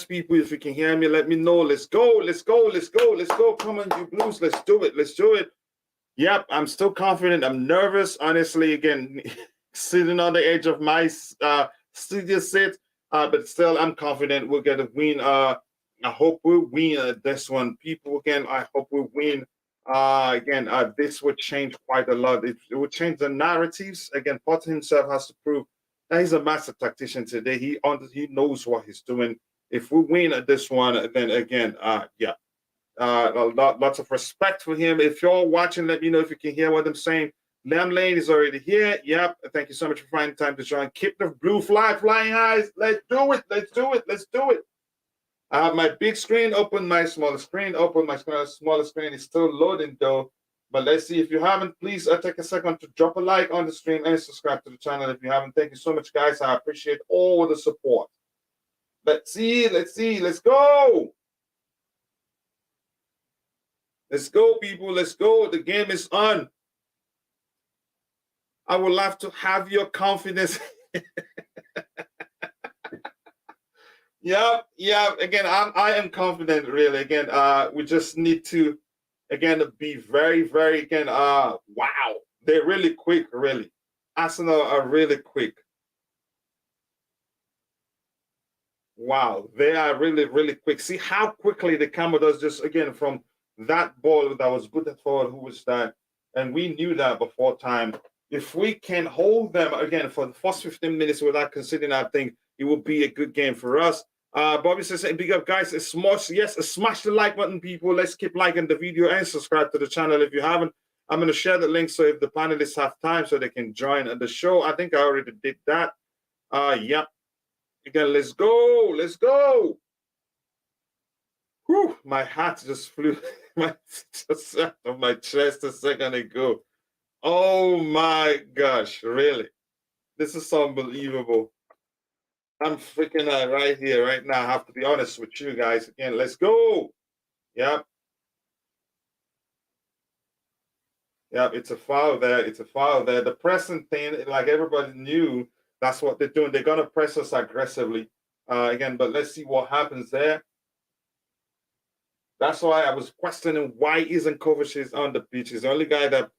much, people. If you can hear me, let me know. Let's go. Let's go. Let's go. Let's go. Come on, you Blues. Let's do it. Let's do it. Yep, I'm still confident. I'm nervous, honestly. Again, sitting on the edge of my studio set, but still, I'm confident we'll get a win. I hope we'll win this one, people. Again, I hope we'll win. Again, this would change quite a lot. It would change the narratives. Again, Potter himself has to prove that he's a master tactician today. He knows what he's doing. If we win at this one, then again, yeah. Lots of respect for him. If you're watching, let me know if you can hear what I'm saying. Lam Lane is already here. Yep. Thank you so much for finding time to join. Keep the blue flag flying high. Let's do it. Let's do it. Let's do it. I have my big screen open, my smaller screen open. My smaller screen is still loading though. But let's see. If you haven't, please take a second to drop a like on the stream and subscribe to the channel if you haven't. Thank you so much, guys. I appreciate all the support. Let's see. Let's see. Let's go. Let's go, people. Let's go. The game is on. I would love to have your confidence. Yeah. Again, I am confident, really. Again, we just need to, again, be very, very, again, wow. They're really quick, really. Arsenal are really quick. Wow, they are really, really quick. See how quickly the camera does just, again, from that ball that was booted forward, who was that? And we knew that before time. If we can hold them, again, for the first 15 minutes without conceding, I think it will be a good game for us. Bobby says, big up, guys. Smash the like button, people. Let's keep liking the video and subscribe to the channel if you haven't. I'm going to share the link so if the panelists have time so they can join the show. I think I already did that. Yeah. Again, let's go. Let's go. Whew, my hat just flew just out of my chest a second ago. Oh my gosh, really? This is unbelievable. I'm freaking out right here, right now. I have to be honest with you guys. Again, let's go. Yep. Yep, it's a foul there. It's a foul there. The pressing thing, like everybody knew, that's what they're doing. They're going to press us aggressively. Again, but let's see what happens there. That's why I was questioning why isn't Kovacic on the pitch. He's the only guy that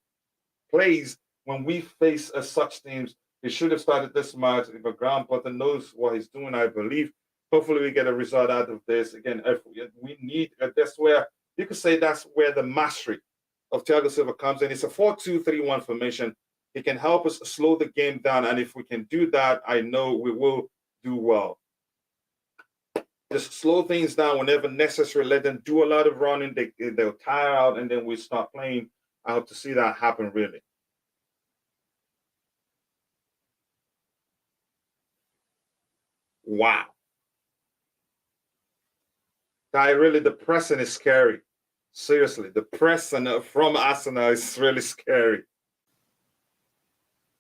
plays when we face such teams. He should have started this match. But Graham Potter knows what he's doing, I believe. Hopefully we get a result out of this. Again, if we need, that's where, you could say that's where the mastery of Thiago Silva comes in. It's a 4-2-3-1 formation. He can help us slow the game down. And if we can do that, I know we will do well. Just slow things down whenever necessary. Let them do a lot of running. They'll tire out, and then we start playing. I hope to see that happen, really. Wow. Really, the pressing is scary. Seriously, the pressing from Arsenal is really scary.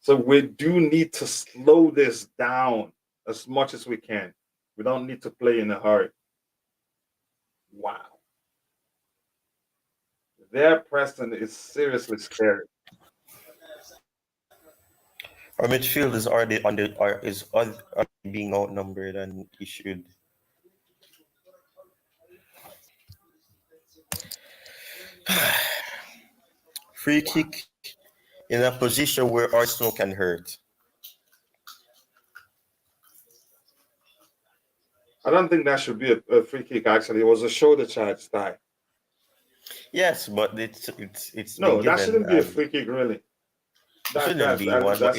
So we do need to slow this down as much as we can. We don't need to play in a hurry. Wow. Their pressing is seriously scary. Our midfield is already being outnumbered and issued. Free kick in a position where Arsenal can hurt. I don't think that should be a free kick, actually. It was a shoulder charge tie. Yes, but it's no, that shouldn't be a free kick, really. That's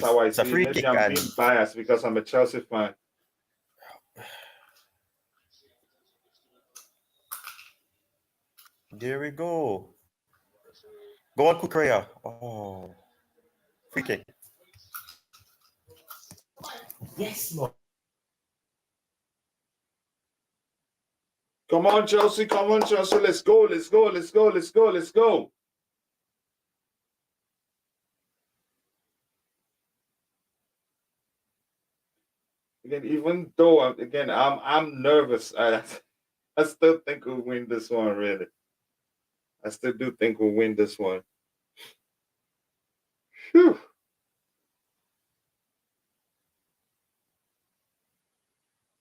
how I see it. Maybe I'm being biased because I'm a Chelsea fan. There we go. Go on, Kukurea. Oh, free kick. Yes, Lord. Come on, Chelsea. Come on, Chelsea. Let's go. Let's go. Let's go. Let's go. Let's go. Again, even though I'm nervous, I still think we'll win this one, really. I still do think we'll win this one. Whew.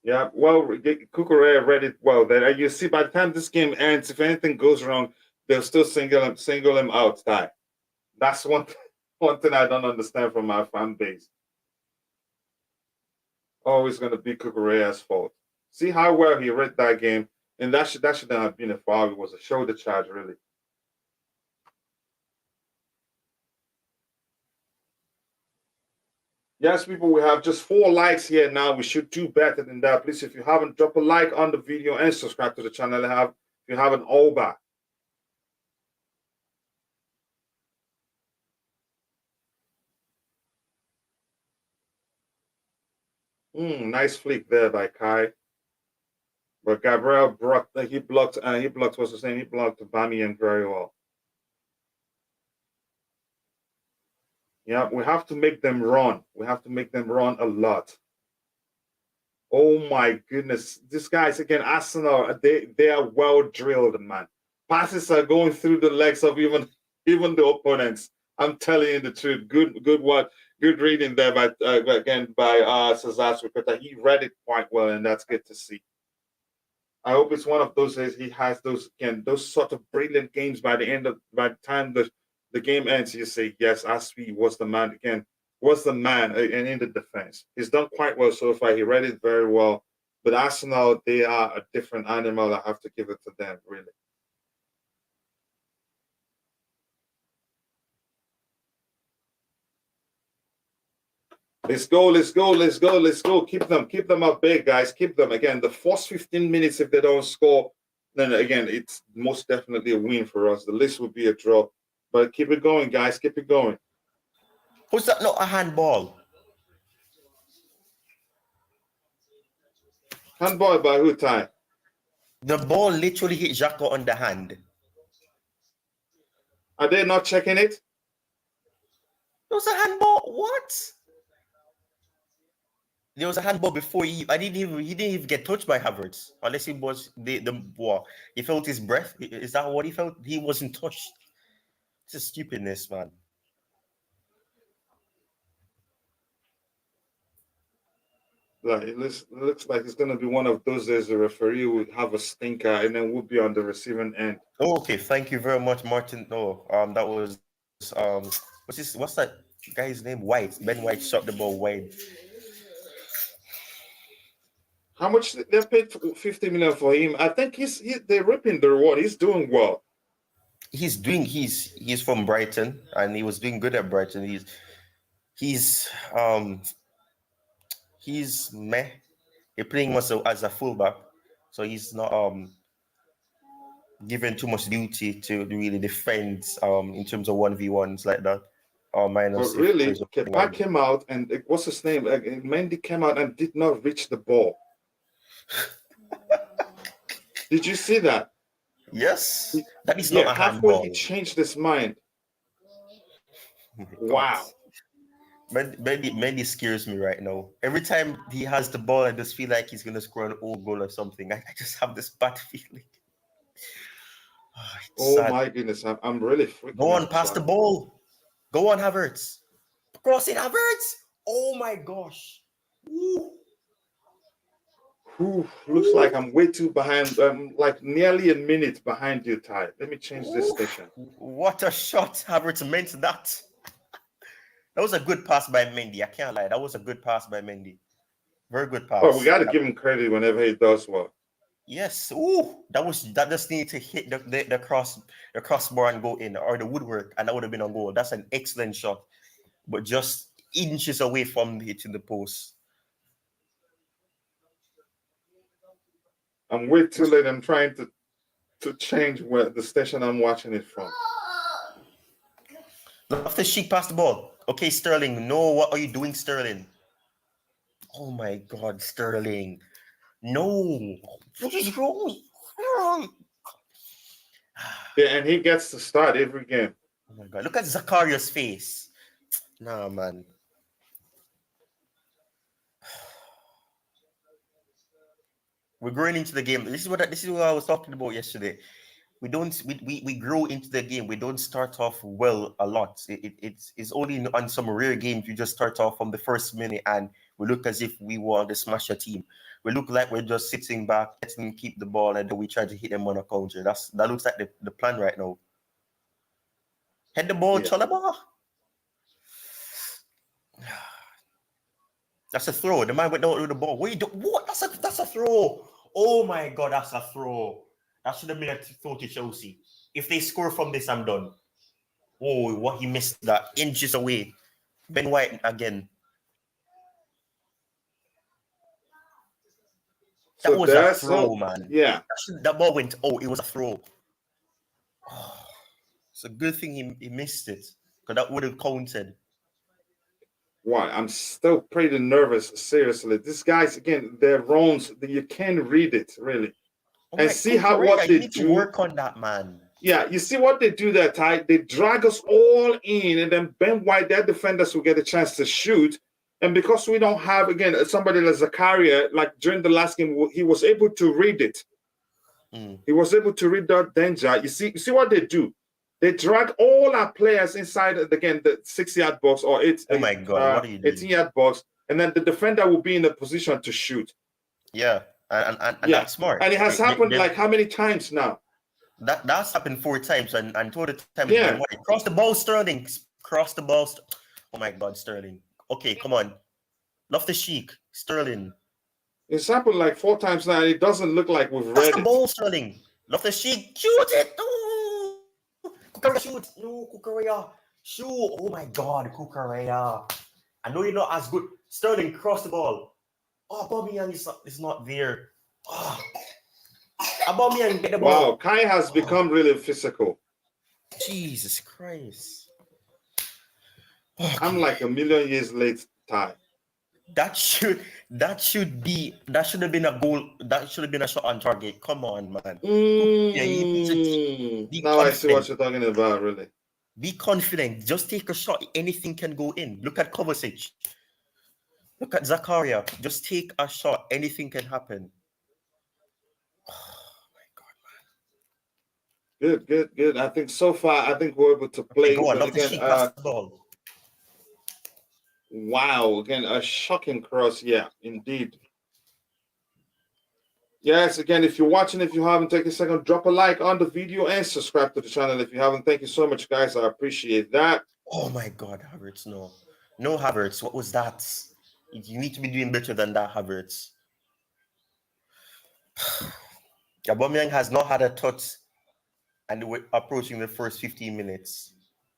Yeah, well, Kukurea read it well. That you see, by the time this game ends, if anything goes wrong, they'll still single him out. That's one thing I don't understand from our fan base. Always going to be Kukurea's fault. See how well he read that game, and that should not have been a foul. It was a shoulder charge, really. Yes, people, we have just 4 likes here now. We should do better than that. Please, if you haven't, drop a like on the video and subscribe to the channel. If you haven't, all back. Nice flick there by Kai. But Gabriel blocked. He blocked. What's his name? He blocked Bamian very well. Yeah, we have to make them run. We have to make them run a lot. Oh my goodness. These guys, again, Arsenal, they are well drilled, man. Passes are going through the legs of even the opponents. I'm telling you the truth. Good reading there by Cesar Srikota. He read it quite well, and that's good to see. I hope it's one of those days he has those sort of brilliant games by the time the game ends, you say, yes, Aspi was the man again. Was the man and in the defense. He's done quite well so far. He read it very well. But Arsenal, they are a different animal. I have to give it to them, really. Let's go, let's go, let's go, let's go. Keep them up big, guys. Keep them. Again, the first 15 minutes, if they don't score, then again, it's most definitely a win for us. The list would be a draw. But keep it going, guys. Keep it going. Was that not a handball? Handball by who, Ty? The ball literally hit Xhaka on the hand. Are they not checking it? It was a handball. What? There was a handball before he didn't even get touched by Havertz, unless he was he felt his breath. Is that what he felt? He wasn't touched. It's a stupidness, man. Like it looks like it's gonna be one of those days the referee will have a stinker and then we'll be on the receiving end. Oh, okay, thank you very much, Martin. That was what's that guy's name? White. Ben White shot the ball wide. How much they paid 50 million for him? I think they're ripping the reward. He's doing well. He's from Brighton and he was doing good at Brighton. He's meh. He's playing as a fullback, so he's not given too much duty to really defend in terms of 1v1s like that. But really, Kepa came out and what's his name? Mendy came out and did not reach the ball. Did you see that? Yes, that is not a halfway handball. He changed his mind. Wow. Mendy scares me right now. Every time he has the ball, I just feel like he's gonna score an own goal or something. I just have this bad feeling. Oh my goodness, I'm really freaking Go on, pass the ball. Go on, Havertz. Cross it, Havertz. Oh my gosh. Looks like I'm way too behind. I'm like nearly a minute behind you, Ty. Let me change this station. What a shot. Havertz meant that. That was a good pass by Mendy. I can't lie. That was a good pass by Mendy. Very good pass. Oh, we got to give him credit whenever he does well. Yes. Ooh, that just needed to hit the crossbar and go in, or the woodwork, and that would have been a goal. That's an excellent shot, but just inches away from hitting the post. I'm way too late. I'm trying to change where the station I'm watching it from. After Sheik passed the ball. Okay, Sterling. No, what are you doing, Sterling? Oh my God, Sterling. No. What is wrong? Yeah, and he gets to start every game. Oh my God. Look at Zakaria's face. Nah, man. We're growing into the game. This is what I was talking about yesterday. We grow into the game. We don't start off well a lot. It's only on some rare games you just start off from the first minute and We look as if we want to smash a team. We look like we're just sitting back, letting them keep the ball, and then we try to hit them on a counter. That looks like the plan right now. Head the ball, Chalaba. That's a throw. The man went down with the ball. What? That's a throw. Oh my God, that's a throw. That should have been a throw to Chelsea. If they score from this, I'm done. Oh, what he missed that. Inches away. Ben White again. That was a throw, man. Yeah. That ball went, it was a throw. Oh, it's a good thing he missed it, because that would have counted. Why? I'm still pretty nervous, seriously. These guys, again, their runs, you can't read it, really. And see what they need do. To work on that, man. Yeah, you see what they do there, Ty? They drag us all in, and then Ben White, their defenders, will get a chance to shoot. And because we don't have, again, somebody like Zakaria, like during the last game, he was able to read it. He was able to read that danger. You see what they do? They drag all our players inside, again, the 6-yard box or 18-yard box, and then the defender will be in a position to shoot. Yeah, and that's smart. And it has happened like how many times now? That's happened 4 times, and total time. Yeah. Cross the ball, Sterling. Cross the ball. Oh my God, Sterling. Okay, come on. Loftus-Cheek, Sterling. It's happened like 4 times now, and it doesn't look like we've read it. The ball, Sterling. Loftus-Cheek, shoot it. No. Kukurea, shoot. No, Kukurea. Shoot. Oh my God, Kukurea. I know you're not as good. Sterling, cross the ball. Oh, Aubameyang is not there. Oh. Aubameyang, get the ball. Wow, Kai has become really physical. Jesus Christ. I'm like a million years late, Ty. That should have been a goal. That should have been a shot on target. Come on, man. Now I see what you're talking about, really. Be confident. Just take a shot. Anything can go in. Look at Kovacic. Look at Zakaria. Just take a shot. Anything can happen. Oh my God, man. Good. I think so far, we're able to play. Go on, again, ball. Wow, again, a shocking cross. Yeah, indeed. Yes, again, if you're watching, if you haven't, take a second, drop a like on the video and subscribe to the channel if you haven't. Thank you so much, guys. I appreciate that. Oh my God, Havertz, no. No, Havertz, what was that? You need to be doing better than that, Havertz. Aubameyang has not had a touch, and we're approaching the first 15 minutes.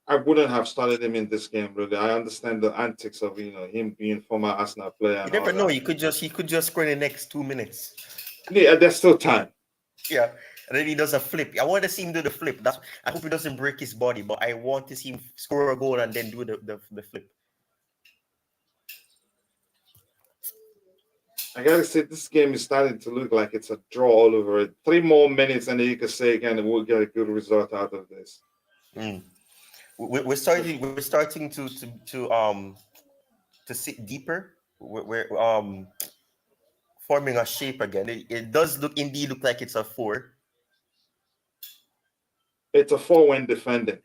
I wouldn't have started him in this game, really. I understand the antics of him being former Arsenal player. You never know. He could just score in the next 2 minutes. Yeah, there's still time. Yeah, and then he does a flip. I want to see him do the flip. I hope he doesn't break his body, but I want to see him score a goal and then do the flip. I gotta say, this game is starting to look like it's a draw all over it. 3 more minutes, and then you can say again, we'll get a good result out of this. We're starting to sit deeper. We're forming a shape again. It does look like it's a 4. It's a 4 when defending.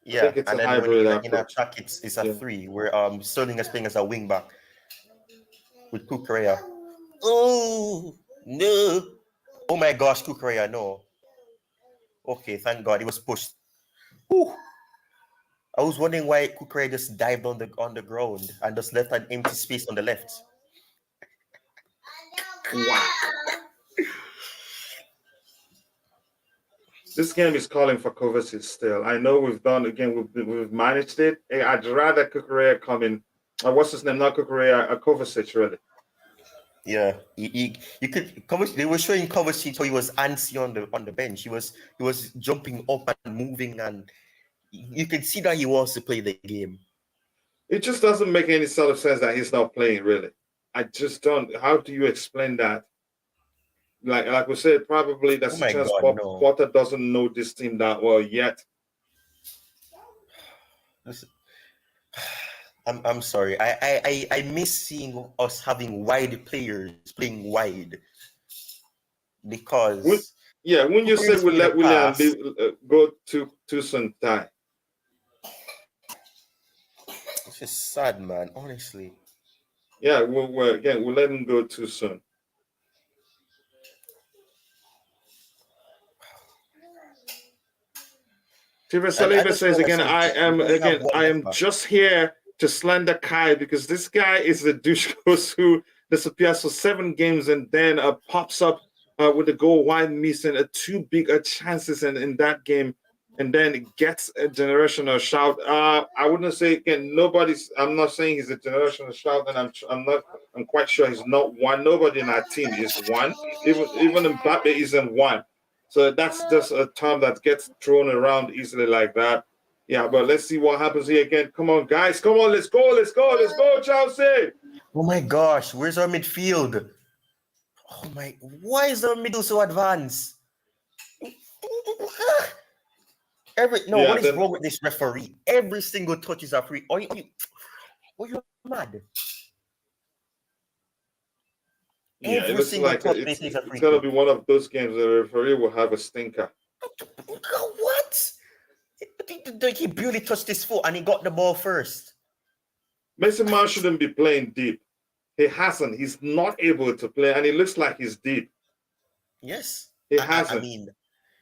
Yeah, I think it's a hybrid approach. In attack, it's a 3. Where Sterling is playing as a wing back with Kukurea. Oh no! Oh my gosh, Kukurea, no. Okay, thank God he was pushed. Whew. I was wondering why Kukurea just dived on the ground and just left an empty space on the left. Wow. This game is calling for Kovacic still. I know we've managed it. I'd rather Kukurea come in. What's his name? Not Kukurea, Kovacic, really. Yeah, you could. They were showing Kovacic, so he was antsy on the bench. He was jumping up and moving, and you could see that he wants to play the game. It just doesn't make any sort of sense that he's not playing, really. I just don't. How do you explain that? Like we said, probably that's because Potter doesn't know this team that well yet. I'm sorry. I miss seeing us having wide players playing wide, because when you say we let William go too soon, die. It's just sad, man. Honestly. Yeah, we'll let him go too soon. Steven I Saliba just says want to again, say we have one I am left back. just here to slander Kai because this guy is the douche who disappears for 7 games and then pops up with a goal while missing 2 big chances in that game, and then gets a generational shout. I wouldn't say again. I'm not saying he's a generational shout, and I'm quite sure he's not one. Nobody in our team is one. Even Mbappe isn't one. So that's just a term that gets thrown around easily like that. Yeah, but let's see what happens here again. Come on, guys. Come on, let's go, let's go, let's go, Chelsea. Oh my gosh, where's our midfield? Oh my, why is our middle so advanced? What is wrong with this referee? Every single touch is a free. Are you mad? Yeah, Every it looks single like touch it's is a free gonna kick. be one of those games the referee will have a stinker. What? He barely touched his foot and he got the ball first. Mason Mount shouldn't be playing deep. He hasn't. He's not able to play, and it looks like he's deep. Yes. He hasn't. I mean,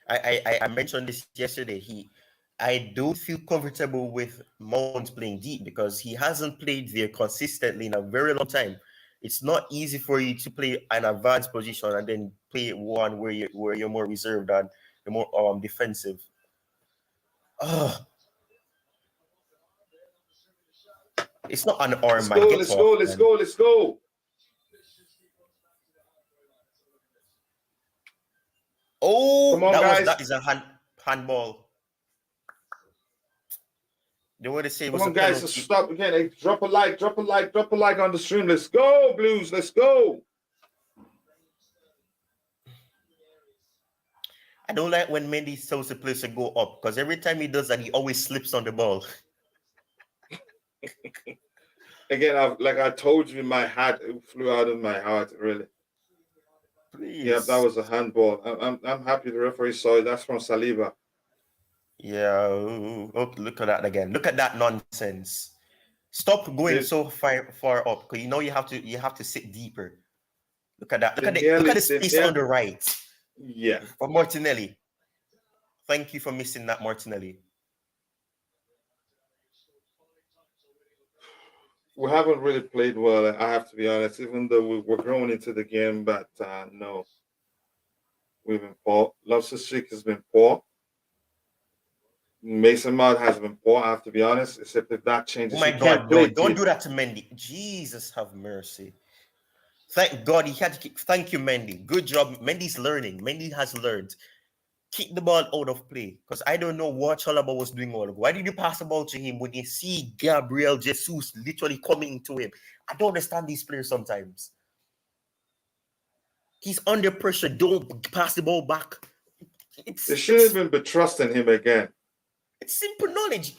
I mentioned this yesterday. I don't feel comfortable with Mount playing deep because he hasn't played there consistently in a very long time. It's not easy for you to play an advanced position and then play one where you're more reserved and you're more defensive. Oh, it's not an arm, man. Get Let's off, go, let's man. go, let's go. Oh, come on, that is a handball. They want to say it was come on, a guys, penalty. stop again. Hey, drop a like on the stream. Let's go, Blues. Let's go. I don't like when Mendy tells the player to go up because every time he does that, he always slips on the ball. Again, like I told you, my hat flew out of my heart. Really. Please. Yeah, that was a handball. I'm happy the referee saw it. That's from Saliba. Yeah. Oh, look at that again. Look at that nonsense. Stop going so far up because you have to sit deeper. Look at that. Look at the space on the right. Yeah. For Martinelli. Thank you for missing that, Martinelli. We haven't really played well, I have to be honest, even though we're growing into the game, but no. We've been poor. Loftus-Cheek has been poor. Mason Mount has been poor, I have to be honest, except if that changes. Oh my God, don't do that to Mendy. Jesus have mercy. Thank God he had to keep. Thank you, Mendy. Good job. Mendy's learning. Mendy has learned. Keep the ball out of play because I don't know what Chalaba was doing all. Why did you pass the ball to him when you see Gabriel Jesus literally coming to him? I don't understand these players sometimes. He's under pressure. Don't pass the ball back. They shouldn't even be trusting him again. It's simple knowledge.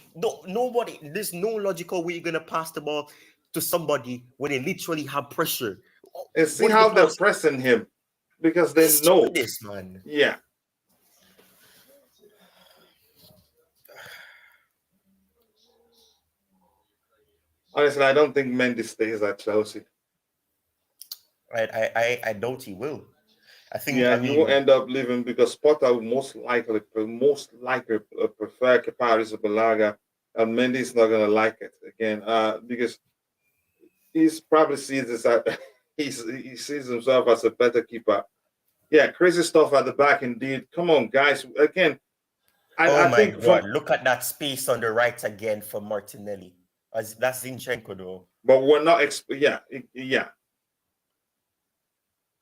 There's no logical way you're gonna pass the ball to somebody when they literally have pressure. And see how they're pressing him because they know this, man. Yeah. Honestly, I don't think Mendy stays at Chelsea. I doubt he will. He will end up leaving because Potter will most likely prefer Kepa Arrizabalaga, and Mendy's not gonna like it again. Because he's probably sees this he sees himself as a better keeper. Yeah, crazy stuff at the back indeed. Come on, guys. Again, I think God, look at that space on the right again for Martinelli. That's Zinchenko though. But we're not yeah.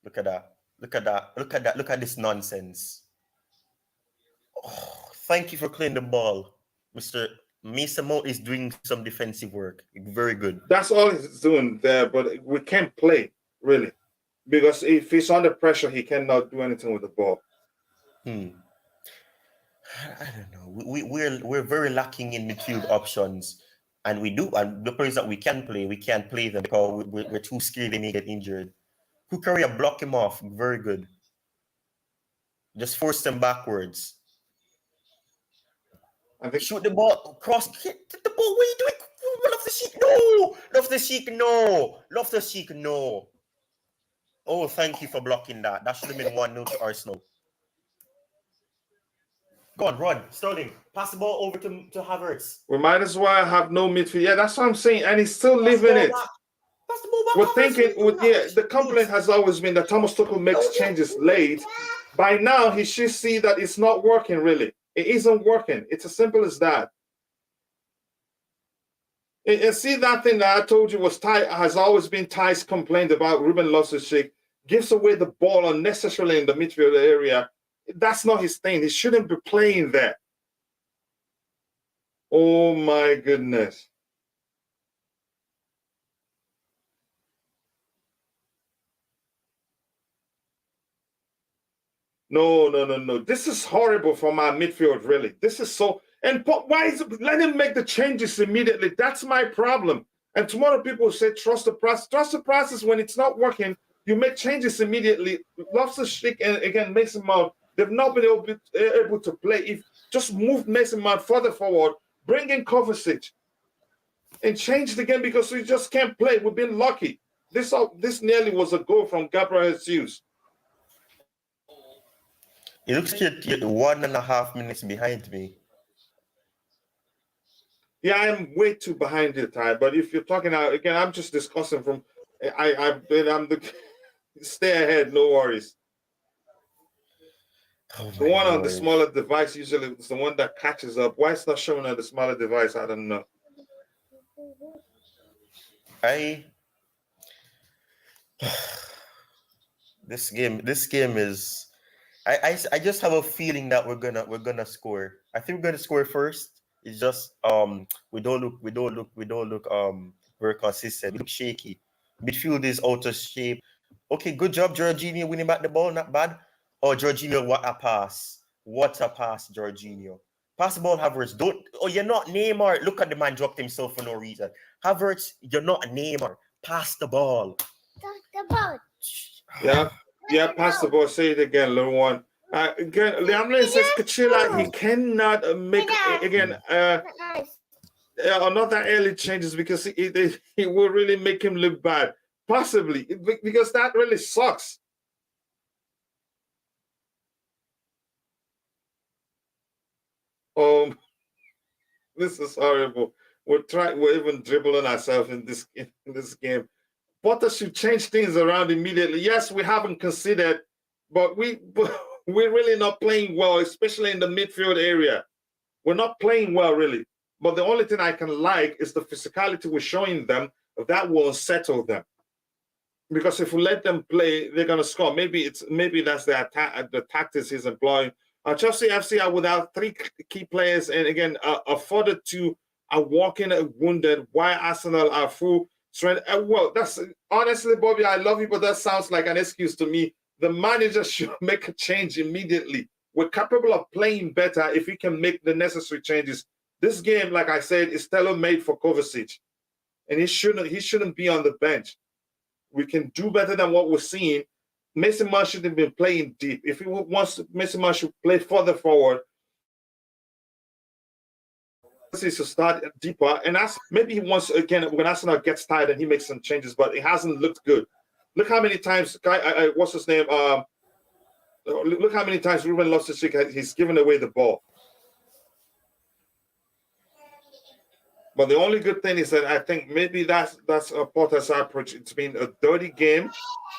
Look at that. Look at that. Look at that. Look at this nonsense. Oh, thank you for clearing the ball. Mr. Mason Mount is doing some defensive work. Very good. That's all he's doing there, but we can't play, really. Because if he's under pressure, he cannot do anything with the ball. I don't know. We're very lacking in midfield options. And the players that we can't play them because we're too scared they may get injured. Kukaria, block him off. Very good. Just force them backwards. I think shoot the ball cross. Hit the ball. What are you doing? Loftus-Cheek, no! Loftus-Cheek, no! Loftus-Cheek, no! Oh, thank you for blocking that. That should have been 1-0 to Arsenal. Go on, run. Sterling, pass the ball over to Havertz. We might as well have no midfield. Yeah, that's what I'm saying. And he's still leaving it. Pass the ball back. We're thinking, the complaint has always been that Thomas Tuchel makes changes late. By now, he should see that it's not working, really. It isn't working. It's as simple as that. And see, that thing that I told you has always been Ty's complaint about Ruben Loftus-Cheek. Gives away the ball unnecessarily in the midfield area. That's not his thing. He shouldn't be playing there. Oh, my goodness. No. This is horrible for my midfield, really. This is so... And why is it... Let him make the changes immediately. That's my problem. And tomorrow people say, trust the process. Trust the process. When it's not working, you make changes immediately. Loftus-Cheek, and again, Mason Mount, they've not been able to play. If just move Mason Mount further forward, bring in Kovacic, and change the game because we just can't play. We've been lucky. This nearly was a goal from Gabriel Jesus. It looks like you're 1.5 minutes behind me. Yeah, I'm way too behind you, Ty. But if you're talking out again, I'm just discussing from. I'm the stay ahead. No worries. Oh the one on the smaller device usually is the one that catches up. Why it's not showing on the smaller device? I don't know. This game is. I just have a feeling that we're gonna score. I think we're gonna score first. It's just we don't look very consistent. We look shaky. Midfield is out of shape. Okay, good job, Jorginho, winning back the ball, not bad. Oh, Jorginho, what a pass. What a pass, Jorginho. Pass the ball, Havertz. You're not Neymar. Look at the man dropped himself for no reason. Havertz, you're not Neymar. Pass the ball. Pass the ball. Yeah, pass the ball. Say it again, little one. Again, Liamlin says Kachila, he cannot make, again, not that early changes because it will really make him look bad. Possibly, because that really sucks. This is horrible. We're even dribbling ourselves in this game. Potter should change things around immediately. Yes, we haven't considered, but we're really not playing well, especially in the midfield area. We're not playing well, really. But the only thing I can like is the physicality we're showing them. That will unsettle them. Because if we let them play, they're going to score. Maybe that's the tactics he's employing. Chelsea FC are without 3 key players, and again, a further 2 are walking wounded, while Arsenal are full strength. Well, that's honestly, Bobby, I love you, but that sounds like an excuse to me. The manager should make a change immediately. We're capable of playing better if we can make the necessary changes. This game, like I said, is tailor-made for Kovacic, and he shouldn't be on the bench. We can do better than what we're seeing. Mason Mount shouldn't have been playing deep. If he wants, Mason Mount should play further forward. He should start deeper, and maybe he wants, again, when Arsenal gets tired and he makes some changes, but it hasn't looked good. Look how many times, what's his name? Look how many times Ruben Loftus-Cheek he's given away the ball. But the only good thing is that I think maybe that's Potter's approach. It's been a dirty game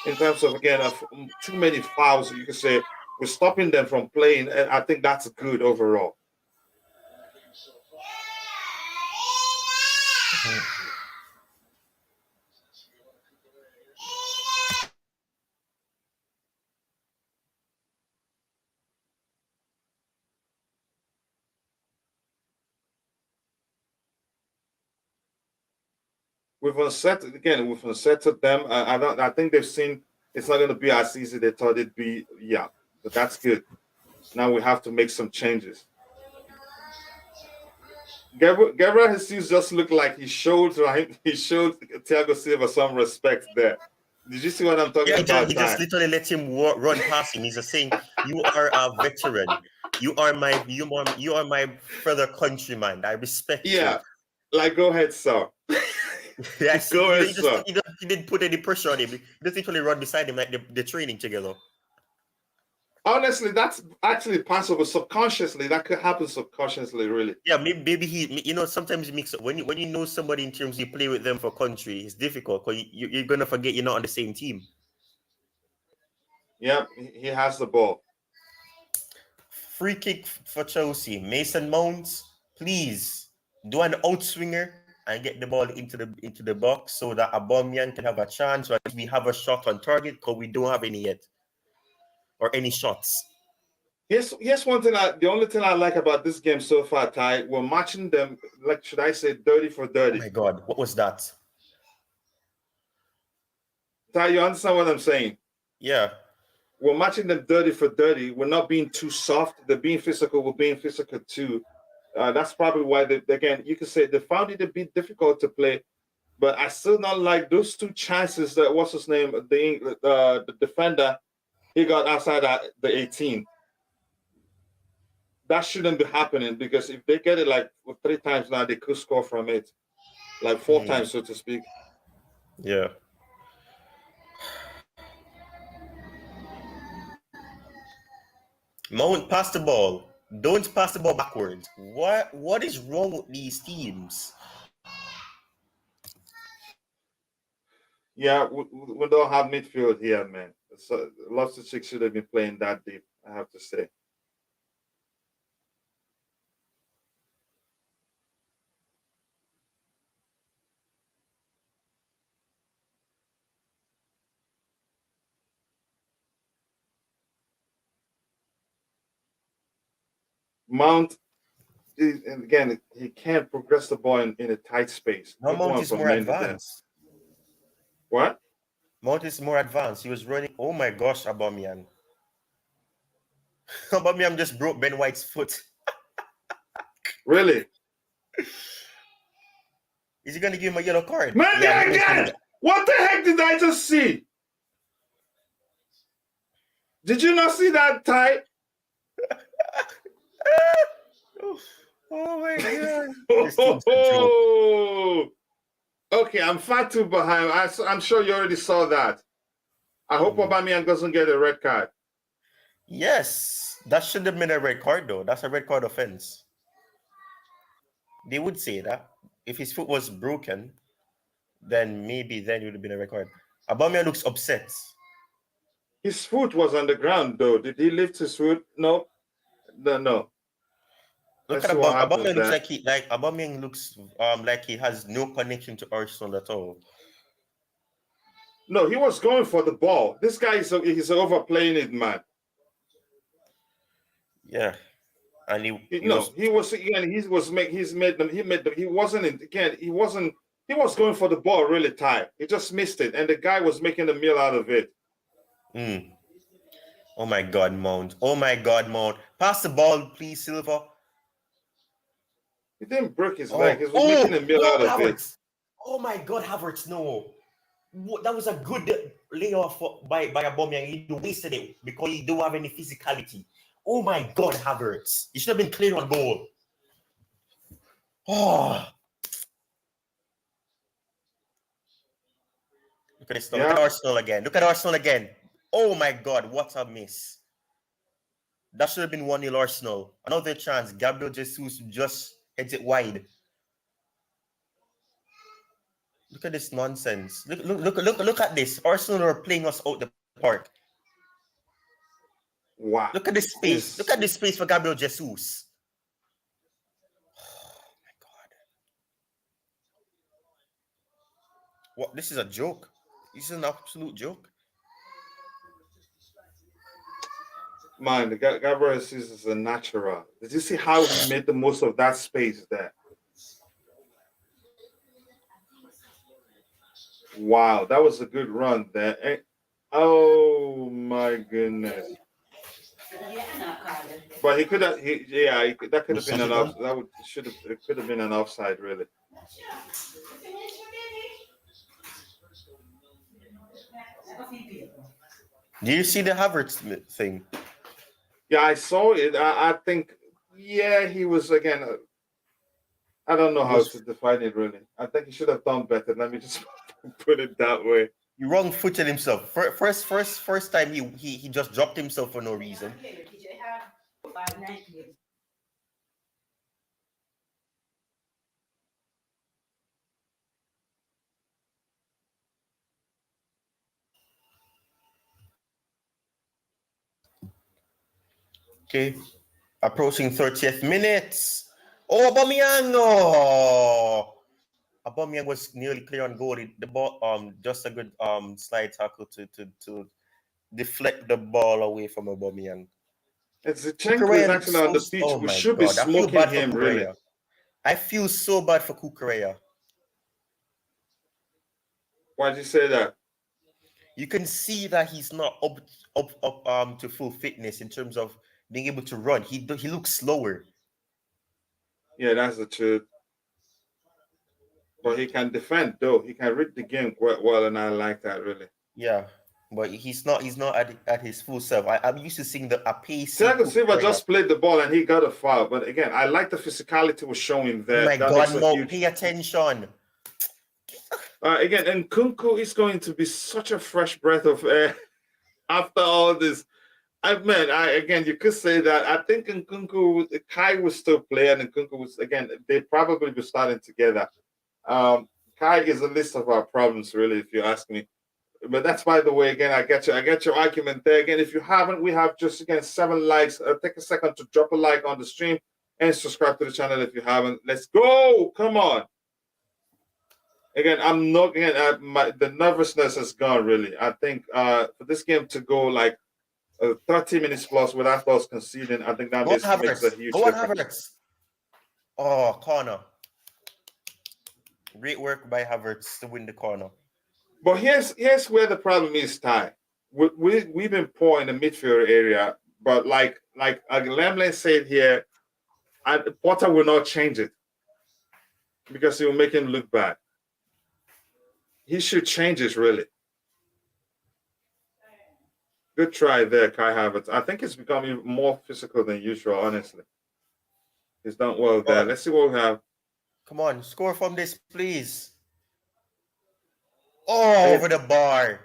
in terms of, again, too many fouls. You can say we're stopping them from playing, and I think that's good overall. We've unsettled them. I think they've seen it's not going to be as easy as they thought it'd be. Yeah, but that's good. Now we have to make some changes. Gabriel Jesus just looked like he showed Thiago Silva some respect there. Did you see what I'm talking about? He just literally let him run past him. He's just saying, "You are a veteran. You are my fellow countryman. I respect you." Yeah, like go ahead, sir. Yes, Go ahead, sir. he didn't put any pressure on him. He just literally run beside him like the training together. Honestly, that's actually possible. Subconsciously, that could happen subconsciously, really. Yeah, maybe he, sometimes you mix up when you know somebody in terms you play with them for country, it's difficult because you're gonna forget you're not on the same team. Yep, he has the ball. Free kick for Chelsea. Mason Mount, please do an outswinger and get the ball into the box so that Aubameyang can have a chance. Or we have a shot on target because we don't have any yet or any shots. Here's one thing. The only thing I like about this game so far, Ty, we're matching them. Like, should I say, 30 for 30? Oh my God, what was that? Ty, you understand what I'm saying? Yeah. We're matching them 30 for 30. We're not being too soft. They're being physical. We're being physical too. That's probably why again, you could say they found it a bit difficult to play, but I still not like those two chances that what's his name, the defender, he got outside the 18. That shouldn't be happening because if they get it like 3 times now, they could score from it, like 4 times, so to speak. Yeah. Mount, pass the ball. Don't pass the ball backwards. What is wrong with these teams? Yeah, we don't have midfield here, man. So Loftus-Cheek should have been playing that deep, I have to say. Mount, and again, he can't progress the ball in a tight space. No, Mount is more advanced. What? Mount is more advanced. He was running. Oh my gosh, Aubameyang. Aubameyang just broke Ben White's foot. Really? Is he going to give him a yellow card? Man, Yeah, again! What the heck did I just see? Did you not see that, Ty? Oh my God. Oh, okay, I'm far too behind. I'm sure you already saw that. I hope Aubameyang doesn't get a red card. Yes, that should have been a red card, though. That's a red card offense. They would say that. If his foot was broken, then maybe then it would have been a red card. Aubameyang looks upset. His foot was on the ground, though. Did he lift his foot? No. No. Look at Aubameyang. Aubameyang looks like he has no connection to Arsenal at all. No, he was going for the ball. This guy he's overplaying it, man. Yeah, and he was going for the ball really tight. He just missed it, and the guy was making a meal out of it. Oh my God, Mount. Oh my God, Mount. Pass the ball, please, Silva. He didn't break his leg. He was making a meal out of it. Oh my God, Havertz, no. That was a good layoff by Aubameyang. He wasted it because he don't have any physicality. Oh my God, Havertz. He should have been clear on goal. Oh. Look at this. Yeah. Look at Arsenal again. Oh my God, what a miss. That should have been 1-0 Arsenal. Another chance. Gabriel Jesus just heads it wide. Look at this nonsense. Look at this. Arsenal are playing us out the park. Wow. Look at this space. Look at this space for Gabriel Jesus. Oh my God. What? This is a joke. This is an absolute joke. Man, Gabriel Jesus is a natural. Did you see how he made the most of that space there? Wow, that was a good run there. Oh my goodness. But he could have, that could have been an offside. It could have been an offside, really. Do you see the Havertz thing? Yeah, I saw it. I think, he was again. I don't know how to define it really. I think he should have done better. Let me just put it that way. He wrong-footed himself. First time he just dropped himself for no reason. Okay, approaching 30th minutes. Oh, Aubameyang! Oh! Aubameyang was nearly clear on goal. The ball, just a good slide tackle to deflect the ball away from Aubameyang. Zinchenko is actually on the pitch. Oh We my should God. be smoking him, really. I feel so bad for Kukureya. Why did you say that? You can see that he's not up to full fitness in terms of being able to run. He looks slower. Yeah, that's the truth. But he can defend, though. He can read the game quite well, and I like that, really. Yeah, but he's not at his full self. I'm used to seeing a pace. Thiago Silva just played the ball and he got a foul. But again, I like the physicality was showing there. Oh my God, Mo, pay attention. Again, and Nkunku is going to be such a fresh breath of air after all this. Again, you could say that. I think Nkunku, Kai was still playing, and Nkunku was, again, they probably be starting together. Kai is a list of our problems, really, if you ask me. But that's, by the way, again, I get your argument there. Again, if you haven't, we have just, again, 7 likes. Take a second to drop a like on the stream and subscribe to the channel if you haven't. Let's go. Come on. Again, I'm not, again, the nervousness is gone, really. I think for this game to go like 30 minutes plus without us conceding, I think that makes a huge difference. Oh, corner. Great work by Havertz to win the corner. But here's where the problem is, Ty. We've been poor in the midfield area, but like Lemley said here, Potter will not change it because he will make him look bad. He should change it, really. Good try there, Kai Havertz. I think it's becoming more physical than usual, honestly. He's done well there. Let's see what we have. Come on, score from this, please. Oh, over the bar.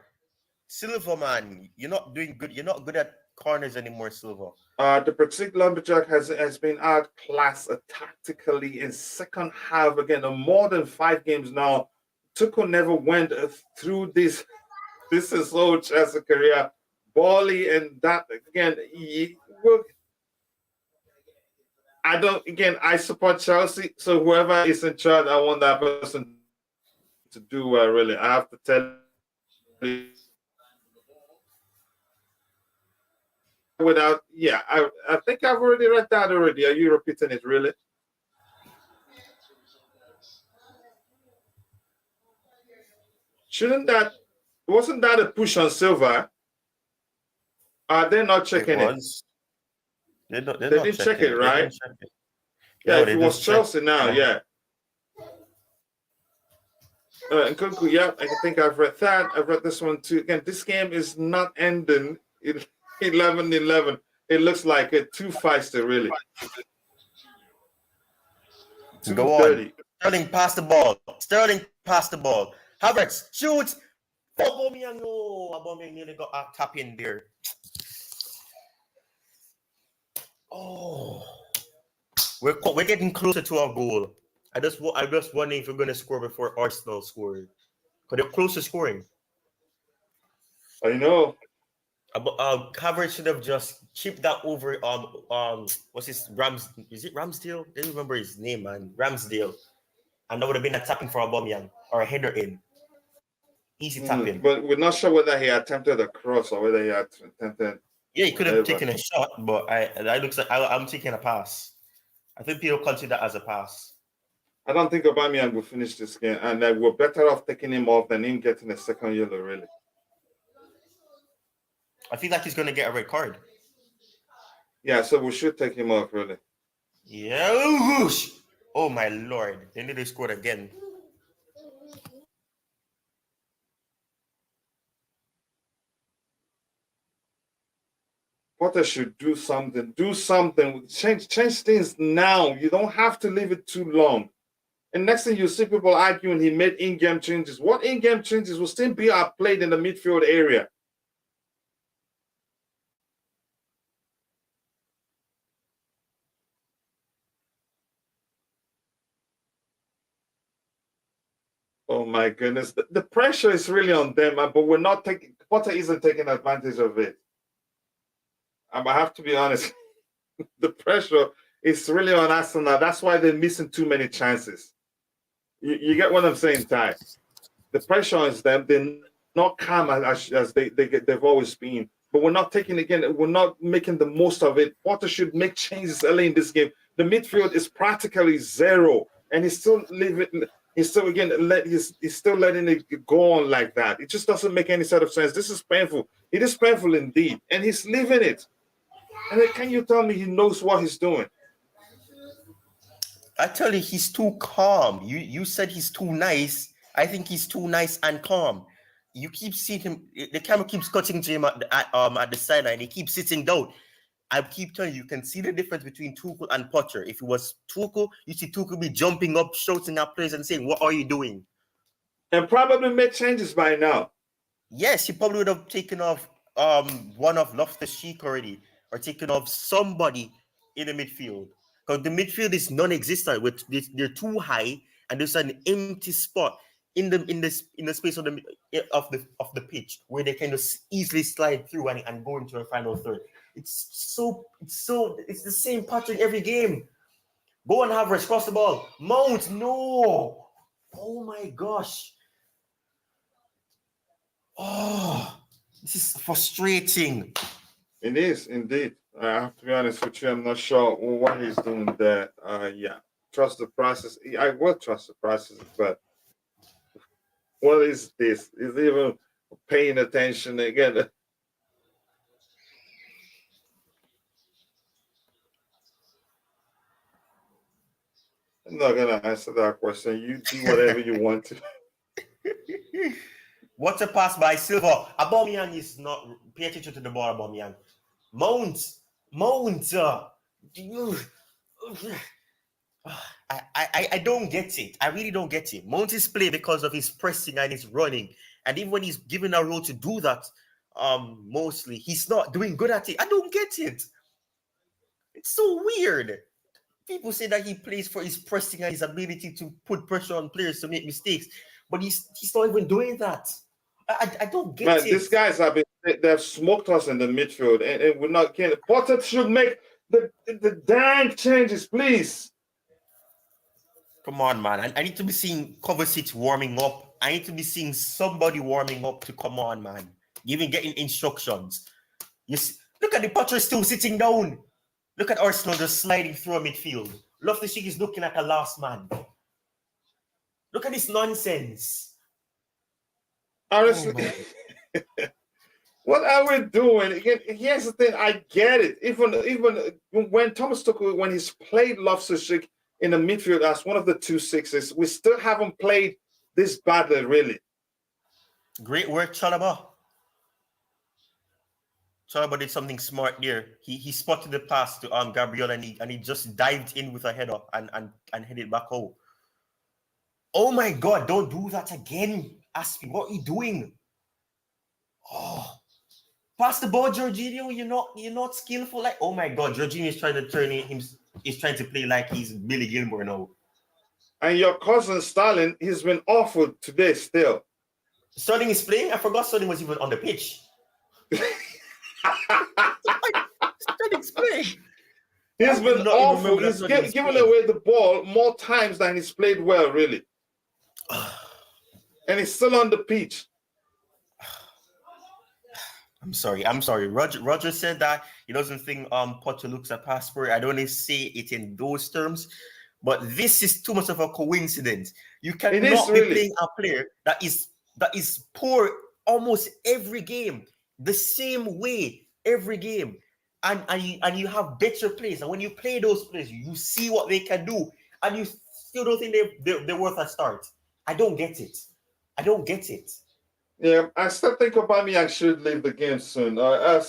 Silva, man, you're not doing good. You're not good at corners anymore, Silva. The Pacific Lumberjack has been outclassed tactically in second half. Again, more than 5 games now. Tuchel never went through this. This is so Chelsea career. Bally and that again. I support Chelsea. So whoever is in charge, I want that person to do well. Really, I have to tell you. I think I've already read that already. Are you repeating it, really? Wasn't that a push on Silva? They're not checking it. They didn't check it, right? Yeah, if it was Chelsea now, yeah. Nkunku, yeah, I think I've read that. I've read this one too. Again, this game is not ending 11-11. It looks like it too feisty, really. Go on. Sterling pass the ball. Havertz shoots. Aubameyang, no. Aubameyang nearly got a tap in there. Oh, we're getting closer to our goal. I'm just wondering if we're going to score before Arsenal score, because they're close to scoring. I know. Havertz should have just chipped that over. What's his Is it Ramsdale? I don't remember his name, man. Ramsdale, and that would have been a tapping for Aubameyang or a header in. Easy tapping. But we're not sure whether he attempted a cross or whether he attempted. Yeah, he could have taken a shot, but I'm taking a pass. I think people consider that as a pass. I don't think Aubameyang will finish this game, and we're better off taking him off than him getting a second yellow, really. I feel like he's going to get a red card. Yeah, so we should take him off, really. Yeah. Oh, my Lord. They need to score again. Potter should do something. Change things now. You don't have to leave it too long. And next thing you see people arguing he made in-game changes. What in-game changes will still be played in the midfield area? Oh my goodness. The pressure is really on them, but we're not taking, Potter isn't taking advantage of it. I have to be honest. The pressure is really on Arsenal. That's why they're missing too many chances. You get what I'm saying, Ty? The pressure is them. They're not calm as they've always been. But we're not taking, again, we're not making the most of it. Potter should make changes early in this game. The midfield is practically zero. And he's still living. He's still he's still letting it go on like that. It just doesn't make any sort of sense. This is painful. It is painful indeed, and he's living it. And then can you tell me he knows what he's doing? I tell you, he's too calm. You said he's too nice. I think he's too nice and calm. You keep seeing him. The camera keeps cutting to him at the sideline. He keeps sitting down. I keep telling you, you can see the difference between Tuchel and Potter. If it was Tuchel, you see Tuchel be jumping up, shouting at players and saying, "What are you doing?" And probably made changes by now. Yes, he probably would have taken off one of Loftus-Cheek already, or taken off somebody in the midfield. Because the midfield is non-existent. They're too high, and there's an empty spot in the space of the pitch where they can just easily slide through and go into a final third. It's the same pattern every game. Go and Havertz, cross the ball. Mount, no. Oh my gosh. Oh, this is frustrating. It is indeed. I have to be honest with you. I'm not sure what he's doing there. Yeah, trust the process. I will trust the process, but what is this? Is he even paying attention again? I'm not gonna answer that question. You do whatever you want to. What's a pass by Silva? Aubameyang is not. Pay attention to the ball, Aubameyang. Mount. I don't get it. I really don't get it. Mount is playing because of his pressing and his running, and even when he's given a role to do that, mostly he's not doing good at it. I don't get it. It's so weird. People say that he plays for his pressing and his ability to put pressure on players to make mistakes, but he's not even doing that. I don't get it. These guys they've smoked us in the midfield, and we're not getting. Potter should make the dang changes, please. Come on, man. I need to be seeing Kovacic warming up. I need to be seeing somebody warming up to come on, man. Getting instructions. You see, look at the Potter still sitting down. Look at Arsenal just sliding through a midfield. Loftus-Cheek is looking like a last man. Look at this nonsense. Honestly, what are we doing? Again, here's the thing. I get it. Even when Thomas Tuchel, when he's played Loftus-Cheek in the midfield as one of the 2-6s, we still haven't played this badly, really. Great work, Chalobah. Chalobah did something smart there. He spotted the pass to Gabriel and he just dived in with a header and headed back out. Oh my God! Don't do that again, Aspie. What are you doing? Oh, pass the ball, Jorginho. You're not skillful. Like, oh my God, Jorginho is trying to turn him. He's trying to play like he's Billy Gilmore now. And your cousin Sterling, he's been awful today still. Sterling is playing? I forgot Sterling was even on the pitch. Sterling's playing. He's been awful. He's given away the ball more times than he's played well, really. And he's still on the pitch. I'm sorry. Roger said that he doesn't think Potter looks a passport. I don't want to say it in those terms, but this is too much of a coincidence. You cannot be playing a player that is poor almost every game, the same way every game, and you have better players. And when you play those players, you see what they can do, and you still don't think they're worth a start. I don't get it. Yeah, I still think Aubameyang should leave the game soon.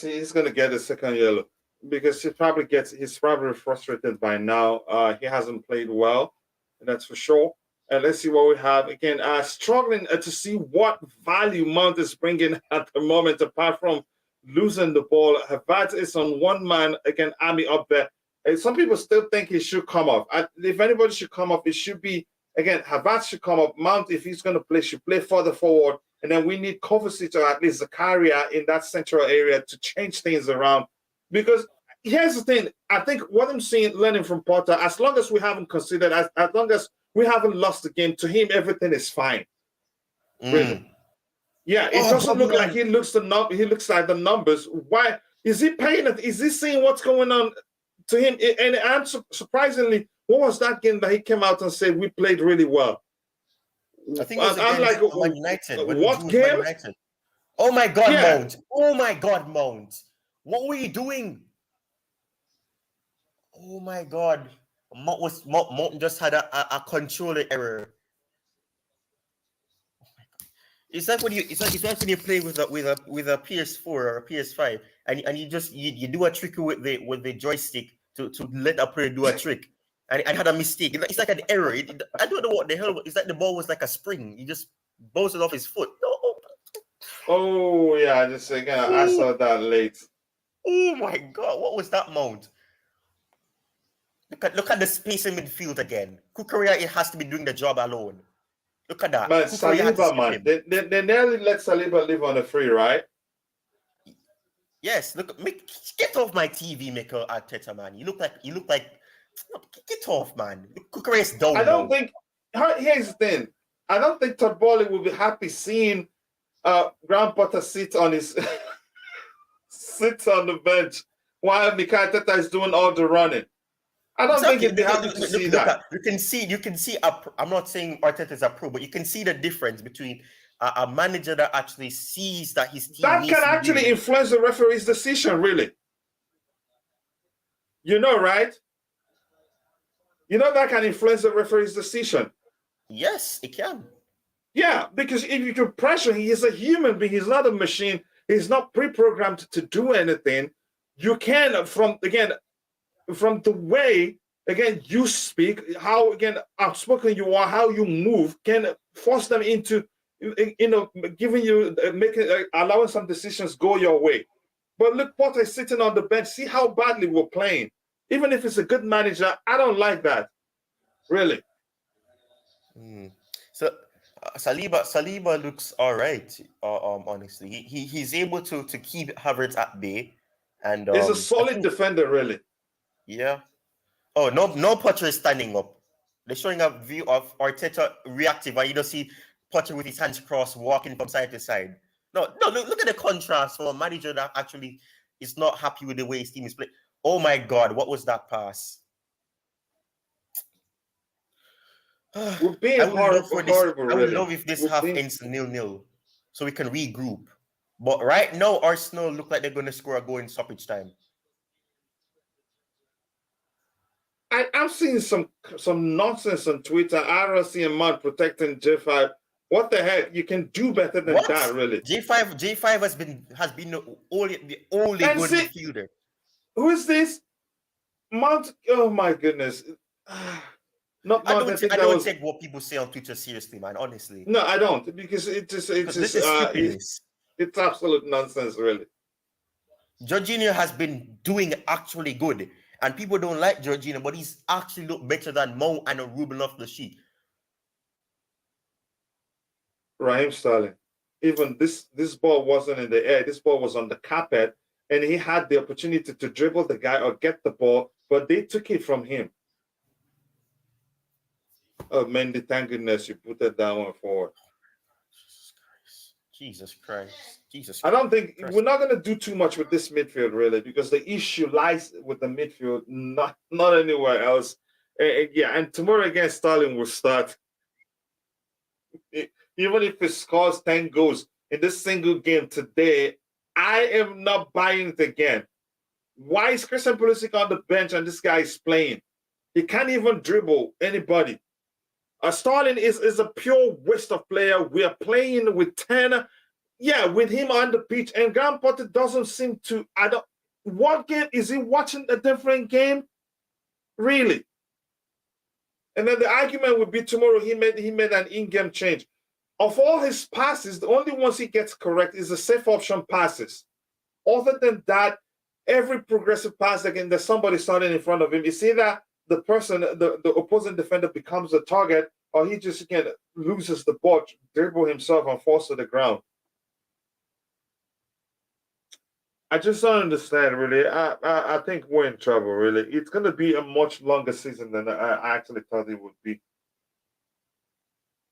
He's going to get a second yellow because he's probably frustrated by now. He hasn't played well, that's for sure. Let's see what we have again. Struggling to see what value Mount is bringing at the moment, apart from losing the ball. Havertz is on one man again, Army up there. And some people still think he should come off. If anybody should come off, it should be again Havertz should come up. Mount, if he's going to play, should play further forward. And then we need Kovacic or at least Zakaria in that central area to change things around. Because here's the thing, I think what I'm seeing, learning from Potter, as long as we haven't considered, as long as we haven't lost the game, to him, everything is fine. Really. Yeah, it doesn't look like he looks like the numbers. Why is he paying it? Is he seeing what's going on to him? And surprisingly, what was that game that he came out and said we played really well? I think it was against Man United. What game? United. Oh my God, yeah. Mount! Oh my God, Mount! What were you doing? Oh my God! Mount just had a controller error. Oh my God. It's like when you play with a PS4 or a PS5, and you do a trick with the joystick to let a player do a trick. And I had a mistake. It's like an error. I don't know what the hell. It's like the ball was like a spring. He just bounced it off his foot. Oh yeah, just again, I saw that late. Oh my God, what was that, Mount? Look at the space in midfield again. Kukurea, it has to be doing the job alone. Look at that. Man, Saliba, man, they nearly let Saliba live on a free, right? Yes. Look, get off my TV, Mikel Arteta, man. You look like. Get off, man. Kukurea's down. I don't think. Here's the thing. I don't think Todd Boehly will be happy seeing Graham Potter sit on the bench while Mikel Arteta is doing all the running. I don't think he'd be happy to see that. You can see. I'm not saying Arteta is a pro, but you can see the difference between a manager that actually sees that his team that can actually influence the referee's decision. Really, you know, right? You know that can influence the referee's decision. Yes, it can. Yeah, because if you can pressure him, he's a human being. He's not a machine. He's not pre-programmed to do anything. You can, from the way, again, you speak, how, again, outspoken you are, how you move, can force them into, giving you, allowing some decisions go your way. But look, Potter is sitting on the bench. See how badly we're playing. Even if it's a good manager, I don't like that. Really. So Saliba looks all right. Honestly, he's able to keep Havertz at bay, and he's a solid defender, really. Yeah. Oh, no Potter is standing up. They're showing a view of Arteta reactive, and you don't see Potter with his hands crossed, walking from side to side. No. Look at the contrast from a manager that actually is not happy with the way his team is playing. Oh my God, what was that pass? We're being horrible. I would love if this half ends 0-0, so we can regroup. But right now, Arsenal look like they're going to score a goal in stoppage time. I'm seeing some nonsense on Twitter. RLC and Mud protecting J5. What the heck? You can do better than that, really. J5 has been the only good midfielder. Who is this? Mount? Oh my goodness! I don't take what people say on Twitter seriously, man. Honestly, no, I don't, because it's absolute nonsense, really. Jorginho has been doing actually good, and people don't like Jorginho, but he's actually looked better than Mo and Ruben off the sheet. Raheem Sterling, even this ball wasn't in the air. This ball was on the carpet. And he had the opportunity to dribble the guy or get the ball, but they took it from him. Oh, Mendy, thank goodness you put that one forward. Jesus Christ. I don't think we're not going to do too much with this midfield, really, because the issue lies with the midfield, not anywhere else. And tomorrow against Sterling will start. Even if it scores 10 goals in this single game today, I am not buying it again. Why is Christian Pulisic on the bench and this guy is playing? He can't even dribble anybody. Sterling is a pure waste of player. We are playing with 10. Yeah, with him on the pitch. And Graham Potter doesn't seem to... What game? Is he watching a different game? Really? And then the argument would be tomorrow he made an in-game change. Of all his passes, the only ones he gets correct is the safe option passes. Other than that, every progressive pass again, there's somebody standing in front of him. You see that the person, the opposing defender becomes a target, or he just again loses the ball, dribble himself and falls to the ground. I just don't understand, really. I think we're in trouble, really. It's going to be a much longer season than I actually thought it would be.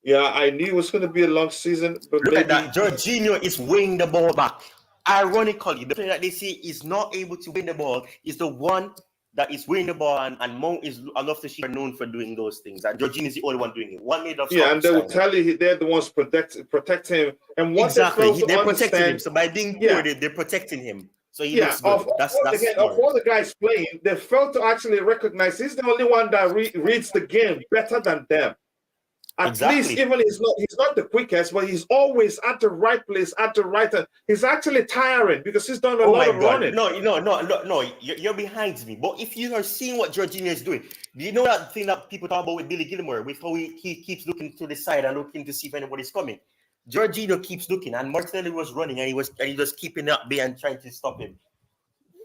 Yeah, I knew it was going to be a long season, but Look maybe... at that. Jorginho is winning the ball back. Ironically, the player that they say is not able to win the ball is the one that is winning the ball, and Mount is Loftus-Cheek are known for doing those things. And Jorginho is the only one doing it. One made of and they will tell you they're the ones protect him. And what exactly, they they're protecting him. So by being poor, they're protecting him. So he looks good. That's again, of all the guys playing, they failed to actually recognize he's the only one that reads the game better than them. At least, even he's not the quickest, but he's always at the right place at the right time. He's actually tiring because he's done a lot of running. No, you're behind me. But if you are seeing what Jorginho is doing, do you know that thing that people talk about with Billy Gilmore, with how he keeps looking to the side and looking to see if anybody's coming? Jorginho keeps looking, and Martinelli was running, and he was keeping up there and trying to stop him.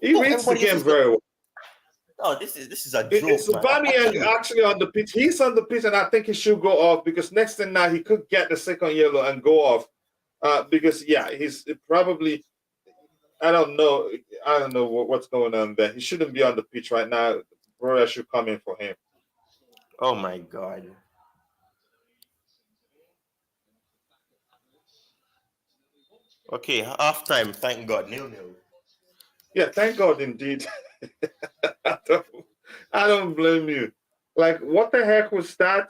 He reads the game very well. No, this is a joke. It's Aubameyang actually on the pitch. He's on the pitch, and I think he should go off because next thing now he could get the second yellow and go off. Because he's probably I don't know what's going on there. He shouldn't be on the pitch right now. Brother should come in for him. Oh my God. Okay, half time. Thank God. 0-0. Yeah, thank God indeed. I don't blame you. Like, what the heck was that?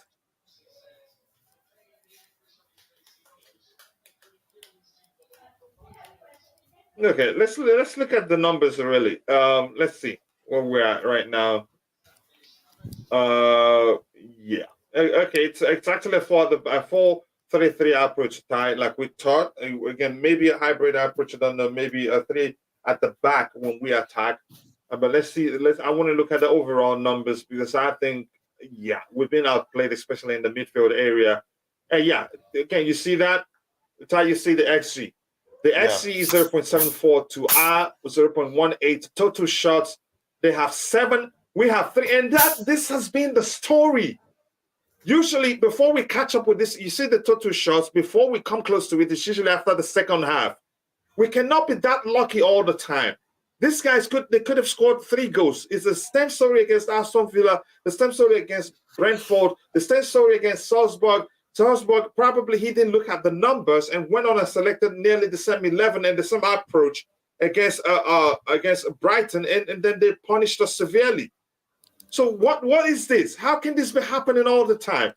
Okay, let's look at the numbers really. Let's see where we're at right now. Yeah. Okay, it's actually a 4-3-3 approach tie, like we thought. Again, maybe a hybrid approach. I don't know, maybe a 3 at the back when we attack. But let's see. I want to look at the overall numbers because I think, we've been outplayed, especially in the midfield area. And again, you see that? That's how you see the XG. The XG is 0.74 to R 0.18. Total shots, they have 7. We have 3. And this has been the story. Usually, before we catch up with this, you see the total shots, before we come close to it, it's usually after the second half. We cannot be that lucky all the time. These guys could have scored 3 goals. It's the same story against Aston Villa, the same story against Brentford, the same story against Salzburg. Salzburg, probably he didn't look at the numbers and went on and selected nearly the same 11 and the same approach against Brighton, and then they punished us severely. So what is this? How can this be happening all the time?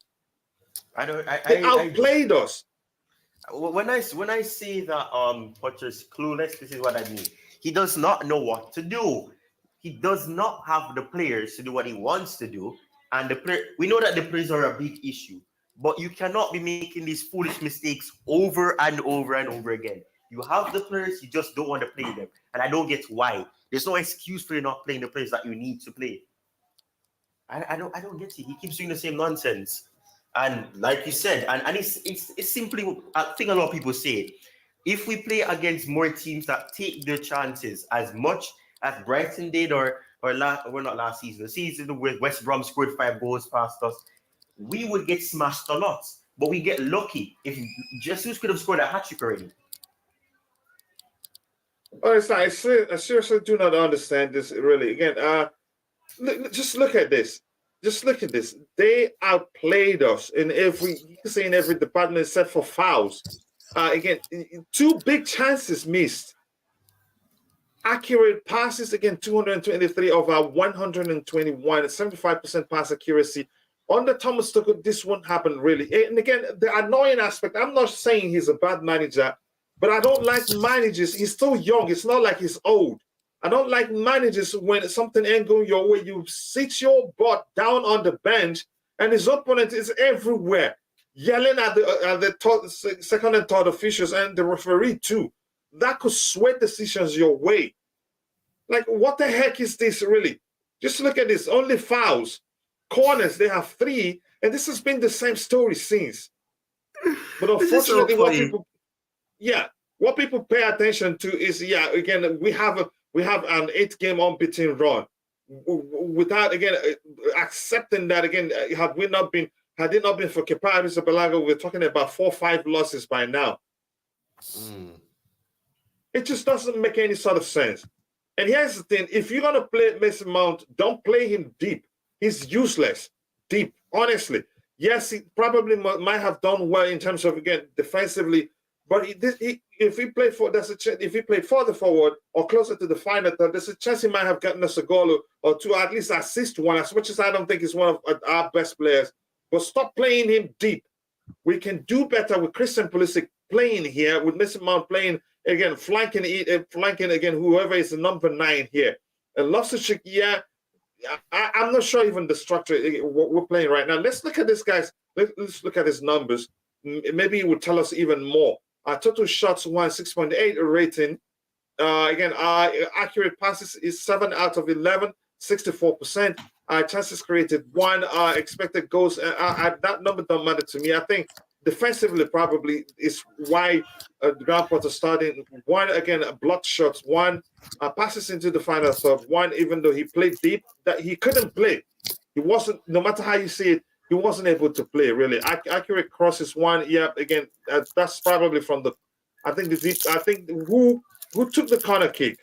They outplayed us. When I say that Potter's clueless, this is what I mean. He does not know what to do. He does not have the players to do what he wants to do, and we know that the players are a big issue. But you cannot be making these foolish mistakes over and over and over again. You have the players, you just don't want to play them, and I don't get why. There's no excuse for you not playing the players that you need to play. I don't get it. He keeps doing the same nonsense. And like you said, and it's simply a thing a lot of people say. If we play against more teams that take their chances as much as Brighton did, or not last season, the season where West Brom scored 5 goals past us, we would get smashed a lot. But we get lucky. If Jesus could have scored a hat-trick already. Oh, it's not. I seriously do not understand this really. Again, just look at this. Just look at this. They outplayed us in every department except for fouls. Again, 2 big chances missed. Accurate passes, again, 223 of our 121, 75% pass accuracy. Under Thomas Tuchel, this won't happen really. And again, the annoying aspect, I'm not saying he's a bad manager, but I don't like managers. He's still young. It's not like he's old. I don't like managers when something ain't going your way. You sit your butt down on the bench and his opponent is everywhere, yelling at the second and third officials and the referee too. That could sway decisions your way. Like, what the heck is this really? Just look at this. Only fouls. Corners, they have 3, and this has been the same story since. But This is so unfortunately, funny. what people pay attention to is, again, we have an 8-game unbeaten run without, again, accepting that, again, had it not been for Kepa Arrizabalaga, we're talking about 4 or 5 losses by now. It just doesn't make any sort of sense. And here's the thing: if you're gonna play Mason Mount, don't play him deep. He's useless deep, honestly. Yes, he probably might have done well in terms of, again, defensively, but if he played further forward or closer to the final third, there's a chance he might have gotten us a goal or 2, at least assist one. As much as I don't think he's one of our best players, but stop playing him deep. We can do better with Christian Pulisic playing here, with Mason Mount playing again, flanking again whoever is the number 9 here. And Loftus-Cheek, I'm not sure even the structure what we're playing right now. Let's look at this, guys. Let's look at his numbers. Maybe it will tell us even more. Total shots 6.8 rating. Again, accurate passes is 7 out of 11, 64%. Chances created 1. Expected goals. That number don't matter to me. I think defensively probably is why Graham Potter starting 1, again, blocked shots 1, passes into the final third 1, even though he played deep, that he couldn't play. He wasn't, no matter how you see it, he wasn't able to play really. Accurate crosses 1. Again, that's probably from the, I think who took the corner kick?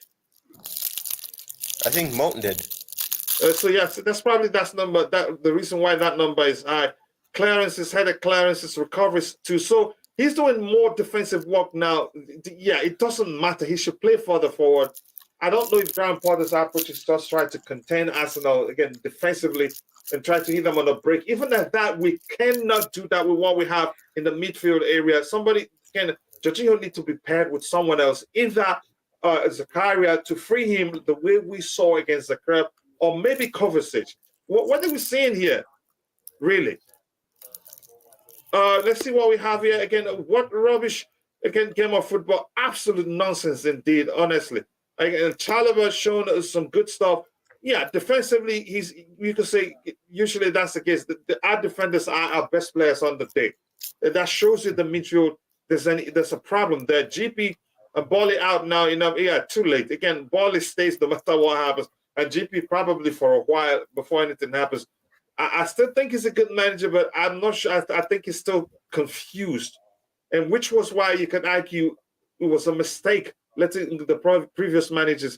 I think Mountain did. So that's number, that the reason why that number is high. Clearances, headed clearances, recoveries too. So he's doing more defensive work now. It doesn't matter. He should play further forward. I don't know if Graham Potter's approach is just try to contain Arsenal again defensively and try to hit them on a break. Even at that, we cannot do that with what we have in the midfield area. Jorginho need to be paired with someone else, either Zakaria to free him the way we saw against the Crab, or maybe Kovacic. What are we seeing here, really? Let's see what we have here. Again, what rubbish, again, game of football. Absolute nonsense indeed, honestly. Again, Chalobah shown some good stuff. Defensively, you could say usually that's the case. Our defenders are our best players on the day. That shows you the midfield. There's a problem there. GP and Bally out now. Too late. Again, Bally stays no matter what happens, and GP probably for a while before anything happens. I still think he's a good manager, but I'm not sure. I think he's still confused, and which was why you can argue it was a mistake letting the previous managers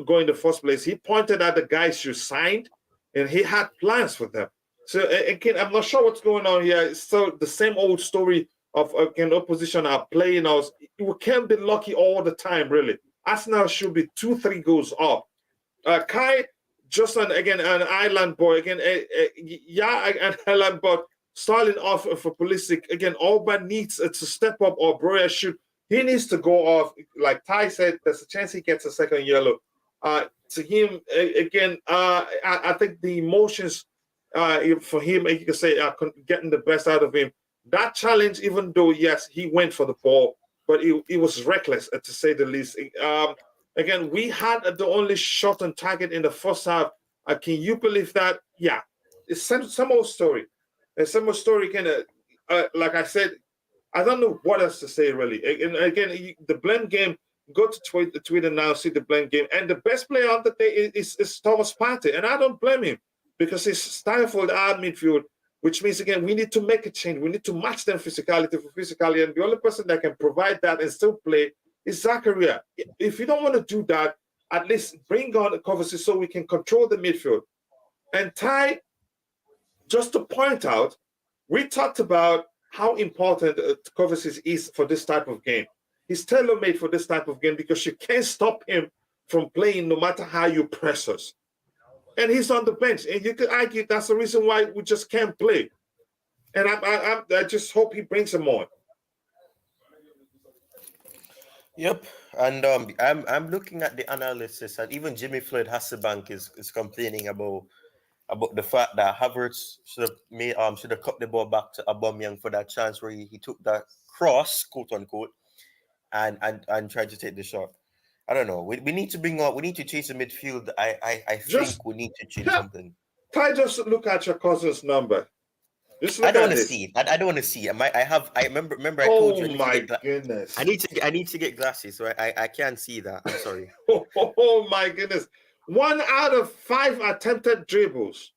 go in the first place. He pointed at the guys you signed, and he had plans for them. So again, I'm not sure what's going on here. It's still the same old story of opposition are playing us. We can't be lucky all the time, really. Arsenal should be 2-3 goals up. Kai Justin, again, an island boy, again, an island boy, starting off for Pulisic. Again, Alba needs to step up, or Broya he needs to go off. Like Ty said, there's a chance he gets a second yellow. To him, again, I think the emotions for him, you can say, are getting the best out of him. That challenge, even though, yes, he went for the ball, but it was reckless, to say the least. Again, we had the only shot on target in the first half. Can you believe that? Yeah, it's some old story. And some old story, like I said, I don't know what else to say, really. And again, the blame game, go to Twitter now, see the blame game. And the best player on the day is Thomas Partey. And I don't blame him because he's stifled our midfield, which means, again, we need to make a change. We need to match them physicality for physicality. And the only person that can provide that and still play is Zakaria. If you don't want to do that, at least bring on Kovacic so we can control the midfield. And Ty, just to point out, we talked about how important Kovacic is for this type of game. He's tailor-made for this type of game because you can't stop him from playing no matter how you press us. And he's on the bench. And you could argue that's the reason why we just can't play. And I just hope he brings him on. Yep, and I'm looking at the analysis, and even Jimmy Floyd Hasselbank is complaining about the fact that Havertz should have cut the ball back to Aubameyang for that chance where he took that cross, quote unquote, and tried to take the shot. I don't know. We need to bring up. We need to change the midfield. I think we need to change something. Try just look at your cousin's number. Just I look don't at want to this. see it. I don't want to see it. I remember I told you Oh I need to my get goodness. I need to get glasses, so I can't see that. I'm sorry. Oh my goodness. 1 out of 5 attempted dribbles.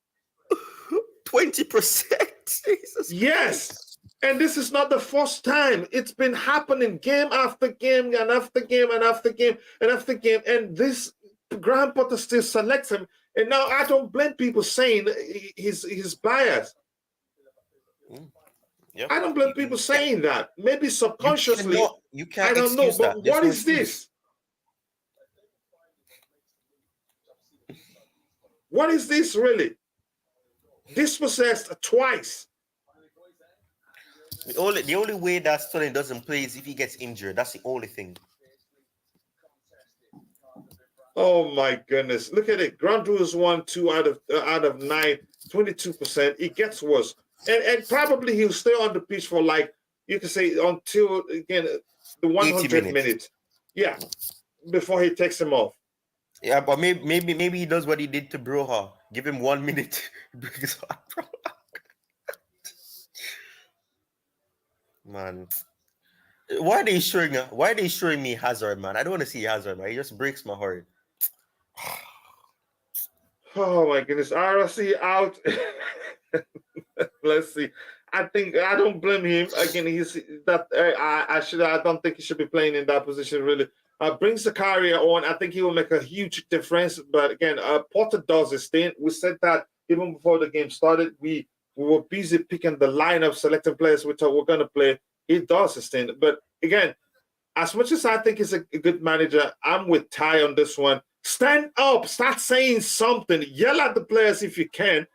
20%. Jesus Yes. Christ. And this is not the first time. It's been happening game after game and after game and after game and after game. And this Graham Potter still selects him. And now I don't blame people saying he's biased. Yeah. I don't blame people saying that. Maybe subconsciously, you I can't don't know. excuse But that. There's what no is excuse. this? What is this really? Dispossessed twice. The only way that Sterling doesn't play is if he gets injured. That's the only thing. Oh my goodness. Look at it. Ground rules 2 out of 9, 22%. It gets worse. And probably he'll stay on the pitch for, like, you can say, until again the 100th minute. Yeah. Before he takes him off. Yeah, but maybe he does what he did to Broha. Give him 1 minute. Man. Why are they showing me Hazard, man? I don't want to see Hazard, man. It just breaks my heart. Oh my goodness. RLC out. Let's see. I don't blame him. Again, I don't think he should be playing in that position really. Brings the carrier on. I think he will make a huge difference. But again, Potter does his thing. We said that even before the game started. We were busy picking the lineup, selecting players we thought were going to play. He does his thing. But again, as much as I think he's a good manager, I'm with Ty on this one. Stand up, start saying something, yell at the players if you can.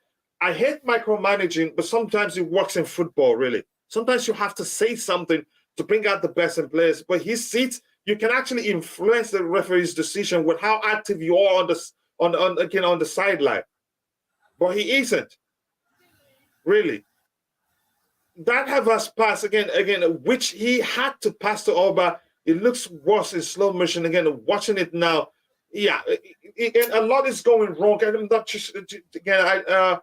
I hate micromanaging, but sometimes it works in football, really. Sometimes you have to say something to bring out the best in players. But his seats, you can actually influence the referee's decision with how active you are on the sideline. But he isn't, really. That have us pass again, which he had to pass to Alba. It looks worse in slow motion. Again, watching it now, yeah, a lot is going wrong. And I'm not just again.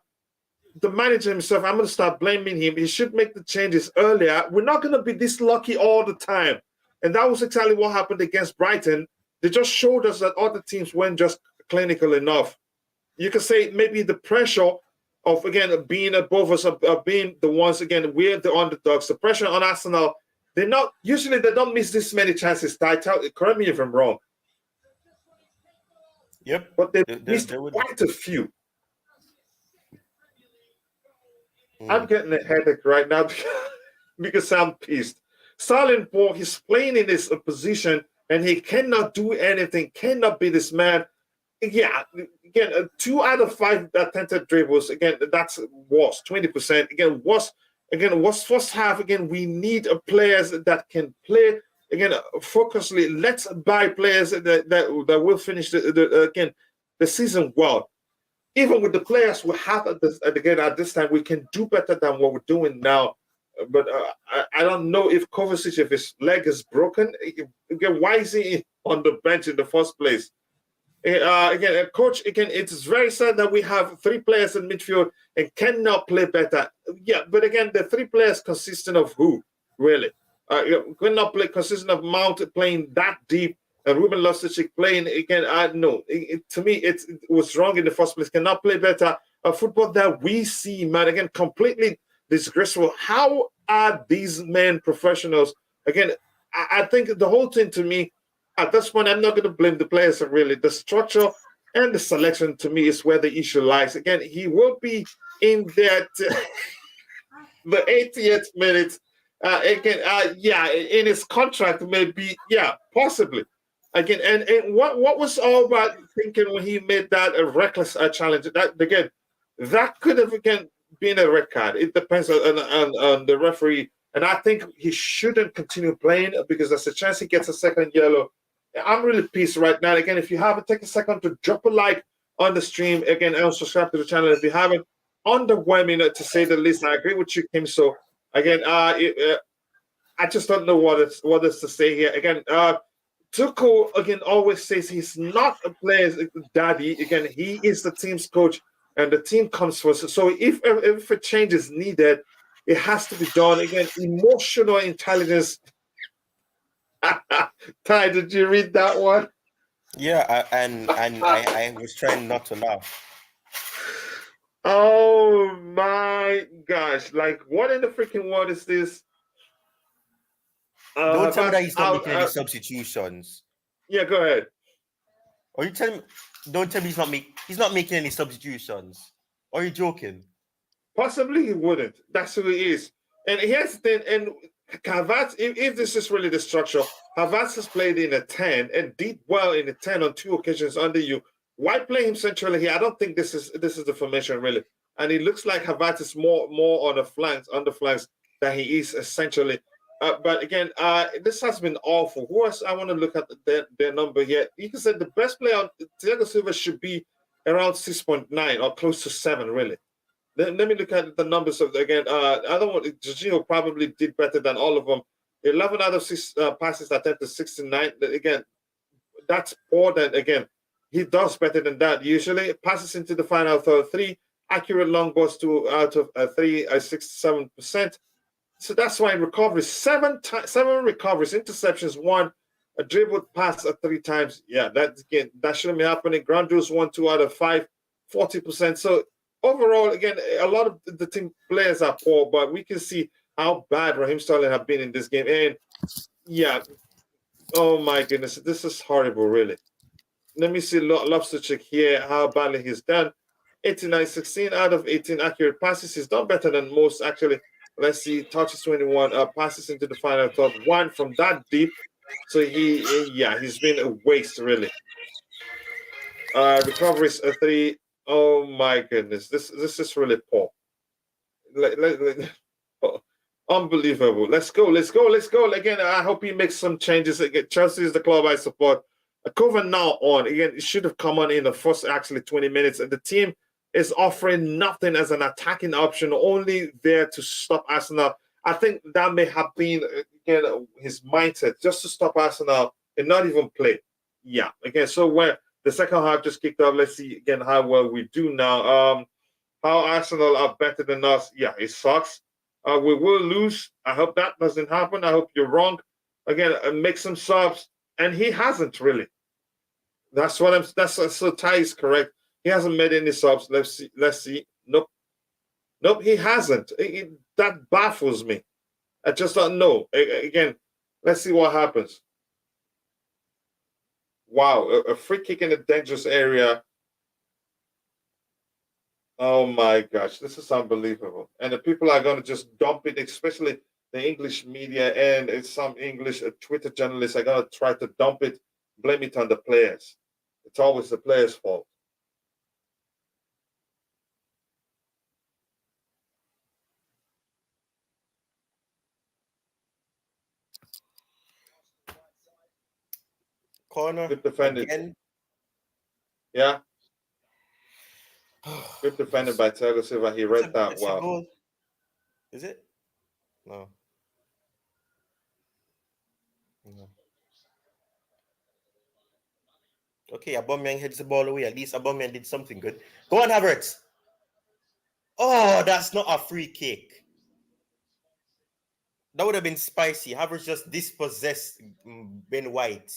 The manager himself, I'm going to start blaming him. He should make the changes earlier. We're not going to be this lucky all the time, and that was exactly what happened against Brighton. They just showed us that other teams weren't just clinical enough. You could say maybe the pressure of, again, being above us, being the ones, again, we're the underdogs. The pressure on Arsenal, they don't miss this many chances. Correct me if I'm wrong. Yep. But they missed quite a few. I'm getting a headache right now because I'm pissed. Salenborg, he's playing in this position and he cannot do anything, cannot be this man. Yeah, again, 2 out of 5 attempted dribbles. Again, that's worse, 20%. Again, first half. Again, we need players that can play. Again, focusedly, let's buy players that will finish the season well. Even with the players we have at this time, we can do better than what we're doing now. But I don't know if Kovacic, if his leg is broken, again, why is he on the bench in the first place? Coach, again, it's very sad that we have 3 players in midfield and cannot play better. Yeah, but again, the 3 players consistent of who, really? Cannot play consistent of Mount playing that deep and Ruben Loftus-Cheek playing again. No, to me, it was wrong in the first place. Cannot play better. Football that we see, man, again, completely disgraceful. How are these men professionals? Again, I think the whole thing to me, at this point, I'm not going to blame the players, really. The structure and the selection, to me, is where the issue lies. Again, he will be in that the 80th minute. In his contract, maybe, possibly. Again, and what was all about thinking when he made that a reckless challenge? That could have, again, been a red card. It depends on the referee. And I think he shouldn't continue playing because there's a chance he gets a second yellow. I'm really pissed right now. Again, if you haven't, take a second to drop a like on the stream. Again, and subscribe to the channel if you haven't. Underwhelming, to say the least. I agree with you, Kim. So again, I just don't know what is to say here. Again, Tuchel again always says he's not a player's daddy. Again, he is the team's coach, and the team comes first. So if a change is needed, it has to be done. Again, emotional intelligence. Ty, did you read that one? Yeah, I was trying not to laugh. Oh my gosh! Like, what in the freaking world is this? Don't tell me that That's he's not out. making any substitutions. Yeah, go ahead. Or you tell me? Don't tell me he's not making any substitutions. Are you joking? Possibly he wouldn't. That's who he is. And here's the thing. And Havertz, if this is really the structure, Havertz has played in a 10 and did well in a 10 on 2 occasions under you. Why play him centrally here? I don't think this is the formation really. And it looks like Havertz is more on the flanks than he is essentially. But again, this has been awful. Who else? I want to look at their number here. You can say the best player on Thiago Silva should be around 6.9 or close to 7, really. Let me look at the numbers of again. Other one, Jorginho probably did better than all of them. 11 out of 6 passes attempted, 69. Again, that's poor. Than again, he does better than that usually. Passes into the final third, 3 accurate long balls, 2 out of 3, 67%. So that's why in recovery, 7 recoveries, interceptions, 1, a dribbled pass 3 times. Yeah, that shouldn't be happening. Ground duels 1, 2 out of 5, 40%. So overall, again, a lot of the team players are poor, but we can see how bad Raheem Sterling have been in this game. And yeah, oh my goodness, this is horrible, really. Let me see Lobster-Chick here, how badly he's done. 89, 16 out of 18 accurate passes. He's done better than most, actually. Let's see, touches 21, passes into the final third, 1 from that deep. So he's been a waste, really. Recoveries 3. Oh my goodness, this is really poor. Unbelievable. Let's go. Again, I hope he makes some changes. Again, Chelsea is the club I support. Coven now on. Again, it should have come on in the first actually 20 minutes. And the team is offering nothing as an attacking option, only there to stop Arsenal. I think that may have been again his mindset, just to stop Arsenal and not even play. Yeah. Again, so when the second half just kicked off, let's see again how well we do now. How Arsenal are better than us. Yeah, it sucks. We will lose. I hope that doesn't happen. I hope you're wrong. Again, make some subs. And he hasn't really. That's so Ty is correct. He hasn't made any subs. Let's see. Nope, he hasn't. That baffles me. I just don't know. Again, let's see what happens. Wow, a free kick in a dangerous area. Oh my gosh, this is unbelievable. And the people are going to just dump it, especially the English media and some English Twitter journalists are going to try to dump it, blame it on the players. It's always the players' fault. Corner. Good defended. Again. Yeah. Good defended by Thiago Silva. He read that well. Goal. Is it? No. Okay, Aubameyang heads the ball away. At least Aubameyang did something good. Go on, Havertz. Oh, that's not a free kick. That would have been spicy. Havertz just dispossessed Ben White.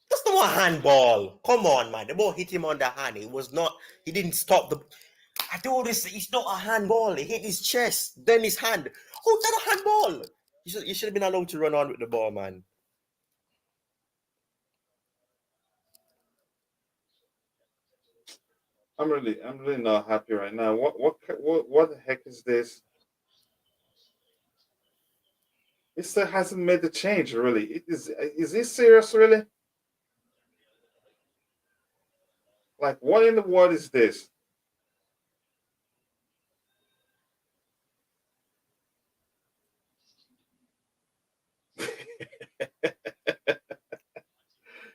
That's not a handball. Come on, man. The ball hit him on the hand. It was not. He didn't stop the. I told this. It's not a handball. It hit his chest, then his hand. Oh, that's a handball. You should have been allowed to run on with the ball, man. I'm really not happy right now. What the heck is this? It still hasn't made the change, really. Is this serious, really? Like, what in the world is this?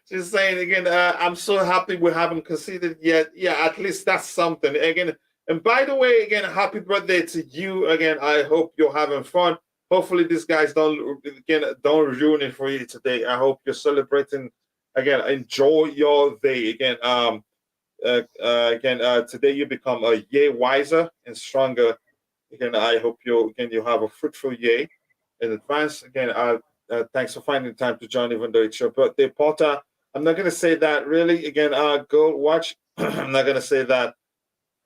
She's saying again, I'm so happy we haven't conceded yet. Yeah, at least that's something. Again, and by the way, again, happy birthday to you. Again, I hope you're having fun. Hopefully these guys don't ruin it for you today. I hope you're celebrating. Again, enjoy your day. Again, Today you become a yay wiser and stronger. Again, I hope you have a fruitful year in advance. Again, thanks for finding time to join, even though it's your birthday, Porter. I'm not going to say that really. Again, go watch. I'm not going to say that.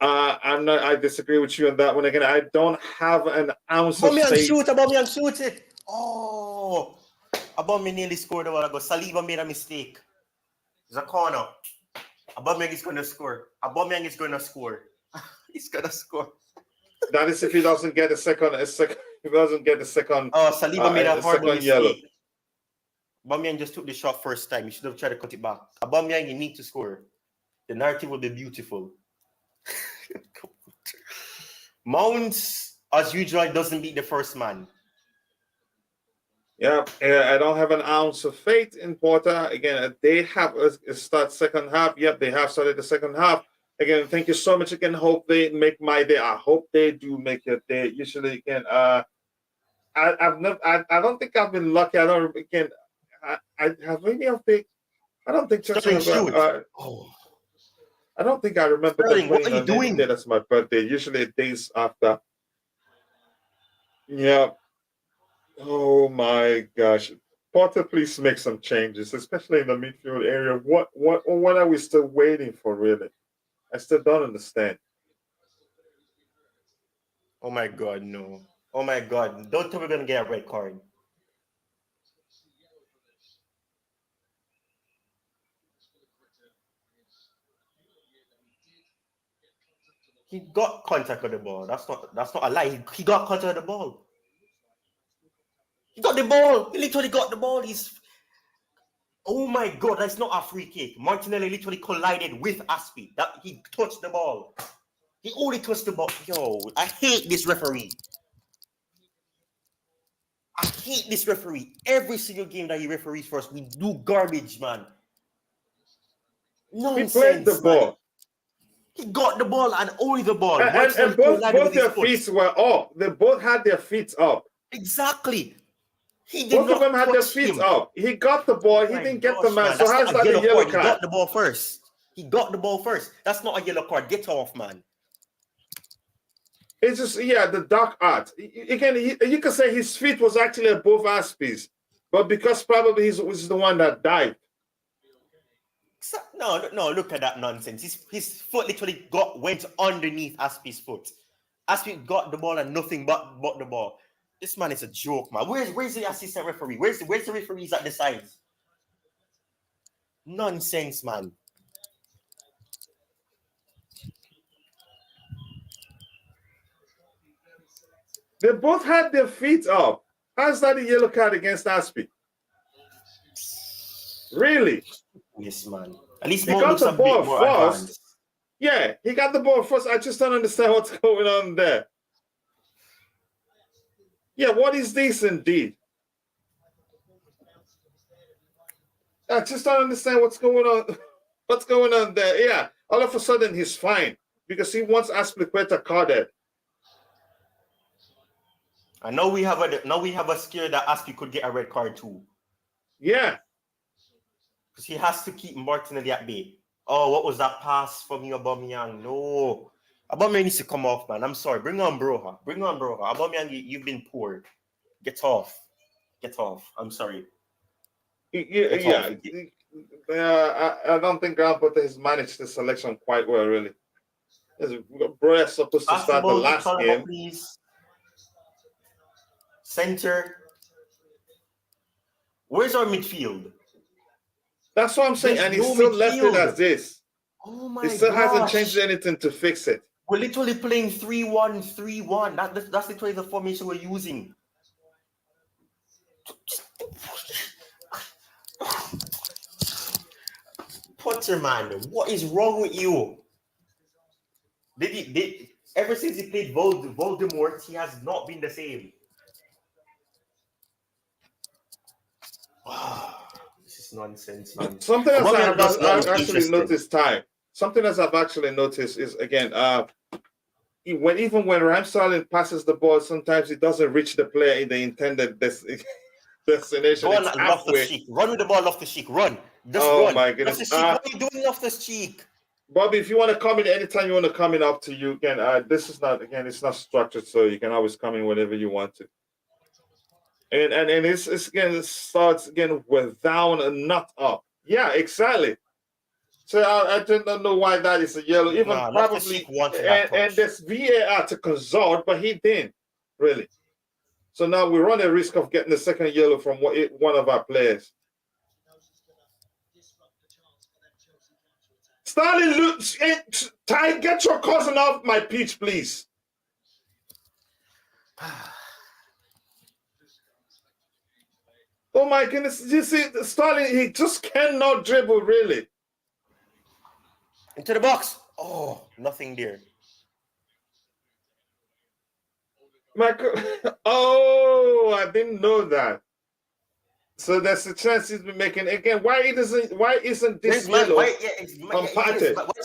I disagree with you on that one. Again, I don't have an ounce of faith. Aubameyang shoot it. Oh, Aubameyang nearly scored a while ago. Saliba made a mistake. It's a corner. Aubameyang is going to score. Aubameyang is going to score. He's going to score. That is if he doesn't get a second. He doesn't get the second. Oh, Saliba made a horrible mistake. Yellow. Aubameyang just took the shot first time. You should have tried to cut it back. Aubameyang, you need to score. The narrative will be beautiful. Mount, as usual, doesn't beat the first man. Yeah, I don't have an ounce of faith in Porter. Again, they have a start second half. Yep, they have started the second half. Again, thank you so much. Again, hope they make my day. I hope they do make it. They usually again. I don't think I've been lucky. I don't again. I have any of the. I don't think. I don't think I remember. Sterling, what are you doing? That's my birthday. Usually days after. Yeah. Oh my gosh. Porter, please make some changes, especially in the midfield area. What are we still waiting for, really? I still don't understand. Oh my God, no. Oh my God. Don't tell me we're going to get a red card. He got contact with the ball. That's not a lie. He got contact with the ball. He got the ball. He literally got the ball. Oh my God, that's not a free kick. Martinelli literally collided with Aspi. That he touched the ball. He only touched the ball. Yo, I hate this referee. I hate this referee. Every single game that he referees for us, we do garbage, man. Nonsense, he played the ball. Man. He got the ball and only the ball. And both their feet were up. They both had their feet up. Exactly. Both of them had their feet up. He got the ball. He didn't get the man. So how's that a yellow card? He got the ball first. He got the ball first. That's not a yellow card. Get off, man. It's just, the dark art. Again, you can say his feet was actually above Aspi's, but because probably he was the one that died. No, look at that nonsense. His foot literally went underneath Aspi's foot. Aspi got the ball and nothing but the ball. This man is a joke, man. Where's the assistant referee? Where's the referees at the sides? Nonsense, man. They both had their feet up. How's that a yellow card against Aspi? Really? Yes, man. At least he got the ball first. Yeah, he got the ball first. I just don't understand what's going on there. Yeah, what is this indeed? I just don't understand what's going on. What's going on there? Yeah, all of a sudden he's fine because he wants Aspilicueta carded. And now we have a scare that Aspi could get a red card too. Yeah. Because he has to keep Martinelli at bay. Oh, what was that pass from you, Aubameyang? No. Aubameyang needs to come off, man. I'm sorry. Bring on Broha. Aubameyang, you've been poor. Get off. I'm sorry. I don't think Graham Potter has managed the selection quite well, really. Bro is supposed to start the last game. Please. Center. Where's our midfield? That's what I'm saying, and he's still left it as this. Oh my! He still hasn't changed anything to fix it. We're literally playing 3-1-3-1. That's literally the formation we're using. Potter, man, what is wrong with you? Ever since he played Voldemort, he has not been the same. This is nonsense, man. Something else I've actually noticed is again, even when Ramsdale passes the ball, sometimes it doesn't reach the player in the intended destination. Run with the ball off the cheek. Run. Just run. Oh my goodness! What are you doing off the cheek? Bobby, if you want to come in anytime you want to come in, up to you. Again, this is not, again, it's not structured, so you can always come in whenever you want to. And it's again, it starts again with down and not up. Yeah, exactly. So I do not know why that is a yellow. Even Nah, probably, wanted that and touch. there's VAR to consult, but he didn't really. So now we run a risk of getting the second yellow from one of our players. Sterling, Ty, get your cousin off my pitch, please. Oh my goodness! You see, Sterling, he just cannot dribble, really. Into the box. Oh, nothing there. Michael, oh, I didn't know that. So that's the chance he's been making again. Why isn't this yellow Why is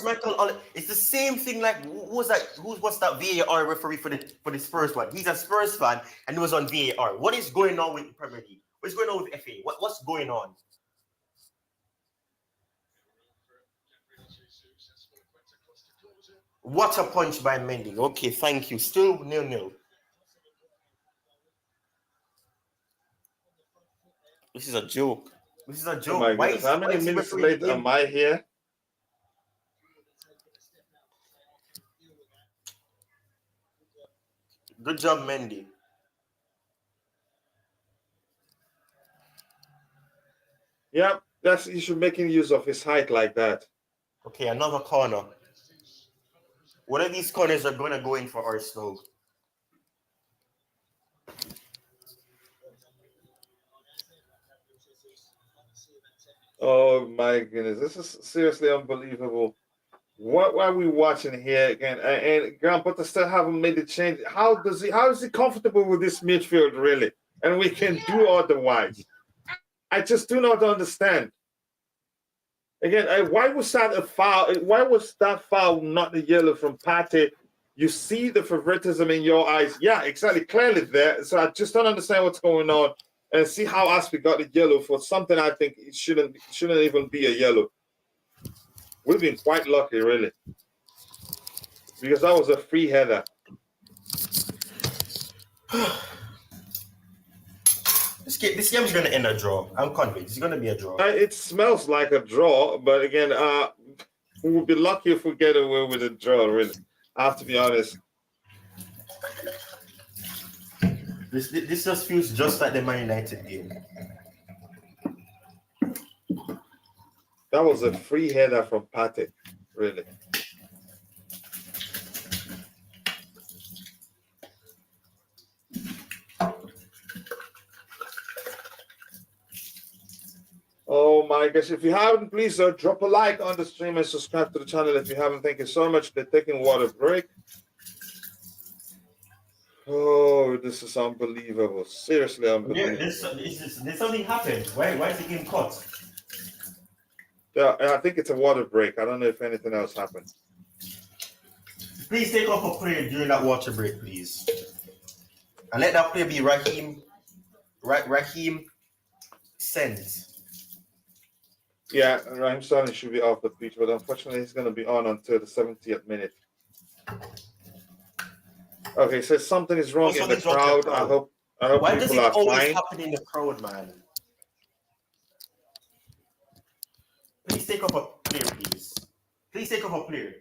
Michael? It's the same thing. Like who was that? Who was that VAR referee for the Spurs one? He's a Spurs fan and he was on VAR. What is going on with the Premier League? What's going on with FA? What's going on? What a punch by Mendy. Okay, thank you. Still 0-0. This is a joke. This is a joke. Oh my goodness. How many minutes late am I here? Good job, Mendy. Yep, that's he should making use of his height like that. Okay, another corner. One of these corners are gonna go in for Arsenal. Oh my goodness, this is seriously unbelievable. What are we watching here again? And Graham Potter still haven't made the change. How is he comfortable with this midfield really? And we can do otherwise. I just do not understand. Again, why was that a foul? Why was that foul not the yellow from Pate? You see the favoritism in your eyes. Yeah, exactly. Clearly there. So I just don't understand what's going on. And see how Aspie got the yellow for something I think it shouldn't even be a yellow. We've been quite lucky, really. Because that was a free header. This game is going to end a draw. I'm convinced. It's going to be a draw. It smells like a draw, but again, we would be lucky if we get away with a draw, really. I have to be honest. This just feels just like the Man United game. That was a free header from Pate, really. Oh my gosh, if you haven't, please drop a like on the stream and subscribe to the channel if you haven't. Thank you so much. They're taking water break. Oh, this is unbelievable. Seriously unbelievable. Did something happen? Why is the game cut? Yeah, I think it's a water break. I don't know if anything else happened. Please take off a player during that water break, please. And let that player be Raheem Sens. Yeah, Raheem Sterling should be off the pitch, but unfortunately he's going to be on until the 70th minute. Okay, so something is wrong in the crowd. I hope Why people does it are always fine. happen in the crowd, man? Please take off a player, please. Please take off a player.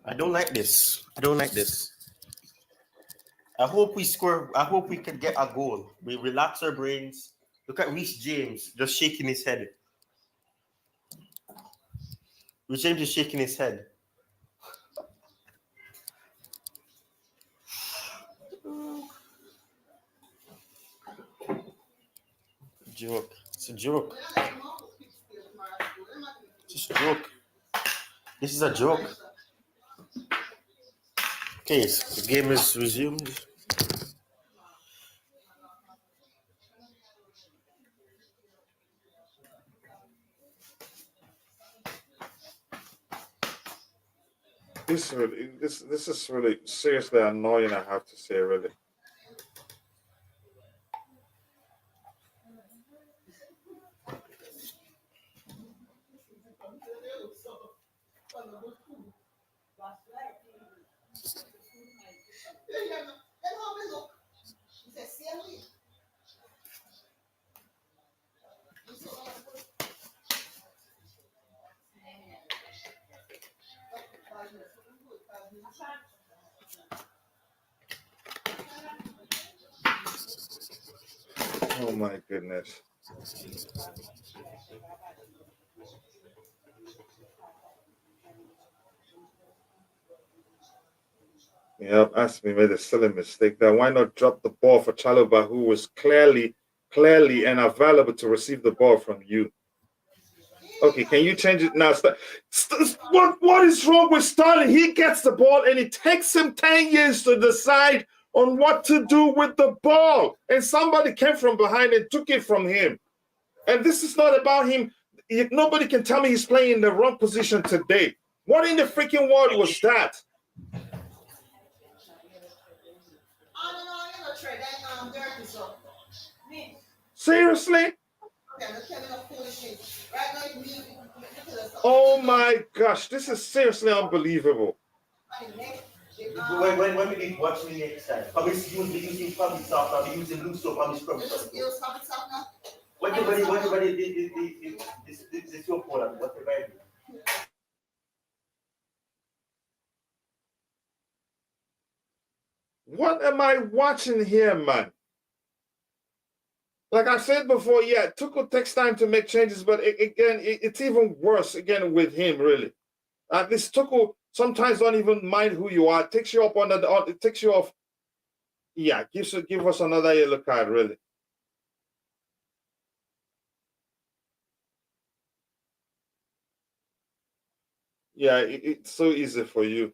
I don't like this. I don't like this. I hope we score. I hope we can get a goal. We relax our brains. Look at Reece James just shaking his head. Reece James is shaking his head. Joke. It's a joke. It's a joke. This is a joke. Okay, so the game is resumed. this is really seriously annoying, I have to say, really. Oh my goodness. Yeah, Asmi made a silly mistake there. Why not drop the ball for Chalobah, who was clearly and available to receive the ball from you? Okay, can you change it now? What is wrong with Sterling? He gets the ball and it takes him 10 years to decide on what to do with the ball. And somebody came from behind and took it from him. And this is not about him. Nobody can tell me he's playing in the wrong position today. What in the freaking world was that? Seriously? Oh my gosh, this is seriously unbelievable. When we did watch me next time, I'm using public soft, I'm using loose soap, I'm scrubbing soap. What this soap for? What the baby? What am I watching here, man? Like I said before, yeah, Tuchel takes time to make changes, but it's even worse again with him, really. This Tuchel sometimes don't even mind who you are. It takes you up on it takes you off. Yeah, give us another yellow card, really. Yeah, it's so easy for you.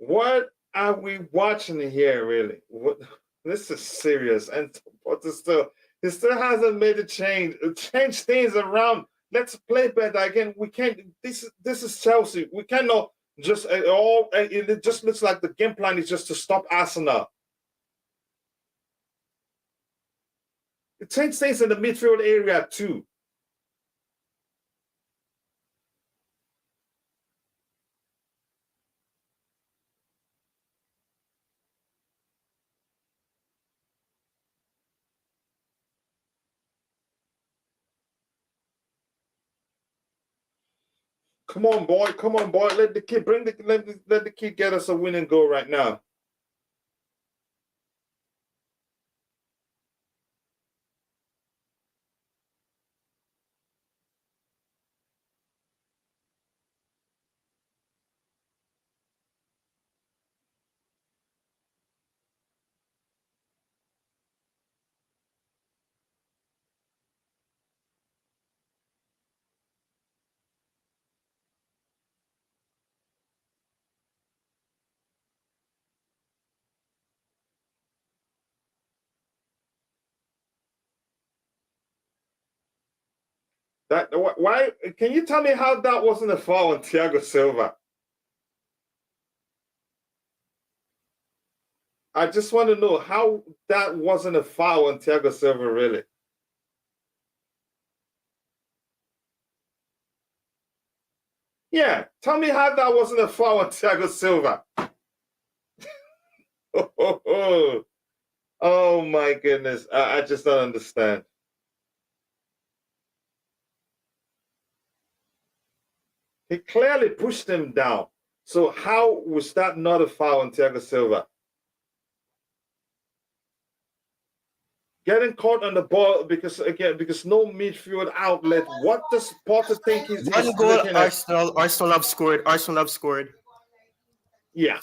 What are we watching here, really? What? This is serious, and but he still hasn't made a change things around. Let's play better again. We can't. This is Chelsea. We cannot just it just looks like the game plan is just to stop Arsenal. It changed things in the midfield area too. Come on, boy. Come on, boy. Let the kid let the kid get us a winning goal right now. Why can you tell me how that wasn't a foul on Thiago Silva? I just want to know how that wasn't a foul on Thiago Silva, really. Yeah, tell me how that wasn't a foul on Thiago Silva. Oh my goodness. I just don't understand. He clearly pushed him down. So how was that not a foul on Thiago Silva? Getting caught on the ball because no midfield outlet. What does Potter think he's One goal, looking at? Arsenal have scored. Arsenal have scored. Yeah.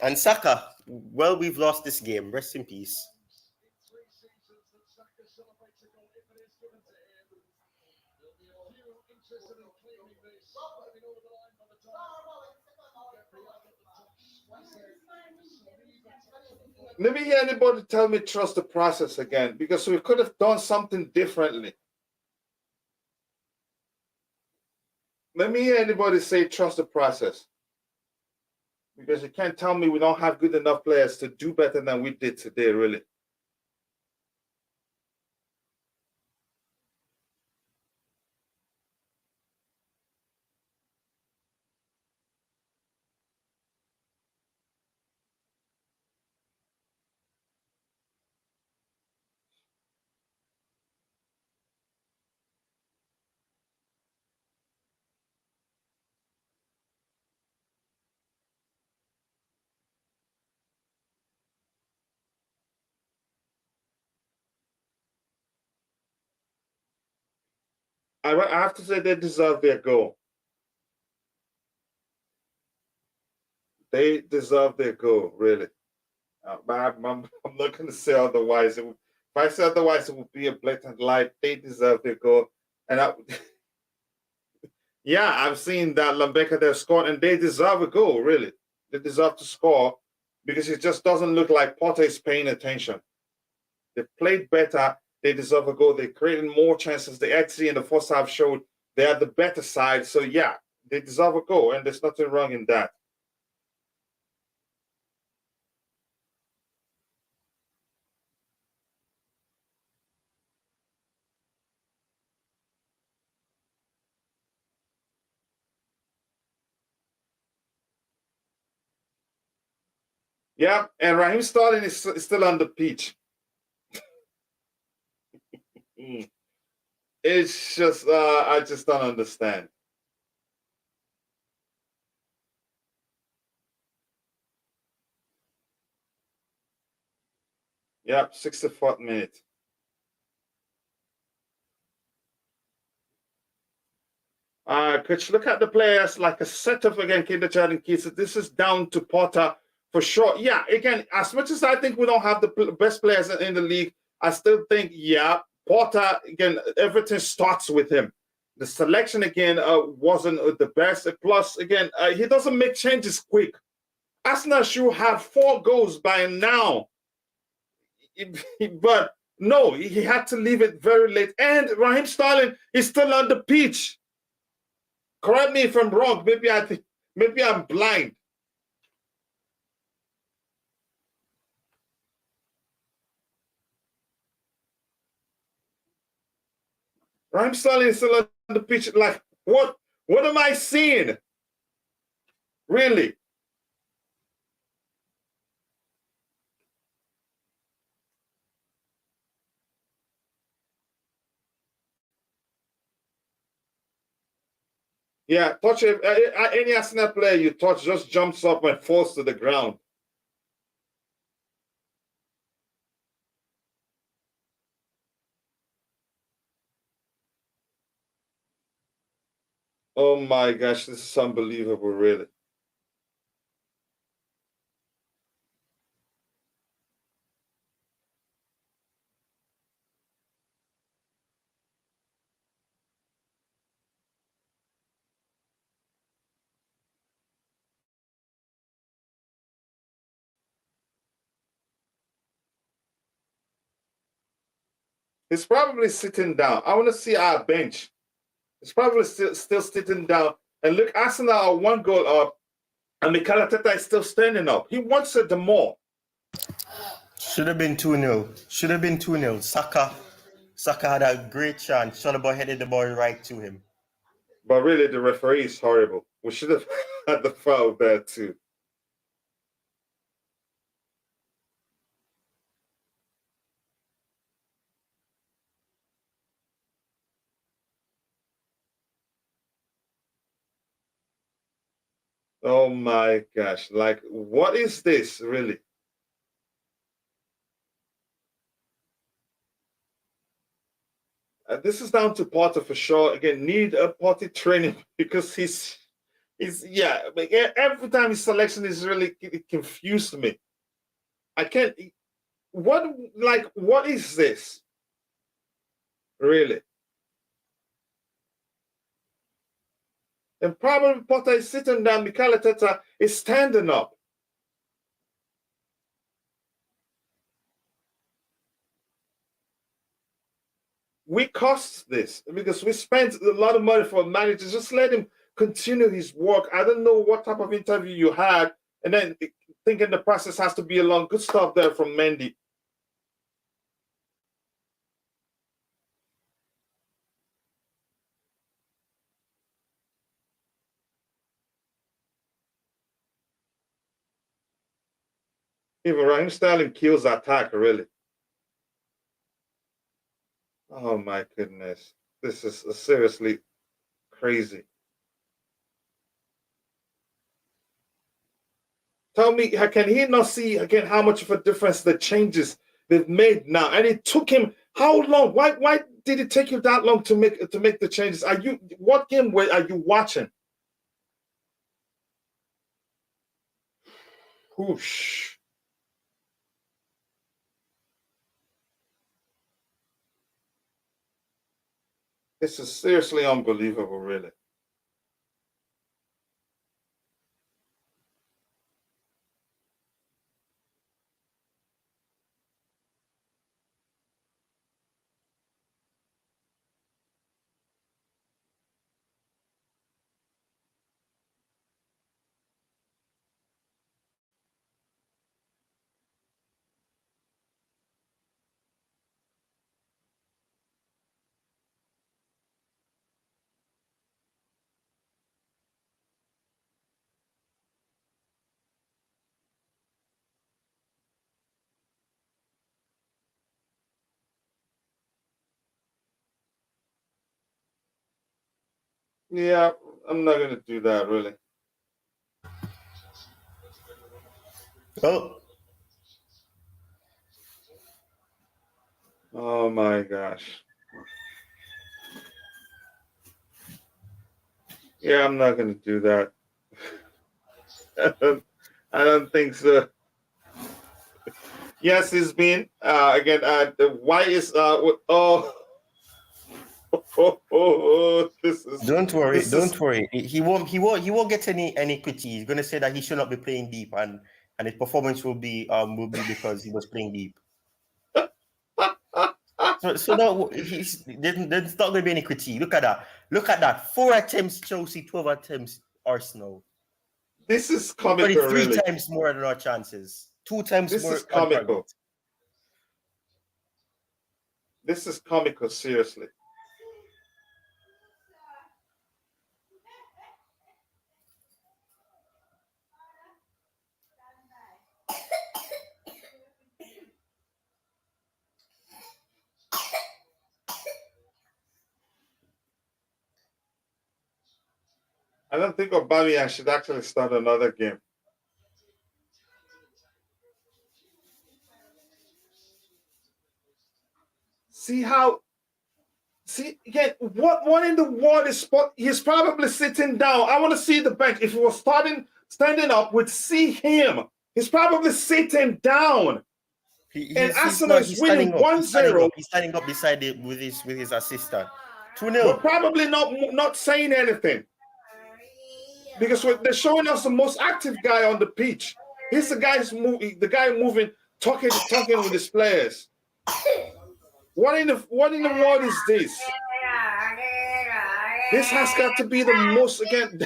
And Saka, well, we've lost this game. Rest in peace. Let me hear anybody tell me trust the process again, because we could have done something differently. Let me hear anybody say trust the process. Because you can't tell me we don't have good enough players to do better than we did today, really. I have to say they deserve their goal. They deserve their goal, really. But I'm not going to say otherwise. If I say otherwise, it would be a blatant lie. They deserve their goal. And yeah, I've seen that Lambeka there scored, and they deserve a goal, really. They deserve to score because it just doesn't look like Potter is paying attention. They played better. They deserve a goal. They created more chances. The XG in the first half showed they are the better side. So, yeah, they deserve a goal, and there's nothing wrong in that. Yeah, and Raheem Sterling is still on the pitch. It's just, I just don't understand. Yep, 64th minute. Coach, look at the players like a setup again, Kinderchild and Keith. This is down to Potter for sure. Yeah, again, as much as I think we don't have the best players in the league, I still think, yeah, Potter, again, everything starts with him. The selection, again, wasn't the best. Plus, again, he doesn't make changes quick. Arsenal should have 4 goals by now. But no, he had to leave it very late. And Raheem Sterling is still on the pitch. Correct me if I'm wrong. Maybe I'm blind. Raheem Sterling is still on the pitch. Like, what am I seeing? Really? Yeah, touch any Arsenal player you touch just jumps up and falls to the ground. Oh my gosh, this is unbelievable, really. He's probably sitting down. I want to see our bench. He's probably still sitting down. And look, Arsenal are 1 goal up, and Mikel Arteta is still standing up. He wants it the more. Should have been 2-0. Should have been 2-0. Saka had a great chance. Chalobah headed the ball right to him. But really, the referee is horrible. We should have had the foul there too. Oh my gosh. Like, what is this really? This is down to Potter for sure. Again, need a potty training because he's yeah. Every time his selection is really it confused me. I can't. What is this? Really? And probably Potter is sitting down. Mikel Arteta is standing up. we cost this because we spent a lot of money for a manager. Just let him continue his work. I don't know what type of interview you had, and then thinking the process has to be along. Good stuff there from Mendy. Even Raheem Sterling kills attack, really. Oh my goodness. This is seriously crazy. Tell me, can he not see again how much of a difference the changes they've made now? And it took him how long? Why did it take you that long to make the changes? What game are you watching? Whoosh. This is seriously unbelievable, really. Yeah, I'm not gonna do that, really. Oh my gosh. Yeah, I'm not gonna do that. I don't think so. Yes, it's been again. Why is this is. Don't worry, This don't is, worry. He won't get any critique. He's gonna say that he should not be playing deep, and his performance will be because he was playing deep. So no, there's not gonna be any critique. Look at that. Look at that. 4 attempts Chelsea, 12 attempts Arsenal. This is comical, 33 really. times more than our chances. 2 times This more is on comical. target. This is comical, seriously. I don't think Aubameyang should actually start another game. See again, what in the world is spot? He's probably sitting down. I want to see the bench. If he was standing up, we'd see him. He's probably sitting down. And Arsenal is winning 1-0. He's standing up beside it with his assistant. 2-0. We're probably not saying anything because they're showing us the most active guy on the pitch. He's the guy moving, talking with his players. What in the world is this? This has got to be the most again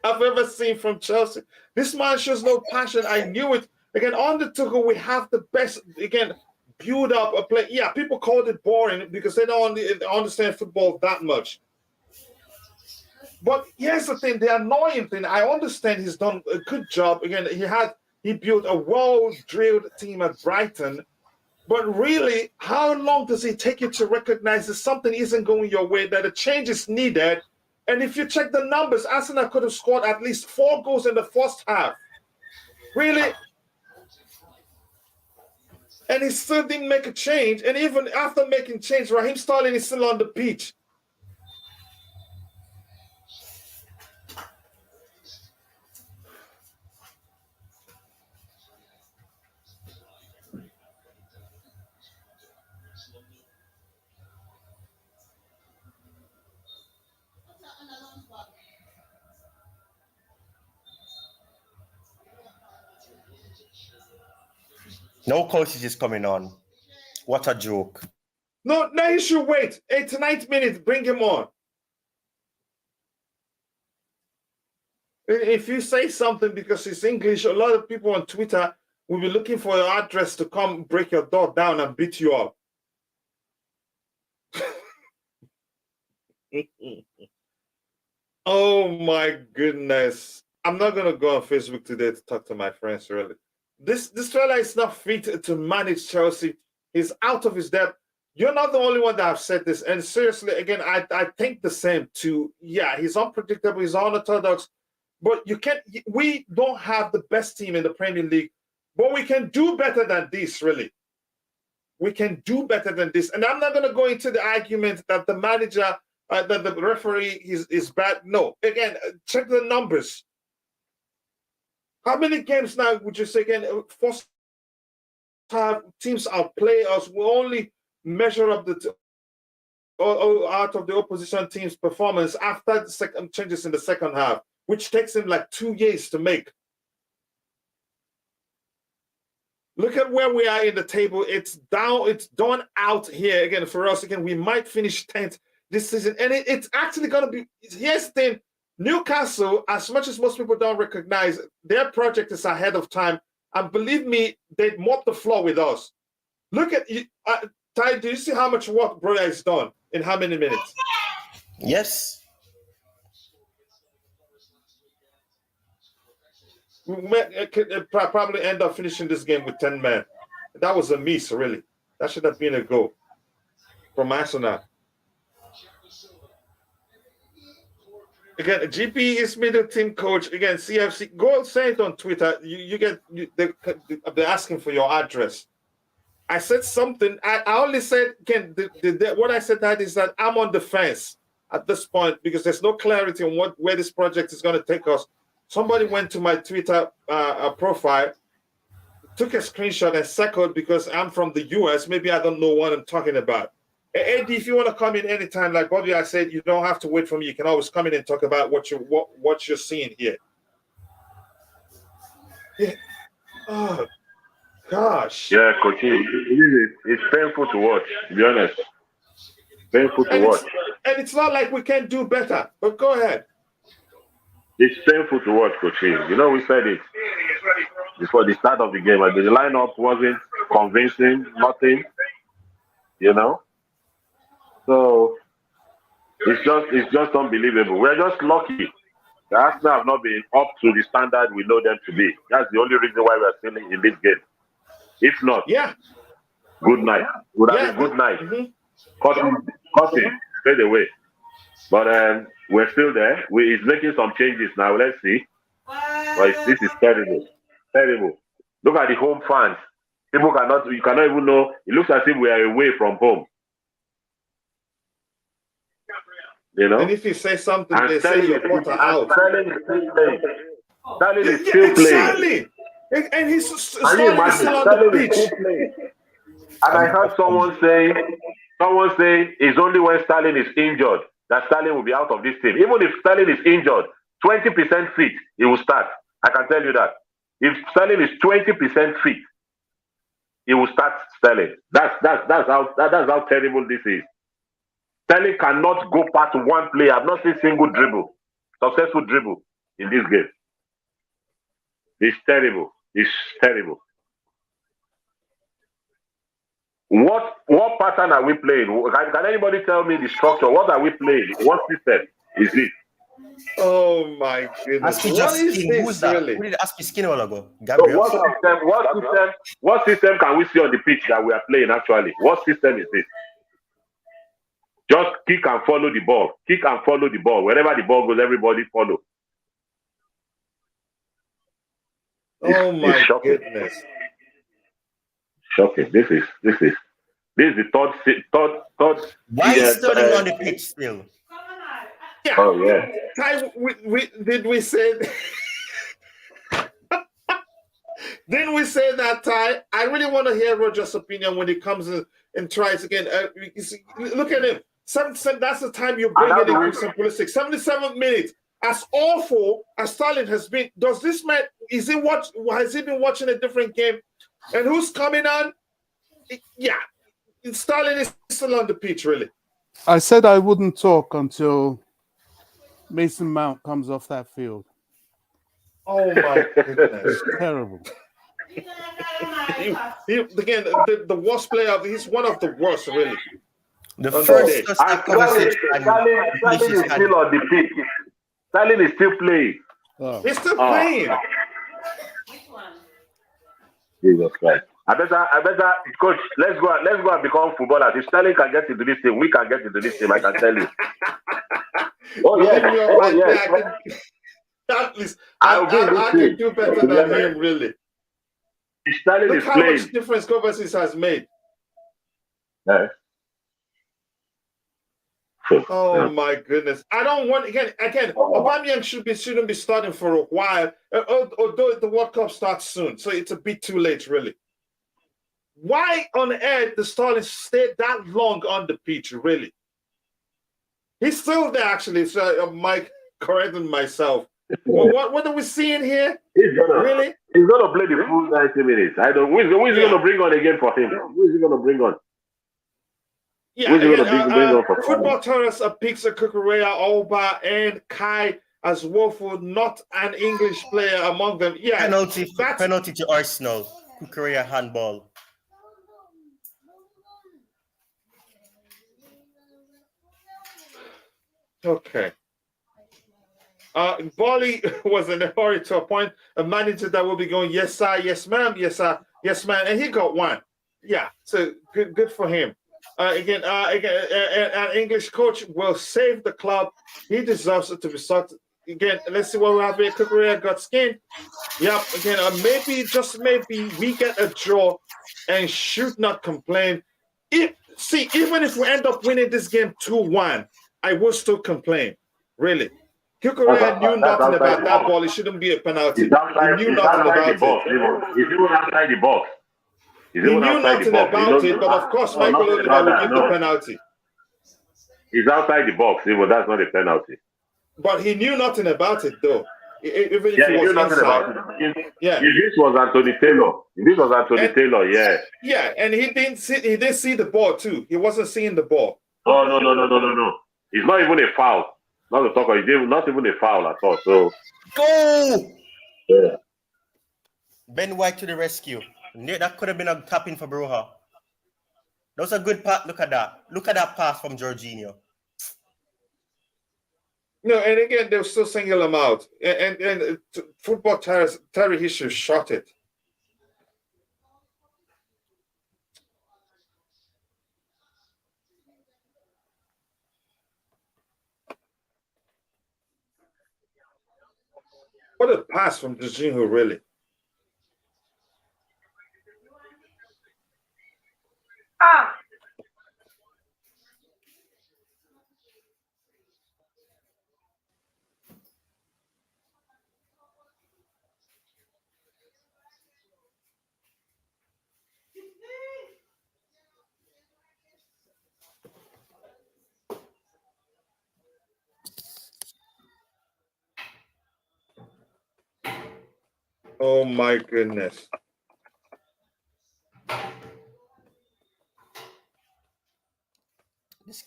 I've ever seen from Chelsea. This man shows no passion. I knew it. Again, on the Tuchel, we have the best again build up a play. Yeah, people called it boring because they don't understand football that much. But here's the thing: the annoying thing. I understand he's done a good job. Again, he built a well-drilled team at Brighton. But really, how long does it take you to recognize that something isn't going your way, that a change is needed? And if you check the numbers, Arsenal could have scored at least 4 goals in the first half. Really? And he still didn't make a change. And even after making change, Raheem Sterling is still on the pitch. No coaches is coming on. What a joke. No, he should wait. 89th minute, bring him on. If you say something because it's English, a lot of people on Twitter will be looking for your address to come break your door down and beat you up. Oh my goodness. I'm not going to go on Facebook today to talk to my friends, really. This fella is not fit to manage Chelsea. He's out of his depth. You're not the only one that have said this. And seriously, again, I think the same too. Yeah, he's unpredictable. He's unorthodox. But we don't have the best team in the Premier League. But we can do better than this, really. We can do better than this. And I'm not going to go into the argument that the manager, that the referee is bad. No. Again, check the numbers. How many games now would you say, again, first time teams outplay us? We only measure up out of the opposition team's performance after the second changes in the second half, which takes him like 2 years to make. Look at where we are in the table. It's down, it's done out here again for us. Again, we might finish 10th this season. And it's actually going to be, here's the thing, Newcastle, as much as most people don't recognize, their project is ahead of time. And believe me, they'd mop the floor with us. Look at, Ty, do you see how much work Broya has done in how many minutes? Yes. We probably end up finishing this game with 10 men. That was a miss, really. That should have been a goal from Arsenal. Again, GP is middle team coach. Again, CFC. Go say it on Twitter. They're asking for your address. I said something. I only said, again, what I said that is that I'm on the fence at this point because there's no clarity on where this project is going to take us. Somebody went to my Twitter profile, took a screenshot and circled because I'm from the US. Maybe I don't know what I'm talking about. Eddie, if you want to come in anytime, like Bobby, I said, you don't have to wait for me. You can always come in and talk about what you're seeing here. Yeah. Oh, gosh. Yeah, Coach, it's painful to watch, to be honest. Painful to watch. And it's not like we can do better, but go ahead. It's painful to watch, Coach. You know, we said it before the start of the game. The lineup wasn't convincing, nothing, you know. So it's just unbelievable. We're just lucky. The Arsenal have not been up to the standard we know them to be. That's the only reason why we're still in this game. If not, good night. Would have been good night. Cut it straight away. But we're still there. He's making some changes now. Let's see. But this is terrible. Terrible. Look at the home fans. You cannot even know. It looks as if we are away from home. You know? And if you say something, they say you're out. Sterling is still playing. Sterling is still playing. And he's still on the pitch. And I heard someone say it's only when Sterling is injured that Sterling will be out of this team. Even if Sterling is injured, 20% fit, he will start. I can tell you that. If Sterling is 20% fit, he will start Sterling. That's how terrible this is. Sterling cannot go past one player. I've not seen single dribble, successful dribble in this game. It's terrible. It's terrible. What pattern are we playing? Can anybody tell me the structure? What are we playing? What system is it? Oh my goodness! What is this really? Who did Aspie skin a while ago? Gabriel. So what system can we see on the pitch that we are playing actually? What system is this? Just kick and follow the ball. Kick and follow the ball. Wherever the ball goes, everybody follow. Oh my goodness! Shocking. This is the third. Why is Sterling on the pitch still? Yeah. Oh yeah. Did we say? Didn't we say that, Ty? I really want to hear Roger's opinion when he comes in and tries again. Look at him. That's the time you bring it in some politics. 77 minutes. As awful as Sterling has been, has he been watching a different game? And who's coming on? Yeah. Sterling is still on the pitch, really. I said I wouldn't talk until Mason Mount comes off that field. Oh my goodness. Terrible. Again, the worst player. He's one of the worst, really. The On first the day. step conversation. Sterling is still on the pitch. Sterling is still playing. Oh. He's still playing. Jesus Christ. I better, coach, let's go and become footballers. If Sterling can get into this team, we can get into this team, I can tell you. Oh, yes. At least I can do better than him, really. If Sterling Look is how playing. much difference Kovacic has made. Yeah. Oh my goodness! I don't want again. Aubameyang shouldn't be starting for a while. Although the World Cup starts soon, so it's a bit too late, really. Why on earth the Sterling stayed that long on the pitch? Really, he's still there. Actually, so Mike correcting myself. What are we seeing here? He's gonna play the full 90 minutes. I don't. Who is he gonna bring on again for him? Who is he gonna bring on? Yeah, Football Terrace picks a Kukurea, Oba, and Kai as well for not an English player among them. Yeah, penalty to Arsenal. Kukurea handball. Okay. Bali was in a hurry to appoint a manager that will be going, yes, sir, yes, ma'am, yes, sir, yes, ma'am, and he got one. Yeah, so good for him. Again, an English coach will save the club. He deserves it to be sought. Again, let's see what we have here. Kukurea got skinned. Yep. Again, maybe, just maybe, we get a draw and should not complain. Even if we end up winning this game 2-1, I will still complain. Really. Kukurea knew nothing about that ball. It shouldn't be a penalty. He knew nothing about it. He's even outside the box. He knew nothing about it, but of course, Michael Oliver will give the penalty. He's outside the box, but that's not a penalty. But he knew nothing about it, though. Even if he was inside. If this was Anthony Taylor. Yeah, and he didn't see the ball too. He wasn't seeing the ball. No. It's not even a foul. Not to talk about it, not even a foul at all. So go. Yeah. Ben White to the rescue. That could have been a tap in for Broha. That was a good pass. Look at that. Look at that pass from Jorginho. No, and again, they'll still single him out. And Football Terry Hischer shot it. What a pass from Jorginho, really. Oh my goodness.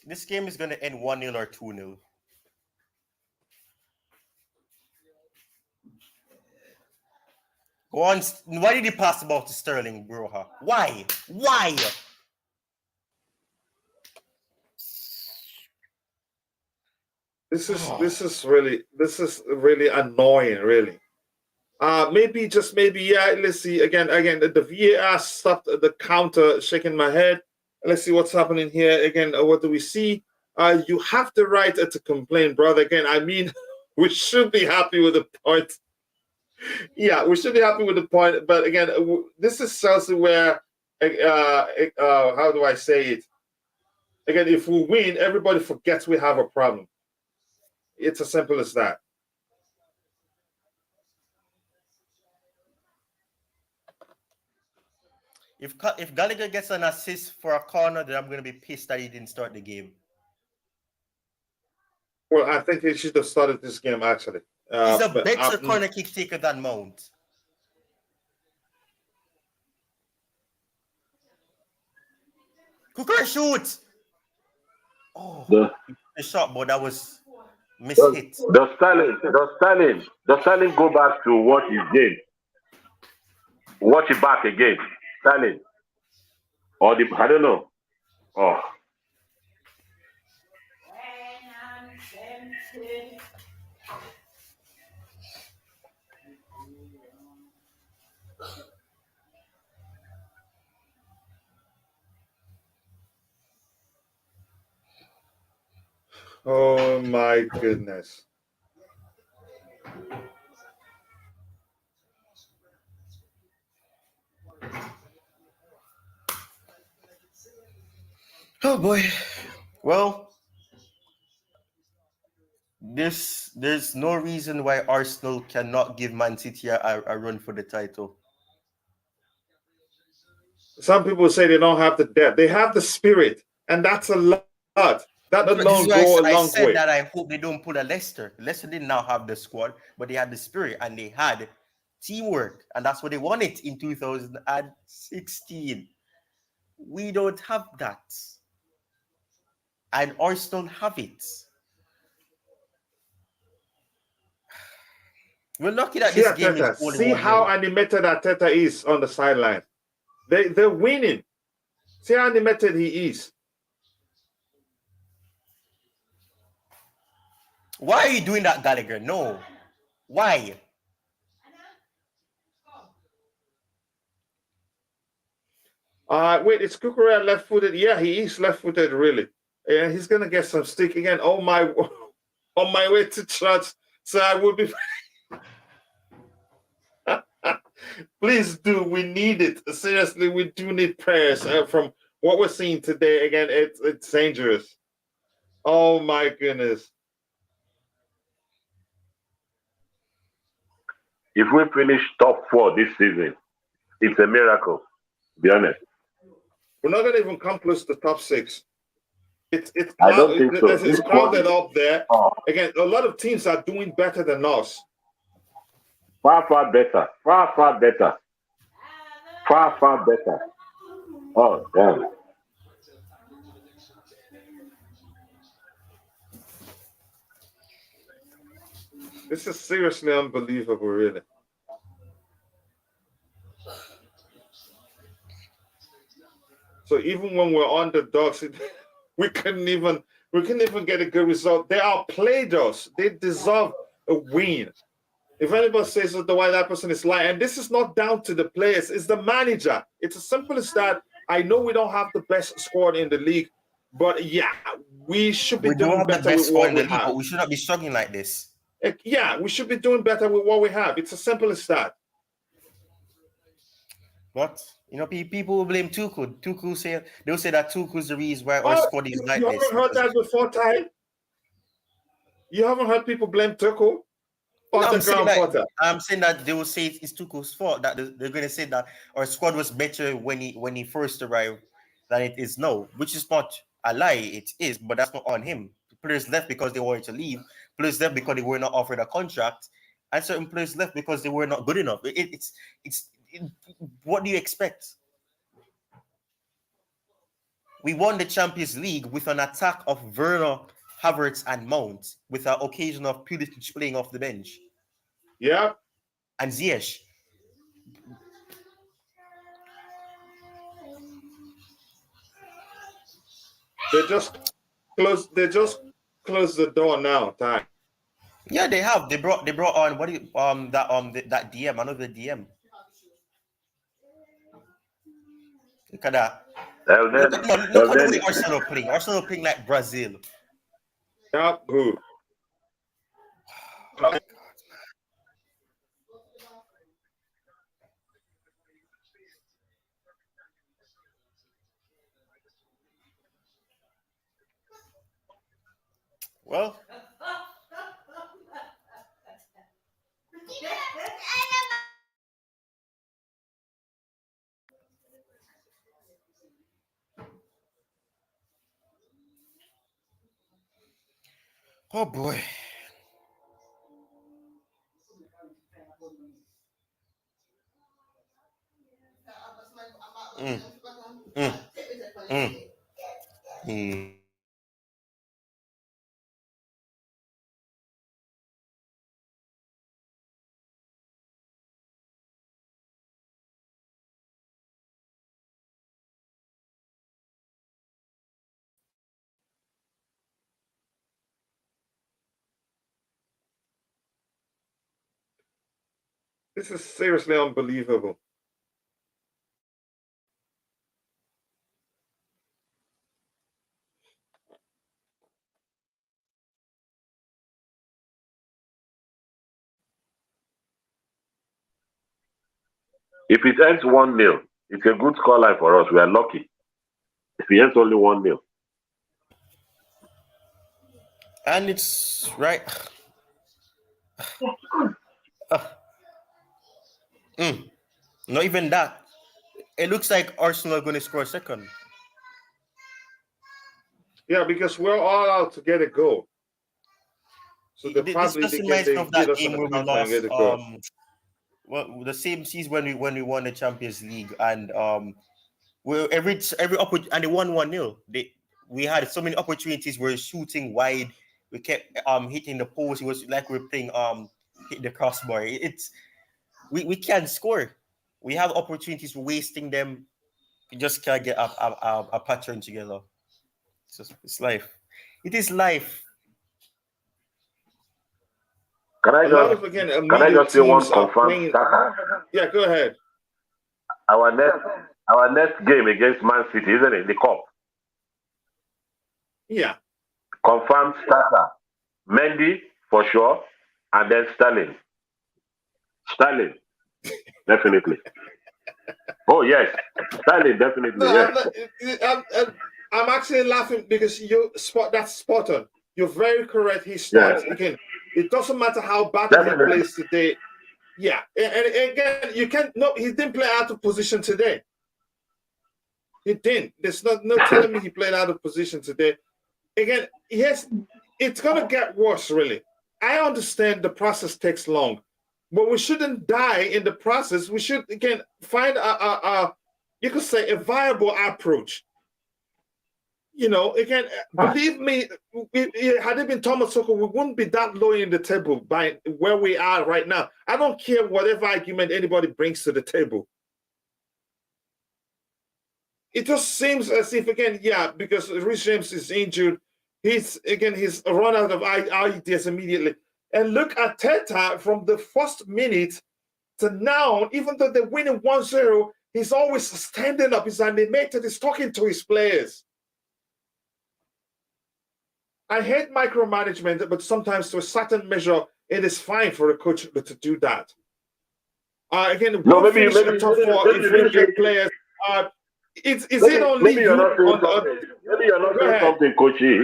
This game is going to end 1-0 or 2-0. Go on. Why did he pass the ball to Sterling, Broha? Why? This is really annoying, really. Maybe, let's see. Again, the VAR stopped the counter, shaking my head. Let's see what's happening here. Again, what do we see? You have the right to complain, brother. Again, I mean, we should be happy with the point. Yeah, we should be happy with the point. But again, this is Chelsea where, how do I say it? Again, if we win, everybody forgets we have a problem. It's as simple as that. If Gallagher gets an assist for a corner, then I'm going to be pissed that he didn't start the game. Well, I think he should have started this game, actually. He's a better corner kick taker than Mount. Cooker shoot. Oh, The the shot, but that was mishit. does Sterling go back to watch his game? Watch it back again. Sterling. Or the I don't know. Oh. Oh my goodness. Oh boy. Well, there's no reason why Arsenal cannot give Man City a run for the title. Some people say they don't have the depth. They have the spirit, and that's a lot. That This alone is why go a I long said way. that I hope they don't pull a Leicester. Leicester didn't now have the squad, but they had the spirit and they had teamwork, and that's what they wanted in 2016. We don't have that, and Arsenal have it. We're lucky that See this game is Arteta. only See how 1-0. animated Arteta is on the sideline. They're winning. See how animated he is. Why are you doing that, Gallagher? No. Why? Wait, is Cucurella left-footed? Yeah, he is left-footed, really. And he's gonna get some stick again. Oh my, on my way to church. So I would be. Please do. We need it. Seriously, we do need prayers from what we're seeing today. Again, it's dangerous. Oh my goodness. If we finish top 4 this season, it's a miracle. To be honest. We're not gonna even come close to top 6. It's I don't think so. It's crowded up there. Oh, Again, a lot of teams are doing better than us. far better. Far better. Far better. Oh, damn. This is seriously unbelievable, really. So even when we're underdogs, we couldn't even get a good result. They outplayed us. They deserve a win. If anybody says that that person is lying, and this is not down to the players, it's the manager. It's as simple as that. I know we don't have the best squad in the league, but yeah, we should be We don't doing have the better best with score what in the we league, but have. we should not be struggling like this. Yeah, we should be doing better with what we have. It's as simple as that. What? You know, people will blame Tuchel. They'll say that Tuchel is the reason why our squad is like You this. haven't heard that before, Ty? You haven't heard people blame Tuchel? No, I'm saying that they will say it's Tuchel's fault. That they're going to say that our squad was better when he first arrived than it is now, which is not a lie. It is, but that's not on him. Players left because they wanted to leave. Players left because they were not offered a contract, and certain players left because they were not good enough. What do you expect? We won the Champions League with an attack of Werner, Havertz, and Mount, with an occasion of Pulisic playing off the bench. Yeah. And Ziyech. They just closed the door now, Ty. Yeah, they have. They brought on that DM, another DM. Look at that. Look at the way Arsenal playing. Arsenal playing like Brazil. Yeah, good. Well, oh boy. Hmm. This is seriously unbelievable. If it ends 1-0, it's a good scoreline for us. We are lucky. If it ends only 1-0. And it's right. Not even that. It looks like Arsenal are going to score second. Yeah, because we're all out to get a goal. So they This probably just they reminds me of beat that us on game the where we counter and lost. get a goal. Well, the same season when we won the Champions League, and we every and they won 1-0. We had so many opportunities. We're shooting wide. We kept hitting the post. It was like we were playing hit the crossbar. We can't score. We have opportunities, we're wasting them. We just can't get a pattern together. It's life. It is life. Can I A lot just of again can I middle just say one teams are confirmed playing. starter? Yeah, go ahead. Our next game against Man City, isn't it? The cup. Yeah. Confirmed starter. Mendy for sure, and then Sterling. Sterling, definitely. Oh yes, Sterling definitely. No, Yes. I'm actually laughing because that's spot on. You're very correct. He Yes. starts again. It doesn't matter how badly he Definitely. plays today. Yeah, and again, you can't. No, he didn't play out of position today. He didn't. There's no telling me he played out of position today. Again, yes, it's gonna get worse. Really, I understand the process takes long, but we shouldn't die in the process. We should again find a you could say a viable approach. You know, again, believe me, had it been Thomas Tuchel, we wouldn't be that low in the table by where we are right now. I don't care whatever argument anybody brings to the table. It just seems as if, again, yeah, because Rhys James is injured, he's run out of ideas immediately. And look at Teta from the first minute to now, even though they're winning 1-0, he's always standing up, he's animated, he's talking to his players. I hate micromanagement, but sometimes to a certain measure, it is fine for a coach to do that. Again, No, we'll maybe finish the top four if we get players. Is it only maybe you you're not saying on something. Maybe you're not go saying ahead. something, Coachy.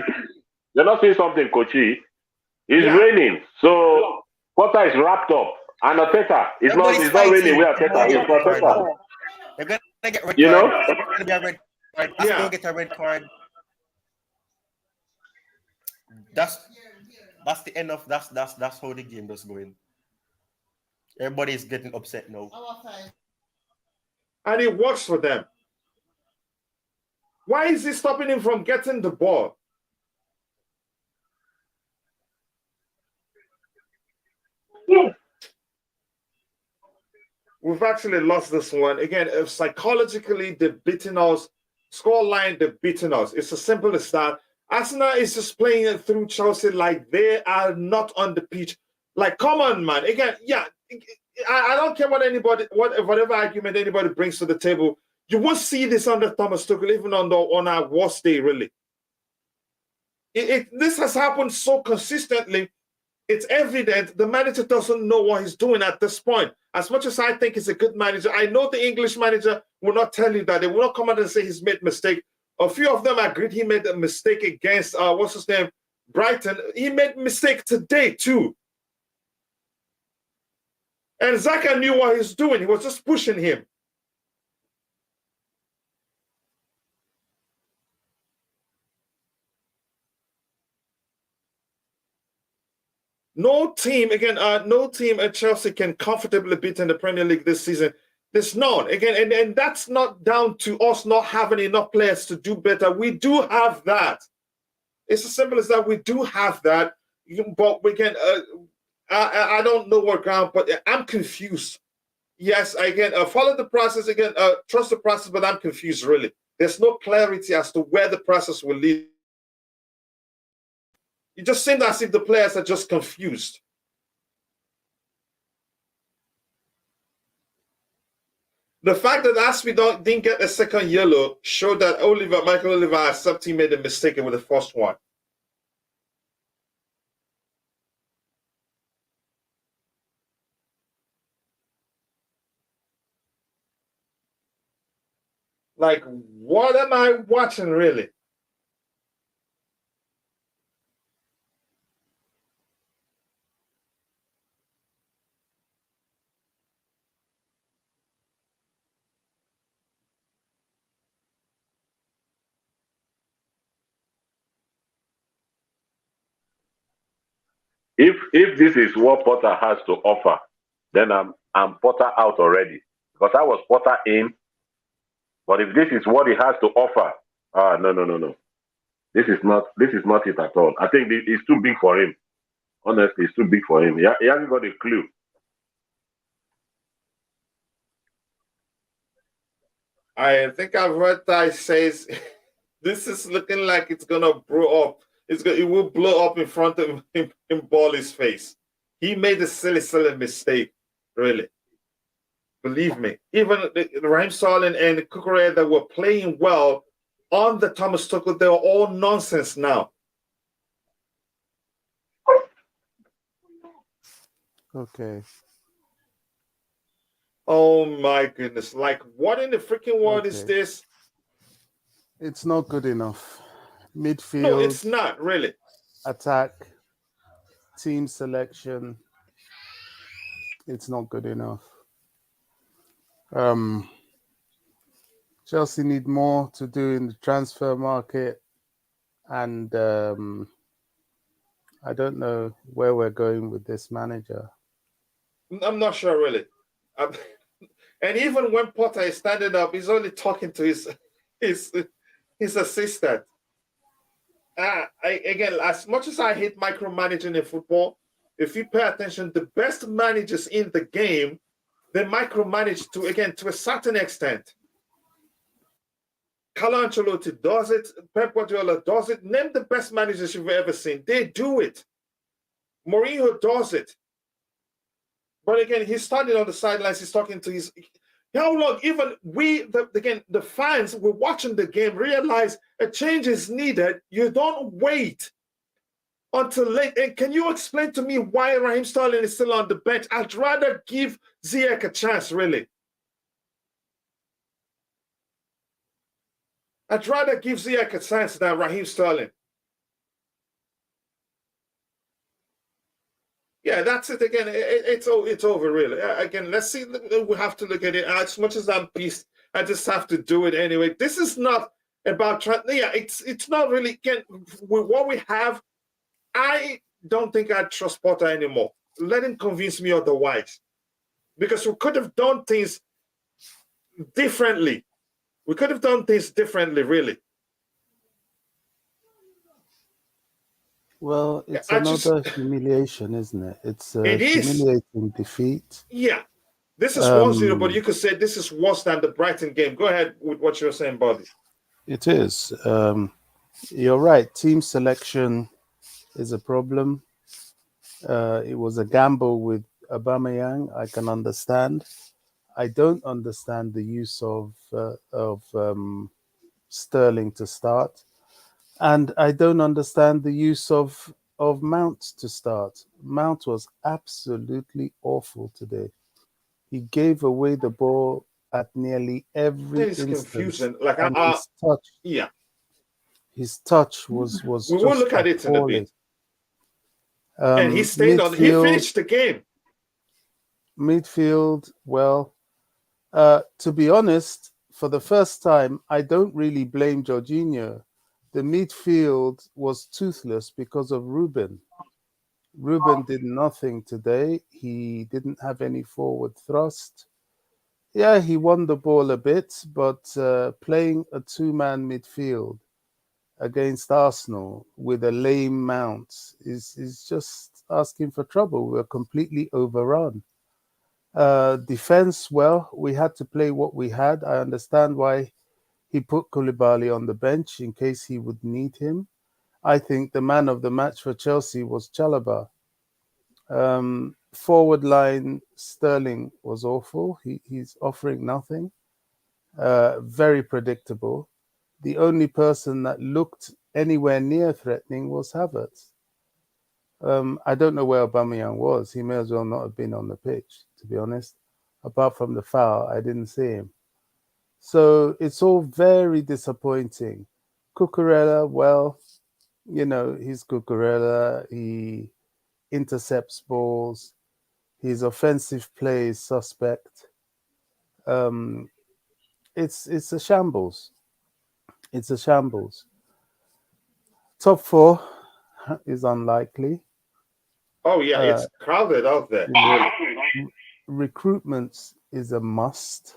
You're not saying something, Coachy. It's Yeah. raining, so water is wrapped up. And Arteta, it's not raining where Arteta is. Arteta. They're gonna get red You know? card. It's gonna be a red card. He's Yeah. gonna get a red card. That's the end of that's how the game is going. Everybody is getting upset now. And it works for them. Why is he stopping him from getting the ball? We've actually lost this one. Again, if psychologically they've beaten us, scoreline, they've beaten us. It's as simple as that. Arsenal is just playing it through Chelsea like they are not on the pitch. Like, come on, man. Again, yeah, I don't care whatever argument anybody brings to the table. You won't see this under Thomas Tuchel, even on our worst day, really. This has happened so consistently. It's evident the manager doesn't know what he's doing at this point. As much as I think he's a good manager, I know the English manager will not tell you that. They will not come out and say he's made a mistake. A few of them agreed he made a mistake against, what's his name, Brighton. He made a mistake today, too. And Xhaka knew what he's doing. He was just pushing him. No team at Chelsea can comfortably beat in the Premier League this season. There's none. Again, and that's not down to us not having enough players to do better. We do have that. It's as simple as that. We do have that. But again, I don't know what ground, but I'm confused. Yes, again, follow the process. Again, trust the process, but I'm confused, really. There's no clarity as to where the process will lead. It just seems as if the players are just confused. The fact that Aspi didn't get a second yellow showed that Michael Oliver, accept he made a mistake with the first one. Like, what am I watching, really? If this is what Potter has to offer, then I'm Potter out already. Because I was Potter in. But if this is what he has to offer, no. This is not it at all. I think it's too big for him. Honestly, it's too big for him. He hasn't got a clue. I think I've heard Ty says this is looking like it's gonna blow up. It will blow up in front of him in Bally's face. He made a silly mistake, really. Believe me. Even Raheem Sterling and Kukurea that were playing well on the Thomas Tuchel, they're all nonsense now. Okay. Oh my goodness. Like, what in the freaking world is this? It's not good enough. Midfield. No, it's not, really. Attack. Team selection. It's not good enough. Chelsea need more to do in the transfer market. And I don't know where we're going with this manager. I'm not sure, really. And even when Potter is standing up, he's only talking to his assistant. Again, as much as I hate micromanaging in football, if you pay attention, the best managers in the game, they micromanage to a certain extent. Carlo Ancelotti does it. Pep Guardiola does it. Name the best managers you've ever seen. They do it. Mourinho does it. But again, he's standing on the sidelines. He's talking to his. How long? Even the fans, we're watching the game, realize a change is needed. You don't wait until late. And can you explain to me why Raheem Sterling is still on the bench? I'd rather give Ziyech a chance, really. I'd rather give Ziyech a chance than Raheem Sterling. Yeah, that's it again. It's over, really. Again, let's see. We have to look at it. As much as I'm pissed, I just have to do it anyway. This is not about trying. Yeah, it's not really. Again, with what we have, I don't think I trust Potter anymore. Let him convince me otherwise, because we could have done things differently. We could have done things differently, really. Well, it's another humiliation, isn't it? It's a humiliating defeat. Yeah. This is 1-0, but you could say this is worse than the Brighton game. Go ahead with what you're saying, Buddy. It is. You're right. Team selection is a problem. It was a gamble with Aubameyang. I can understand. I don't understand the use of Sterling to start. And I don't understand the use of Mount to start. Mount was absolutely awful today. He gave away the ball at nearly every instance. Confusion. Like his touch. Yeah. His touch was we just will look at it in a bit. And he stayed on. He finished the game. Midfield, well, to be honest, for the first time, I don't really blame Jorginho. The midfield was toothless because of Ruben. Ruben did nothing today. He didn't have any forward thrust. Yeah, he won the ball a bit, but playing a two-man midfield against Arsenal with a lame Mount is just asking for trouble. We're completely overrun. Defense, well, we had to play what we had. I understand why he put Koulibaly on the bench in case he would need him. I think the man of the match for Chelsea was Chalobah. Forward line, Sterling was awful. He's offering nothing. Very predictable. The only person that looked anywhere near threatening was Havertz. I don't know where Aubameyang was. He may as well not have been on the pitch, to be honest. Apart from the foul, I didn't see him. So it's all very disappointing. Cucurella, well, you know, he's Cucurella. He intercepts balls. His offensive play is suspect. It's a shambles. It's a shambles. Top four is unlikely. Oh yeah, it's crowded out there. Recruitment is a must.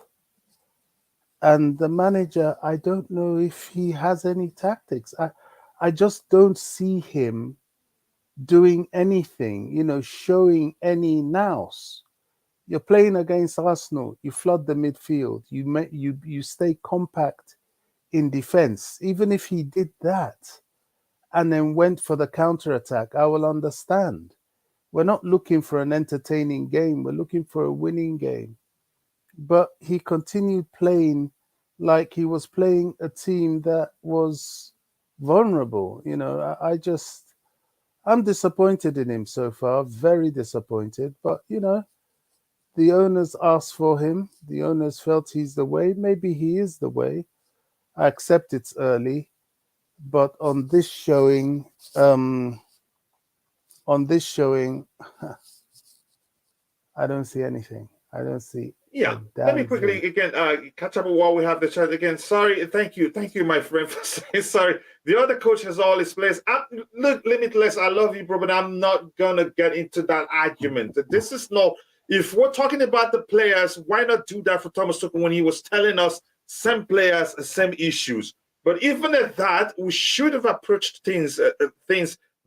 And the manager, I don't know if he has any tactics. I just don't see him doing anything, you know, showing any nous. You're playing against Arsenal. You flood the midfield. You stay compact in defense. Even if he did that and then went for the counter attack, I will understand. We're not looking for an entertaining game. We're looking for a winning game. But he continued playing like he was playing a team that was vulnerable. You know, I'm disappointed in him so far, very disappointed. But, you know, the owners asked for him. The owners felt he's the way. Maybe he is the way. I accept it's early. But on this showing, I don't see anything. I don't see. Yeah, let me quickly again catch up while we have the chat again. Sorry, thank you, my friend, for saying sorry. The other coach has all his players. Look, Limitless, I love you, bro, but I'm not gonna get into that argument. This is no. If we're talking about the players, why not do that for Thomas Tuchel when he was telling us same players, same issues? But even at that, we should have approached things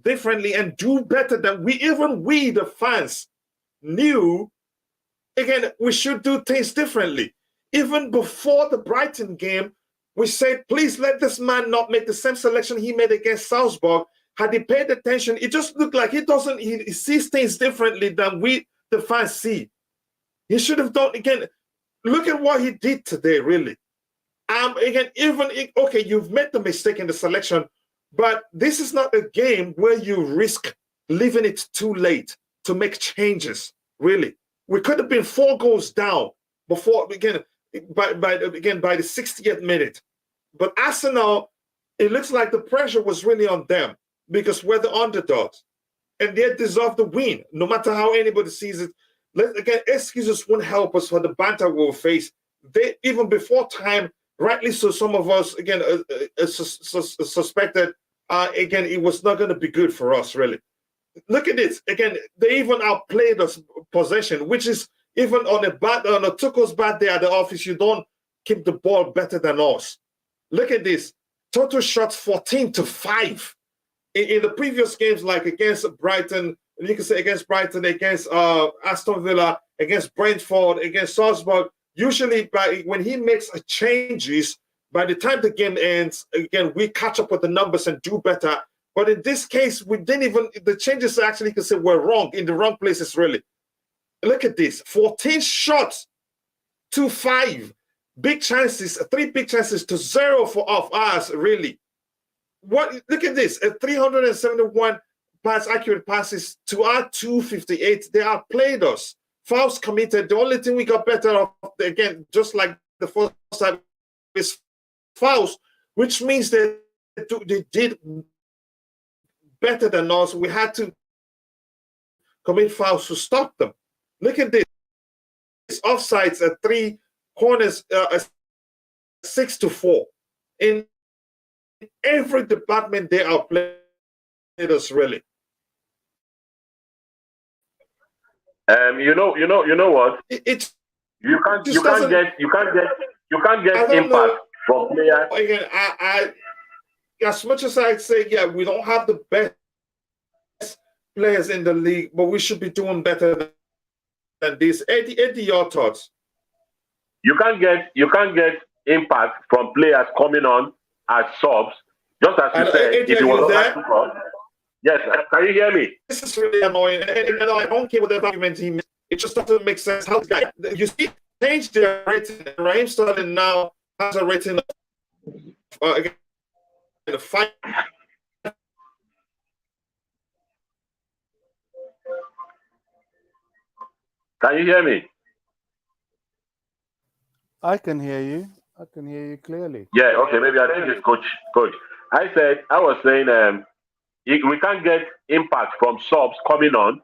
differently and do better than we the fans knew. Again, we should do things differently. Even before the Brighton game, we said, please let this man not make the same selection he made against Salzburg. Had he paid attention, it just looked like he sees things differently than we, the fans, see. He should have done, again, look at what he did today, really. Again, okay, you've made the mistake in the selection, but this is not a game where you risk leaving it too late to make changes, really. We could have been 4 goals down before by the 60th minute. But Arsenal, it looks like the pressure was really on them because we're the underdogs. And they deserve the win, no matter how anybody sees it. Again, excuses won't help us for the banter we'll face. They, even before time, rightly so, some of us, again, suspected, again, it was not going to be good for us, really. Look at this. Again, they even outplayed us possession, which is even on a Tuchel's bad day at the office, you don't keep the ball better than us. Look at this. Total shots 14-5. In the previous games, like against Brighton, you can say against Brighton, against Aston Villa, against Brentford, against Salzburg, usually when he makes changes, by the time the game ends, again, we catch up with the numbers and do better. But in this case, we didn't even, the changes actually can say were wrong, in the wrong places, really. Look at this, 14 shots to 5. Big chances, 3 big chances to 0 of us, really. Look at this, 371 accurate passes to our 258. They outplayed us. Fouls committed. The only thing we got better off, again, just like the first time, is fouls, which means that they did better than us. We had to commit fouls to stop them. Look at this. Offsides at 3 corners, 6-4. In every department, they outplayed us, really. You know what? It's You can't Just doesn't- get I don't impact know. from players. Again, I as much as I say, yeah, we don't have the best players in the league, but we should be doing better than this. Eddie, your thoughts? You can't get impact from players coming on as subs. Just as you said, Eddie, if you are want you to there? yes, can you hear me? This is really annoying. And I don't care what the argument he makes. It just doesn't make sense. How guy you see change their rating. Raheem Sterling now has a rating of again the 5. Can you hear me? I can hear you. I can hear you clearly. Yeah, okay, maybe I think it's coach. I was saying we can't get impact from subs coming on.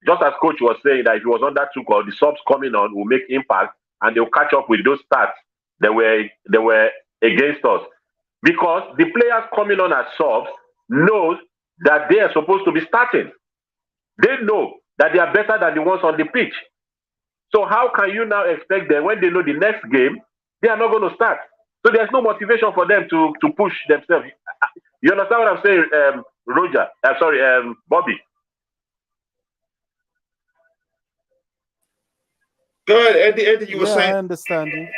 Just as coach was saying that if he was under Tuchel, the subs coming on will make impact and they'll catch up with those stats that were against us. Because the players coming on as subs knows that they are supposed to be starting. They know that they are better than the ones on the pitch. So how can you now expect them when they know the next game, they are not going to start? So there's no motivation for them to push themselves. You understand what I'm saying, Roger? Bobby. Go ahead, Eddie, you were saying. I understand you.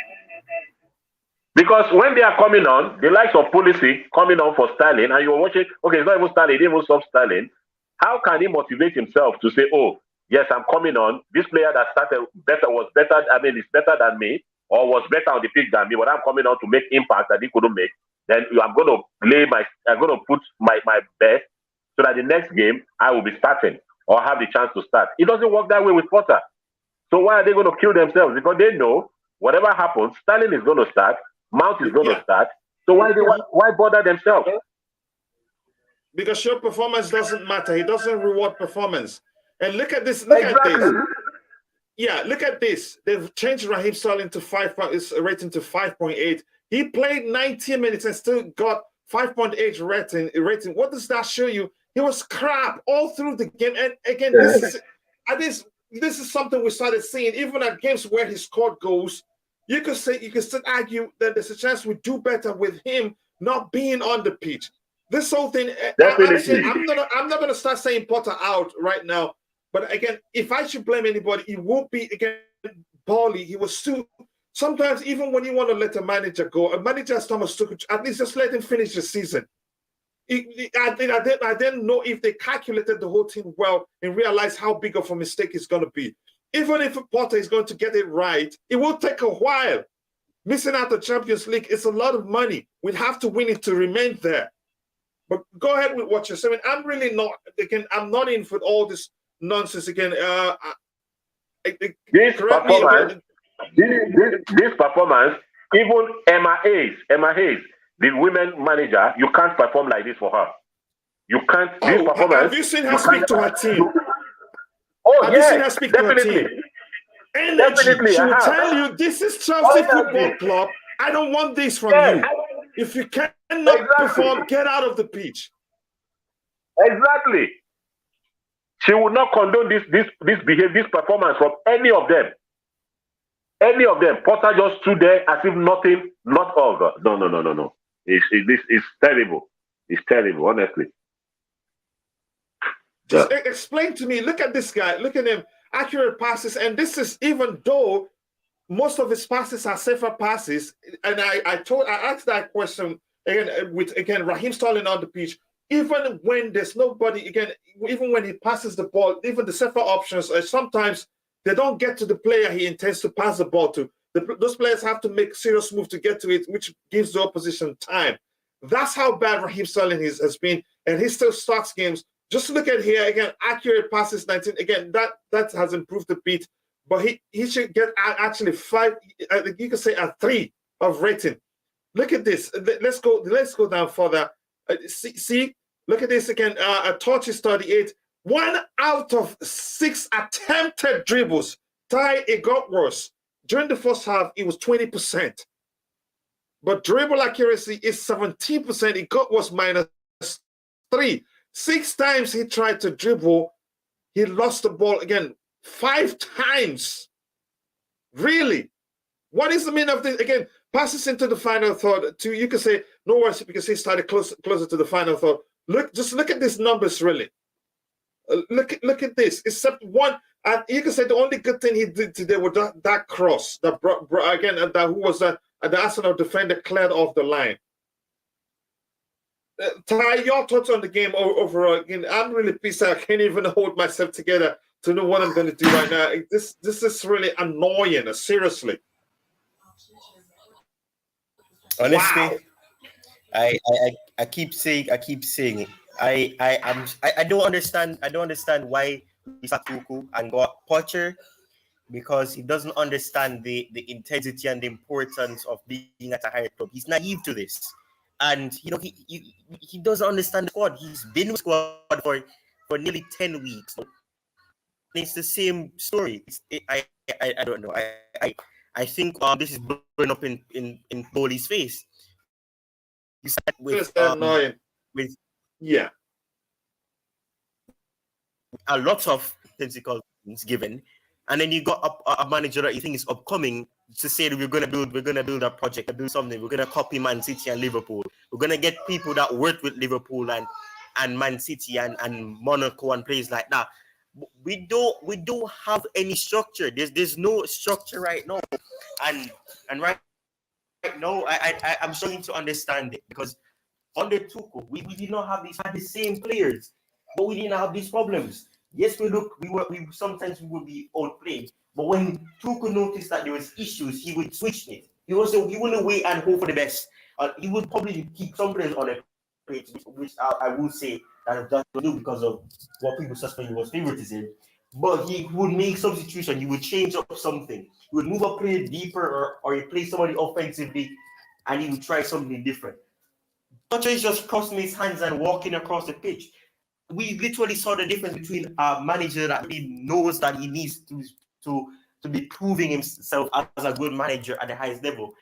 Because when they are coming on, the likes of Pulisic coming on for Sterling, and you're watching, okay, it's not even Sterling, he didn't even sub Sterling. How can he motivate himself to say, oh, yes, I'm coming on. This player that started was better, is better than me, or was better on the pitch than me, but I'm coming on to make impact that he couldn't make. Then I'm going to put my best so that the next game I will be starting or have the chance to start. It doesn't work that way with Potter. So why are they going to kill themselves? Because they know whatever happens, Sterling is going to start, Mount is going to start. So why bother themselves? Because your performance doesn't matter. He doesn't reward performance. And look at this. Look at this. Yeah, look at this. They've changed Raheem Sterling to rating to 5.8. He played 90 minutes and still got 5.8 rating. What does that show you? He was crap all through the game. And again, this is something we started seeing even at games where he scored goals. You could still argue that there's a chance we do better with him not being on the pitch. This whole thing, honestly, I'm not gonna start saying Potter out right now. But again, if I should blame anybody, it won't be again Bally. He was too. Sometimes even when you want to let a manager go, a manager as Thomas Tuchel, at least just let him finish the season. I didn't know if they calculated the whole team well and realized how big of a mistake it's going to be. Even if Potter is going to get it right, it will take a while. Missing out the Champions League is a lot of money. We'd have to win it to remain there. But go ahead with what you're saying. I'm really not. Again, I'm not in for all this nonsense again. This performance, even Emma Hayes, the women manager, you can't perform like this for her. You can't. This performance. Have you seen her speak to her team? Have you seen her speak definitely. To her team? Energy. Definitely. She will tell you, this is Chelsea Football Club. I don't want this from you. If you cannot perform, get out of the pitch. Exactly. She will not condone this behavior, this performance from any of them. Any of them. Potter just stood there as if nothing, not over. No. It's terrible. It's terrible, honestly. Just explain to me. Look at this guy. Look at him. Accurate passes. And this is even though most of his passes are safer passes. And I asked that question again with Raheem Sterling on the pitch. Even when there's nobody, even when he passes the ball, even the safer options, sometimes they don't get to the player he intends to pass the ball to. Those players have to make serious move to get to it, which gives the opposition time. That's how bad Raheem Sterling has been, and he still starts games. Just look at here, again, accurate passes, 19. Again, that has improved a bit, but he should get actually 5, you could say a 3 of rating. Look at this. Let's go down further. See, look at this again. A touch is 38. 1 out of 6 attempted dribbles. It got worse. During the first half, it was 20%. But dribble accuracy is 17%. It got was -3. 6 times he tried to dribble. He lost the ball again 5 times. Really? What is the meaning of this? Again, passes into the final third. You can say, no worries, because he started closer to the final third. Just look at these numbers, really. Look at this. Except one, and you can say the only good thing he did today was that cross. That again, who was that? The Arsenal defender cleared off the line. Ty, your thoughts on the game overall? Again, I'm really pissed. I can't even hold myself together to know what I'm going to do right now. This is really annoying. Seriously. Honestly, wow. I keep saying it. I don't understand. I don't understand why we start Tuku and got Potter, because he doesn't understand the intensity and the importance of being at a higher club. He's naive to this, and he doesn't understand the squad. He's been with the squad for nearly 10 weeks. It's the same story. I don't know. I think this is blowing up in Bowley's face. You start with a lot of physical things given, and then you got a manager that you think is upcoming to say that we're gonna build a project, build something. We're gonna copy Man City and Liverpool. We're gonna get people that worked with Liverpool and Man City and Monaco and places like that. We don't have any structure. There's no structure right now, and right now I'm struggling to understand it, because under Tuchel we did not have the same players, but we didn't have these problems. Yes, we sometimes we would be outplayed, but when Tuchel noticed that there was issues, he would switch it. He wouldn't wait and hope for the best. He would probably keep some players on the pitch, which I will say that doesn't do because of what people suspect was favoritism. But he would make substitution. He would change up something. He would move a player deeper, or he play somebody offensively, and he would try something different. Potter is just crossing his hands and walking across the pitch. We literally saw the difference between a manager that he knows that he needs to be proving himself as a good manager at the highest level,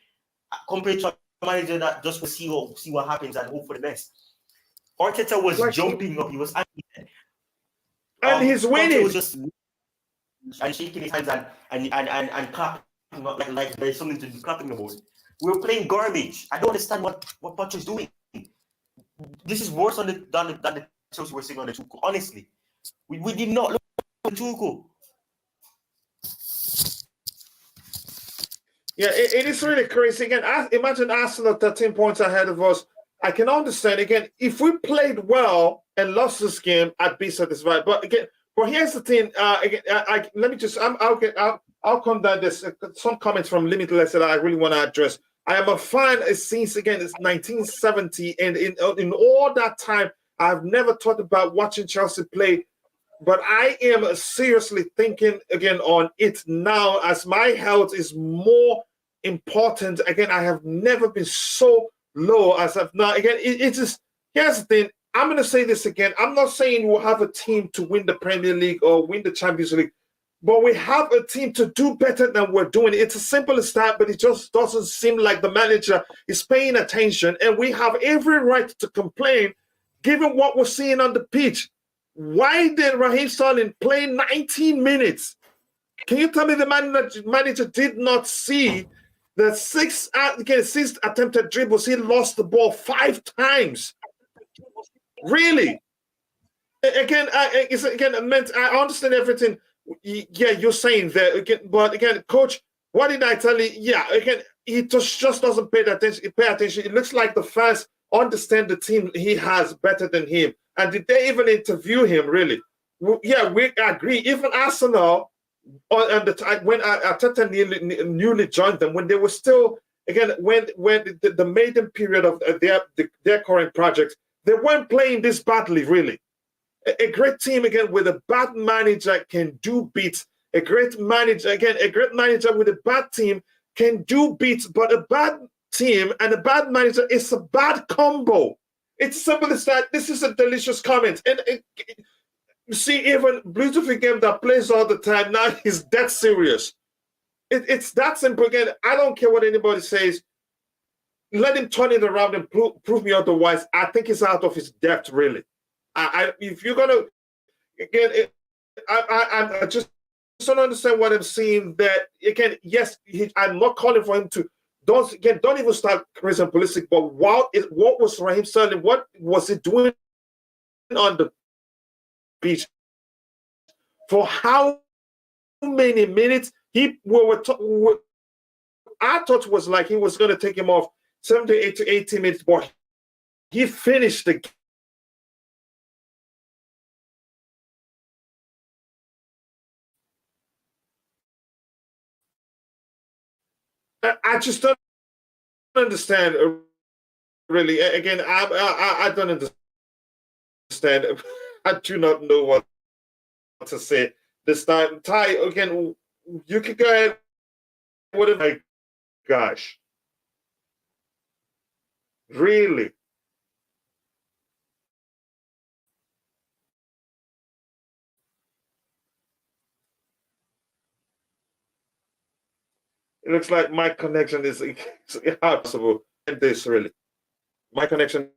compared to a manager that just will see what happens and hope for the best. Arteta was jumping up. He was angry. And he's winning. Potter was just and shaking his hands and clapping like there's something to be clapping about. We were playing garbage. I don't understand what Potter's doing. This is worse than the Chelsea we're seeing on the Tuchel. Honestly, we did not look at Tuchel. Yeah, it is really crazy. Again, imagine Arsenal 13 points ahead of us. I can understand. Again, if we played well and lost this game, I'd be satisfied. But here's the thing. Let me just. I'll come down. There's some comments from Limitless that I really want to address. I am a fan since it's 1970, and in all that time, I've never thought about watching Chelsea play. But I am seriously thinking again on it now, as my health is more important. Again, I have never been so low as of now. Again, it's just, here's the thing. I'm going to say this again. I'm not saying we'll have a team to win the Premier League or win the Champions League, but we have a team to do better than we're doing. It's as simple as that, but it just doesn't seem like the manager is paying attention, and we have every right to complain given what we're seeing on the pitch. Why did Raheem Sterling play 19 minutes? Can you tell me the manager did not see the six attempted dribbles? He lost the ball 5 times. Really? Again, I understand everything. Yeah, you're saying that again, but again, coach, what did I tell you? Yeah, again, he just doesn't pay attention. It looks like the fans understand the team he has better than him. And did they even interview him, really? Yeah, we agree. Even Arsenal, on the time when Arteta newly joined them, when they were still, again, when the maiden period of their current project, they weren't playing this badly, really. A great team, again, with a bad manager can do beats. A great manager with a bad team can do beats, but a bad team and a bad manager is a bad combo. It's simple as that. This is a delicious comment. And you see, even beautiful game that plays all the time, now he's that serious. It's that simple. Again, I don't care what anybody says. Let him turn it around and prove me otherwise. I think he's out of his depth, really. If you're going to, again, I just don't understand what I'm seeing. That again, yes, I'm not calling for him to don't even start raising politics. But what was Raheem Sterling? What was he doing on the beach? For how many minutes? I thought it was like he was going to take him off 78 to 80 minutes, but he finished the game. I just don't understand. Really, again, I don't understand. I do not know what to say this time. Ty, again, you could go ahead. My gosh, really? It looks like my connection is impossible. This really, my connection.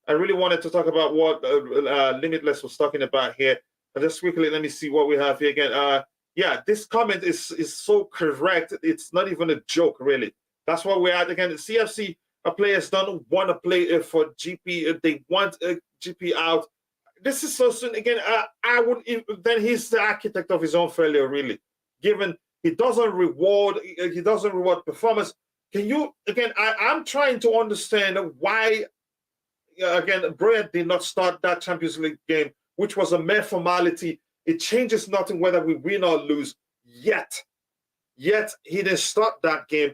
I really wanted to talk about what Limitless was talking about here. But just quickly, let me see what we have here again. Yeah, this comment is so correct. It's not even a joke, really. That's what we're at again. The CFC players don't want to play for GP. They want GP out. This is so soon. Again, I would. Then he's the architect of his own failure, really. Given he doesn't reward performance. Can you again? I'm trying to understand why. Again, Brent did not start that Champions League game, which was a mere formality. It changes nothing whether we win or lose. Yet he didn't start that game.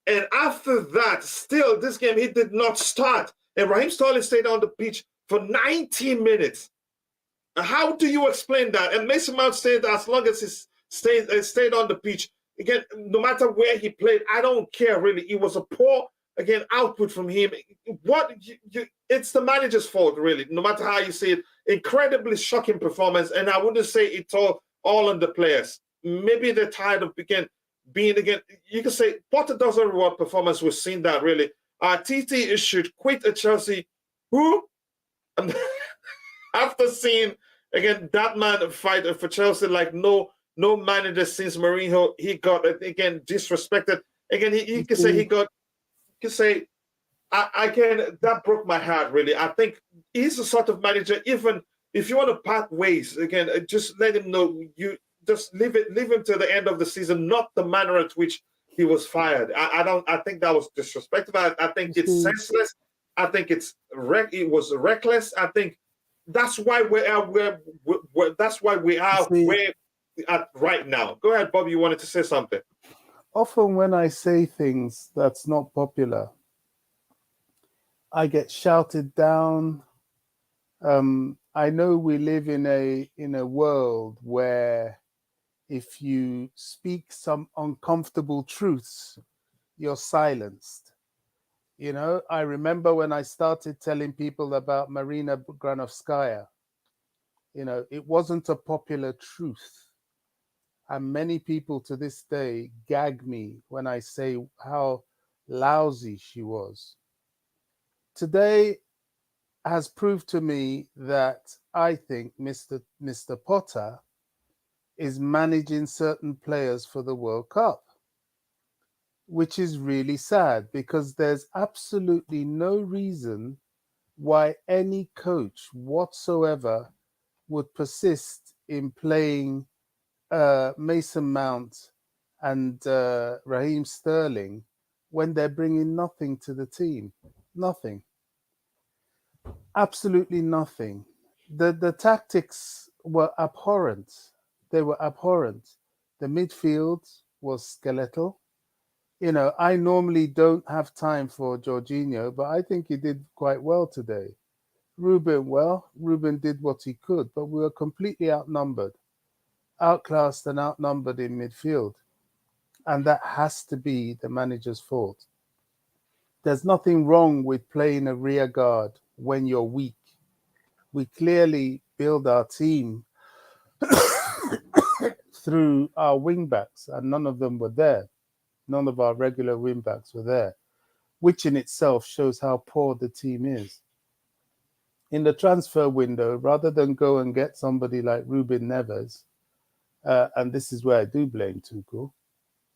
And after that, still, this game, he did not start. And Raheem Sterling stayed on the pitch for 90 minutes. How do you explain that? And Mason Mount stayed as long as he stayed on the pitch. Again, no matter where he played, I don't care, really. It was a poor, again, output from him. It's the manager's fault, really, no matter how you see it. Incredibly shocking performance, and I wouldn't say it's all on the players. Maybe they're tired of being again. You can say Potter doesn't reward performance. We've seen that, really. TT should quit at Chelsea. Who? After seeing, again, that man fight for Chelsea like no manager since Mourinho, he got, again, disrespected. Again, he can say he got, you can say, that broke my heart, really. I think he's the sort of manager, even if you want to part ways, again, just let him know, you just leave him to the end of the season, not the manner at which he was fired. I think that was disrespectful. I think it's senseless. I think it was reckless. I think that's why we are where we're at right now. Go ahead, Bob. You wanted to say something. Often when I say things that's not popular, I get shouted down. I know we live in a world where if you speak some uncomfortable truths, you're silenced. You know, I remember when I started telling people about Marina Granovskaya, you know, it wasn't a popular truth. And many people to this day gag me when I say how lousy she was. Today has proved to me that I think Mr. Potter is managing certain players for the World Cup, which is really sad because there's absolutely no reason why any coach whatsoever would persist in playing Mason Mount and Raheem Sterling when they're bringing nothing to the team. Nothing. Absolutely nothing. The tactics were abhorrent. They were abhorrent. The midfield was skeletal. You know, I normally don't have time for Jorginho, but I think he did quite well today. Ruben did what he could, but we were completely outnumbered, outclassed and outnumbered in midfield. And that has to be the manager's fault. There's nothing wrong with playing a rear guard when you're weak. We clearly build our team through our wing backs, and none of them were there. None of our regular wing backs were there, which in itself shows how poor the team is. In the transfer window, rather than go and get somebody like Ruben Neves, and this is where I do blame Tuchel.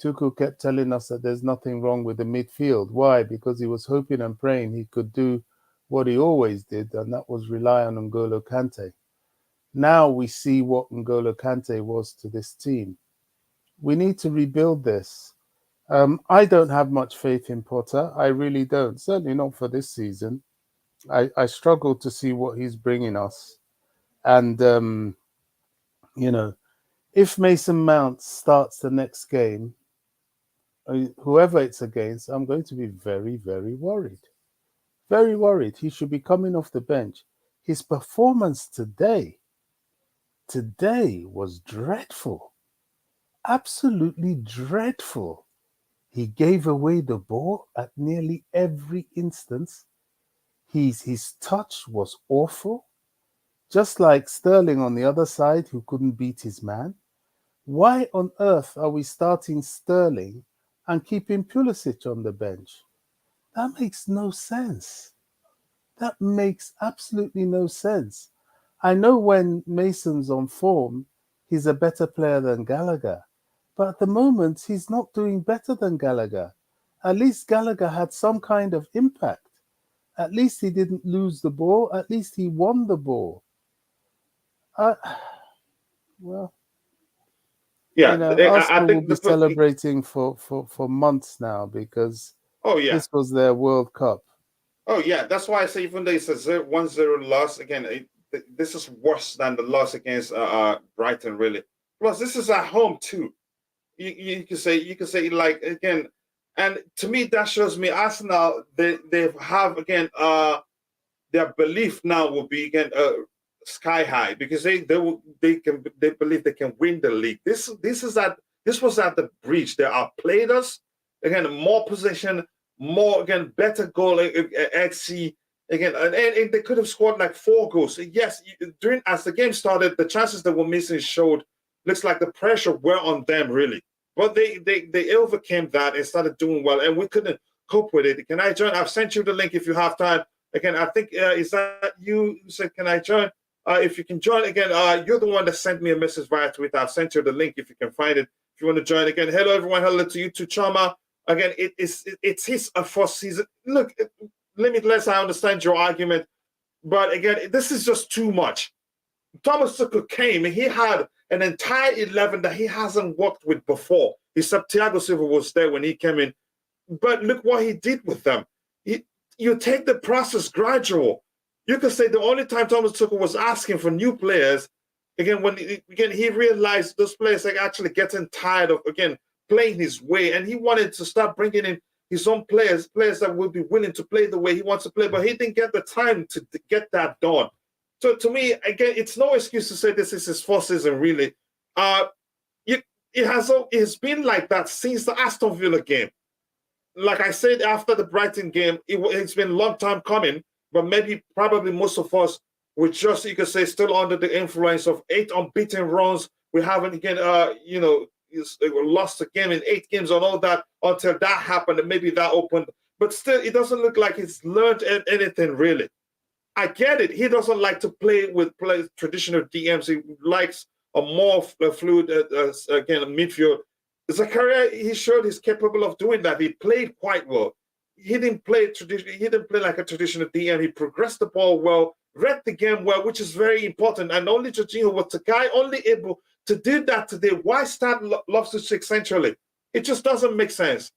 Tuchel kept telling us that there's nothing wrong with the midfield. Why? Because he was hoping and praying he could do what he always did, and that was rely on N'Golo Kante. Now we see what N'Golo Kante was to this team. We need to rebuild this. I don't have much faith in Potter. I really don't. Certainly not for this season. I struggle to see what he's bringing us. And, if Mason Mount starts the next game, whoever it's against, I'm going to be very, very worried. Very worried. He should be coming off the bench. His performance today was dreadful. Absolutely dreadful. He gave away the ball at nearly every instance. His touch was awful. Just like Sterling on the other side, who couldn't beat his man. Why on earth are we starting Sterling and keeping Pulisic on the bench? That makes no sense. That makes absolutely no sense. I know when Mason's on form, he's a better player than Gallagher. But at the moment, he's not doing better than Gallagher. At least Gallagher had some kind of impact. At least he didn't lose the ball. At least he won the ball. Well, Yeah, I Arsenal will think be celebrating for months now because this was their World Cup. Oh, yeah. That's why I say even though it's a 1-0 loss, again, this is worse than the loss against Brighton, really. Plus, this is at home, too. You can say, like, again, and to me, that shows me Arsenal, they have, again, their belief now will be, again, sky high because they believe they can win the league. This was at the breach. They outplayed us. Again, more possession, more again better goal XG again, and they could have scored like 4 goals. Yes, as the game started, the chances that were missing showed. Looks like the pressure were on them really, but they overcame that and started doing well, and we couldn't cope with it. Can I join? I've sent you the link if you have time. Again, I think is that you said can I join? If you can join again, you're the one that sent me a message via Twitter. I've sent you the link if you can find it. If you want to join again, hello everyone, hello to you too, Chama. Again, it's his first season. Look, limitless. I understand your argument, but again, this is just too much. Thomas Tuchel came and he had an entire 11 that he hasn't worked with before. Except Thiago Silva was there when he came in, but look what he did with them. You take the process gradual. You could say the only time Thomas Tuchel was asking for new players, again, when he realized those players are actually getting tired of, again, playing his way. And he wanted to start bringing in his own players that would be willing to play the way he wants to play. But he didn't get the time to get that done. So to me, again, it's no excuse to say this is his first season, really. It's been like that since the Aston Villa game. Like I said, after the Brighton game, it's been a long time coming. But probably most of us were just, you could say, still under the influence of 8 unbeaten runs. We haven't, again, lost a game in 8 games and all that until that happened and maybe that opened. But still, it doesn't look like he's learned anything, really. I get it. He doesn't like to play with traditional DMs. He likes a more fluid, again, midfield. Zakaria, he showed he's capable of doing that. He played quite well. He didn't play like a traditional DM. He progressed the ball well, read the game well, which is very important. And only Jorginho was the guy only able to do that today. Why start Loftus-Cheek centrally? It just doesn't make sense.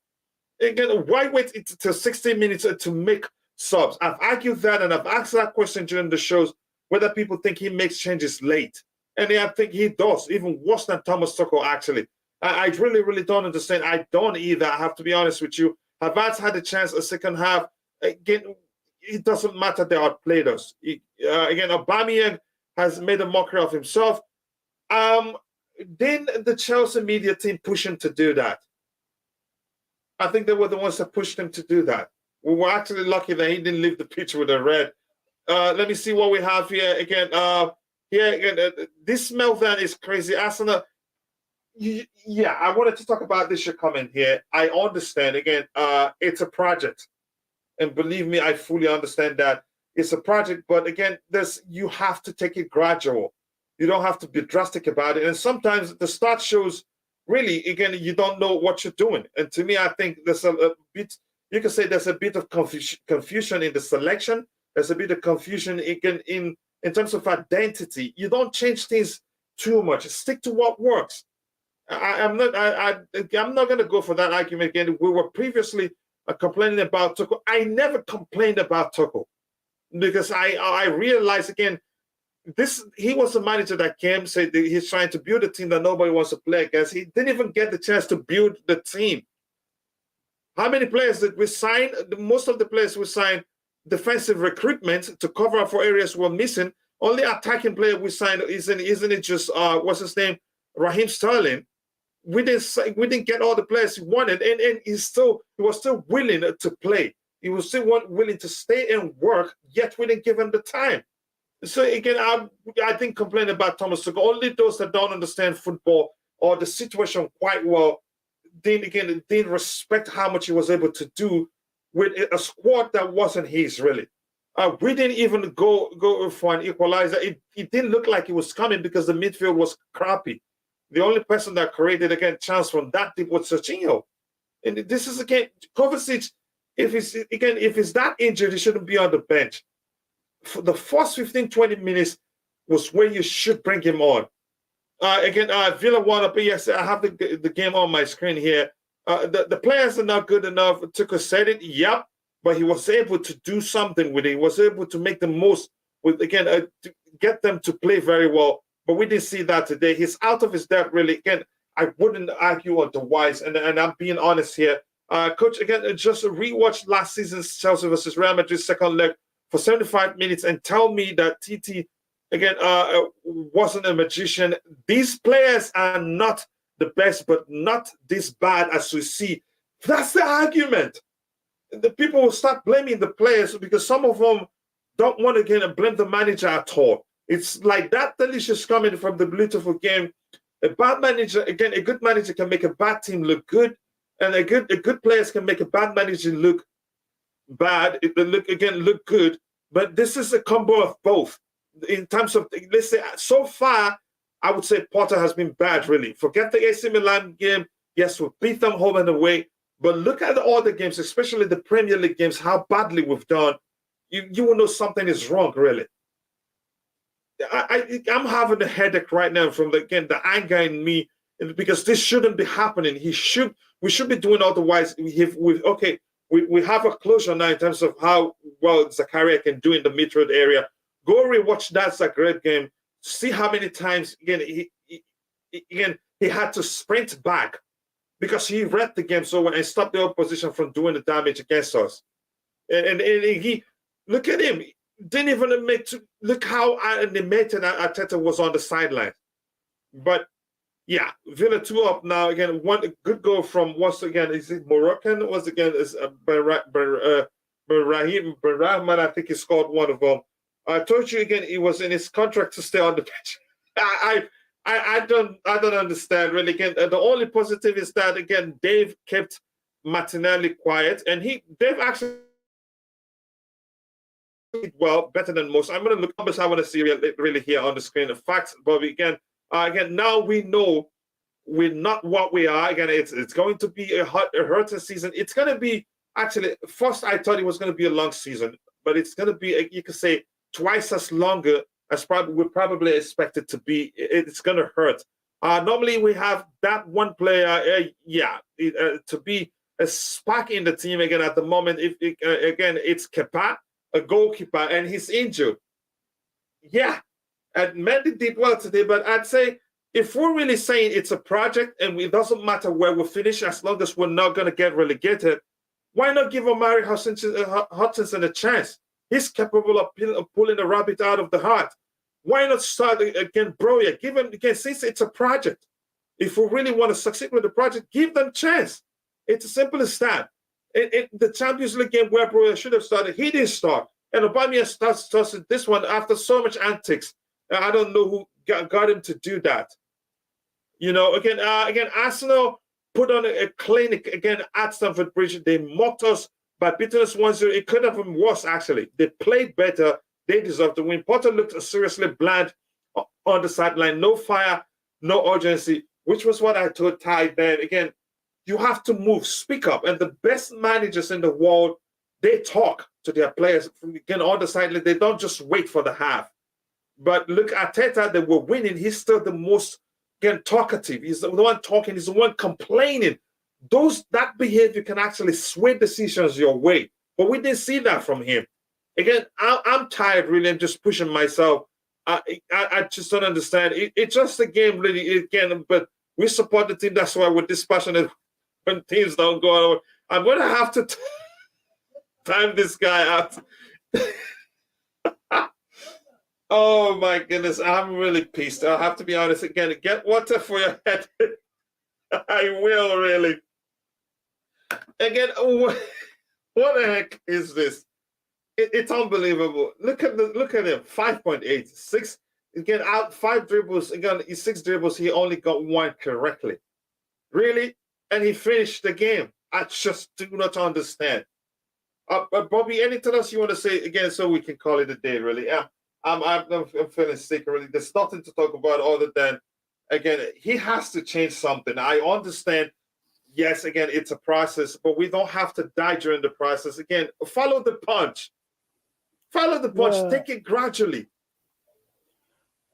Again, why wait till 60 minutes to make subs? I've argued that, and I've asked that question during the shows, whether people think he makes changes late. And I think he does, even worse than Thomas Tuchel, actually. I really, really don't understand. I don't either, I have to be honest with you. Havertz had a chance a second half. Again, it doesn't matter. They outplayed us. Again, Aubameyang has made a mockery of himself. Then the Chelsea media team pushed him to do that. I think they were the ones that pushed him to do that. We were actually lucky that he didn't leave the pitch with a red. Let me see what we have here again. This meltdown is crazy. Arsenal, yeah, I wanted to talk about this. Your comment here. I understand. Again, it's a project, and believe me, I fully understand that it's a project. But again, you have to take it gradual. You don't have to be drastic about it. And sometimes the start shows really, again, you don't know what you're doing. And to me, I think there's a bit. You can say there's a bit of confusion in the selection. There's a bit of confusion again in terms of identity. You don't change things too much. Stick to what works. I'm not going to go for that argument again. We were previously complaining about Tuchel. I never complained about Tuchel because I realized again, he was a manager that came, said that he's trying to build a team that nobody wants to play against. He didn't even get the chance to build the team. How many players did we sign? Most of the players we signed defensive recruitment to cover up for areas we're missing. Only attacking player we signed isn't it just what's his name, Raheem Sterling? We didn't get all the players he wanted, and he was still willing to play. He was still willing to stay and work. Yet we didn't give him the time. So again, I didn't complain about Thomas Tuchel. Only those that don't understand football or the situation quite well didn't respect how much he was able to do with a squad that wasn't his really. We didn't even go for an equalizer. It didn't look like it was coming because the midfield was crappy. The only person that created again chance from that deep was Serginho. And this is again Kovacic. If he's that injured, he shouldn't be on the bench. For the first 15, 20 minutes was where you should bring him on. Villa won up. Yes, I have the game on my screen here. The players are not good enough. Tuchel said it. Yep. But he was able to do something with it. He was able to make the most with, again, to get them to play very well. But we didn't see that today. He's out of his depth, really. Again, I wouldn't argue otherwise. And I'm being honest here. Coach, again, just rewatch last season's Chelsea versus Real Madrid second leg for 75 minutes and tell me that TT, again, wasn't a magician. These players are not the best, but not this bad as we see. That's the argument. The people will start blaming the players because some of them don't want to get blame the manager at all. It's like that delicious comment from the beautiful game. A bad manager, again, a good manager can make a bad team look good, and a good players can make a bad manager look bad. It will look good. But this is a combo of both. In terms of, let's say, so far, I would say Potter has been bad, really. Forget the AC Milan game. Yes, we beat them home and away. But look at all the games, especially the Premier League games, how badly we've done. You will know something is wrong, really. I'm having a headache right now from the anger in me because this shouldn't be happening. We should be doing otherwise. We have a closure now in terms of how well Zakaria can do in the midfield area. Go rewatch that Zagreb game. See how many times he had to sprint back because he read the game so well and stopped the opposition from doing the damage against us. And he look at him. Didn't even look how animated Arteta was on the sideline. But yeah, Villa 2 up now. Again, one good goal from once again, is it Moroccan? Once again, is Rahim Rahman. I think he scored one of them. I told you again, it was in his contract to stay on the bench. I don't understand really. Again, the only positive is that again, Dave kept Martinelli quiet, and Dave actually well, better than most. I'm going to look numbers I want to see really here on the screen. The facts, but again, now we know we're not what we are. Again, it's going to be a hurting season. It's going to be actually first. I thought it was going to be a long season, but it's going to be you could say twice as longer as we probably expected to be. It's going to hurt. Normally we have that one player, to be a spark in the team again. At the moment, it's Kepa, a goalkeeper, and he's injured. Yeah, and Mendy did well today, but I'd say if we're really saying it's a project and it doesn't matter where we finish as long as we're not going to get relegated, why not give Omari Hutchinson a chance? He's capable of pulling a rabbit out of the hat. Why not start again, Broya? Give him again, since it's a project. If we really want to succeed with the project, give them a chance. It's as simple as that. The Champions League game where Broya should have started, he didn't start. And Aubameyang starts this one after so much antics. I don't know who got him to do that. You know, again, Arsenal put on a clinic again at Stamford Bridge. They mocked us by beating us 1-0. It could have been worse, actually. They played better. They deserved to win. Potter looked seriously bland on the sideline. No fire, no urgency, which was what I told Ty then. Again, you have to move, speak up. And the best managers in the world, they talk to their players. Again, on the sideline, they don't just wait for the half. But look at Arteta, they were winning. He's still the most, again, talkative. He's the one talking. He's the one complaining. That behavior can actually sway decisions your way. But we didn't see that from him. Again, I'm tired, really. I'm just pushing myself. I just don't understand. It's just a game, really, again. But we support the team. That's why we're dispassionate when teams don't go on. I'm going to have to time this guy out. Oh, my goodness. I'm really pissed. I'll have to be honest again. Get water for your head. I will, really. Again, what the heck is this? It's unbelievable. Look at him. 5.8, 6. Again, out 5 dribbles. Again, 6 dribbles. He only got 1 correctly. Really? And he finished the game. I just do not understand. Bobby, anything else you want to say again, so we can call it a day? Really? I'm feeling sick. Really, there's nothing to talk about other than, again, he has to change something. I understand. Yes, again, it's a process, but we don't have to die during the process. Again, follow the punch. Follow the punch. Yeah. Take it gradually.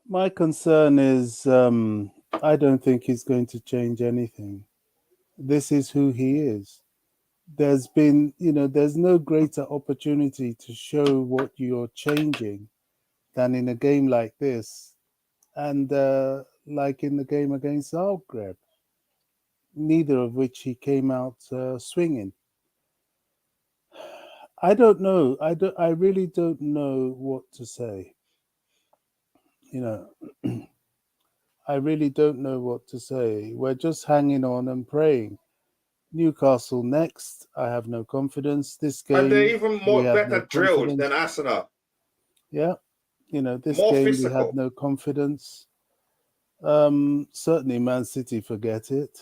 My concern is I don't think he's going to change anything. This is who he is. There's been, there's no greater opportunity to show what you're changing than in a game like this. And like in the game against Zagreb, neither of which he came out swinging. I don't know. I really don't know what to say. I really don't know what to say. We're just hanging on and praying. Newcastle next. I have no confidence. This game, And they're even more better no drilled than Arsenal. Yeah, this more game physical. we had no confidence. Certainly, Man City, forget it.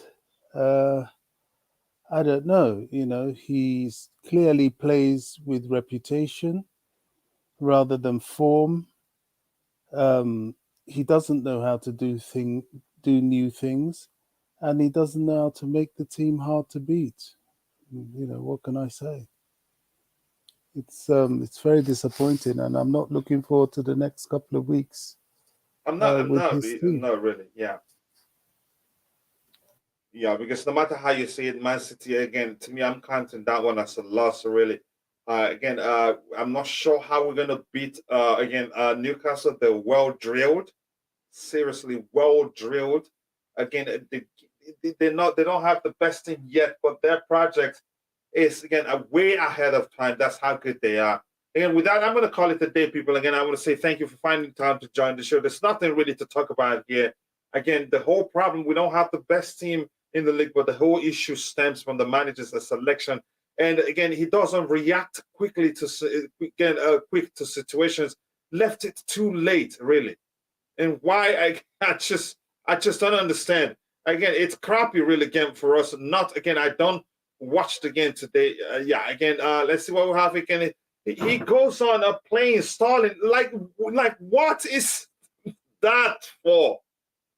I don't know. He clearly plays with reputation rather than form. He doesn't know how to do new things, and he doesn't know how to make the team hard to beat. What can I say? It's very disappointing, and I'm not looking forward to the next couple of weeks. Not really. Yeah, because no matter how you see it, Man City, again, to me, I'm counting that one as a loss, really. Again, I'm not sure how we're going to beat, Newcastle. They're well drilled, seriously well drilled. Again, they don't have the best team yet, but their project is, again, way ahead of time. That's how good they are. Again, with that, I'm going to call it a day, people. Again, I want to say thank you for finding time to join the show. There's nothing really to talk about here. Again, the whole problem, we don't have the best team in the league, but the whole issue stems from the manager's selection. And again, he doesn't react quickly quick to situations. Left it too late, really. And why I just don't understand. Again, it's crappy, really. Again, for us, not again. I don't watch the game today. Let's see what we have again. He goes on playing stalling. Like what is that for?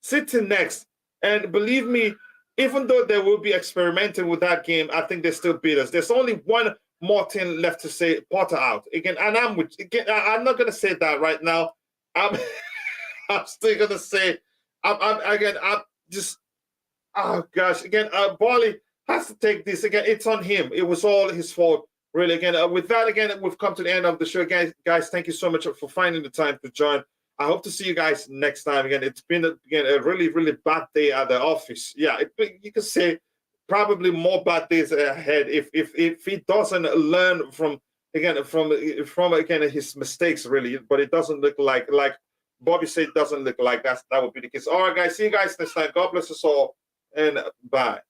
Sitting next, and believe me, even though they will be experimenting with that game, I think they still beat us. There's only one more thing left to say: Potter out again. And I'm not going to say that right now. I'm still going to say, I'm just, oh gosh, again, Barley has to take this again. It's on him. It was all his fault, really. Again, with that, again, we've come to the end of the show, guys. Thank you so much for finding the time to join. I hope to see you guys next time. Again, it's been a really, really bad day at the office. Yeah, you could say probably more bad days ahead if he doesn't learn from his mistakes, really. But it doesn't look like Bobby said, it doesn't look like that would be the case. All right, guys. See you guys next time. God bless us all, and bye.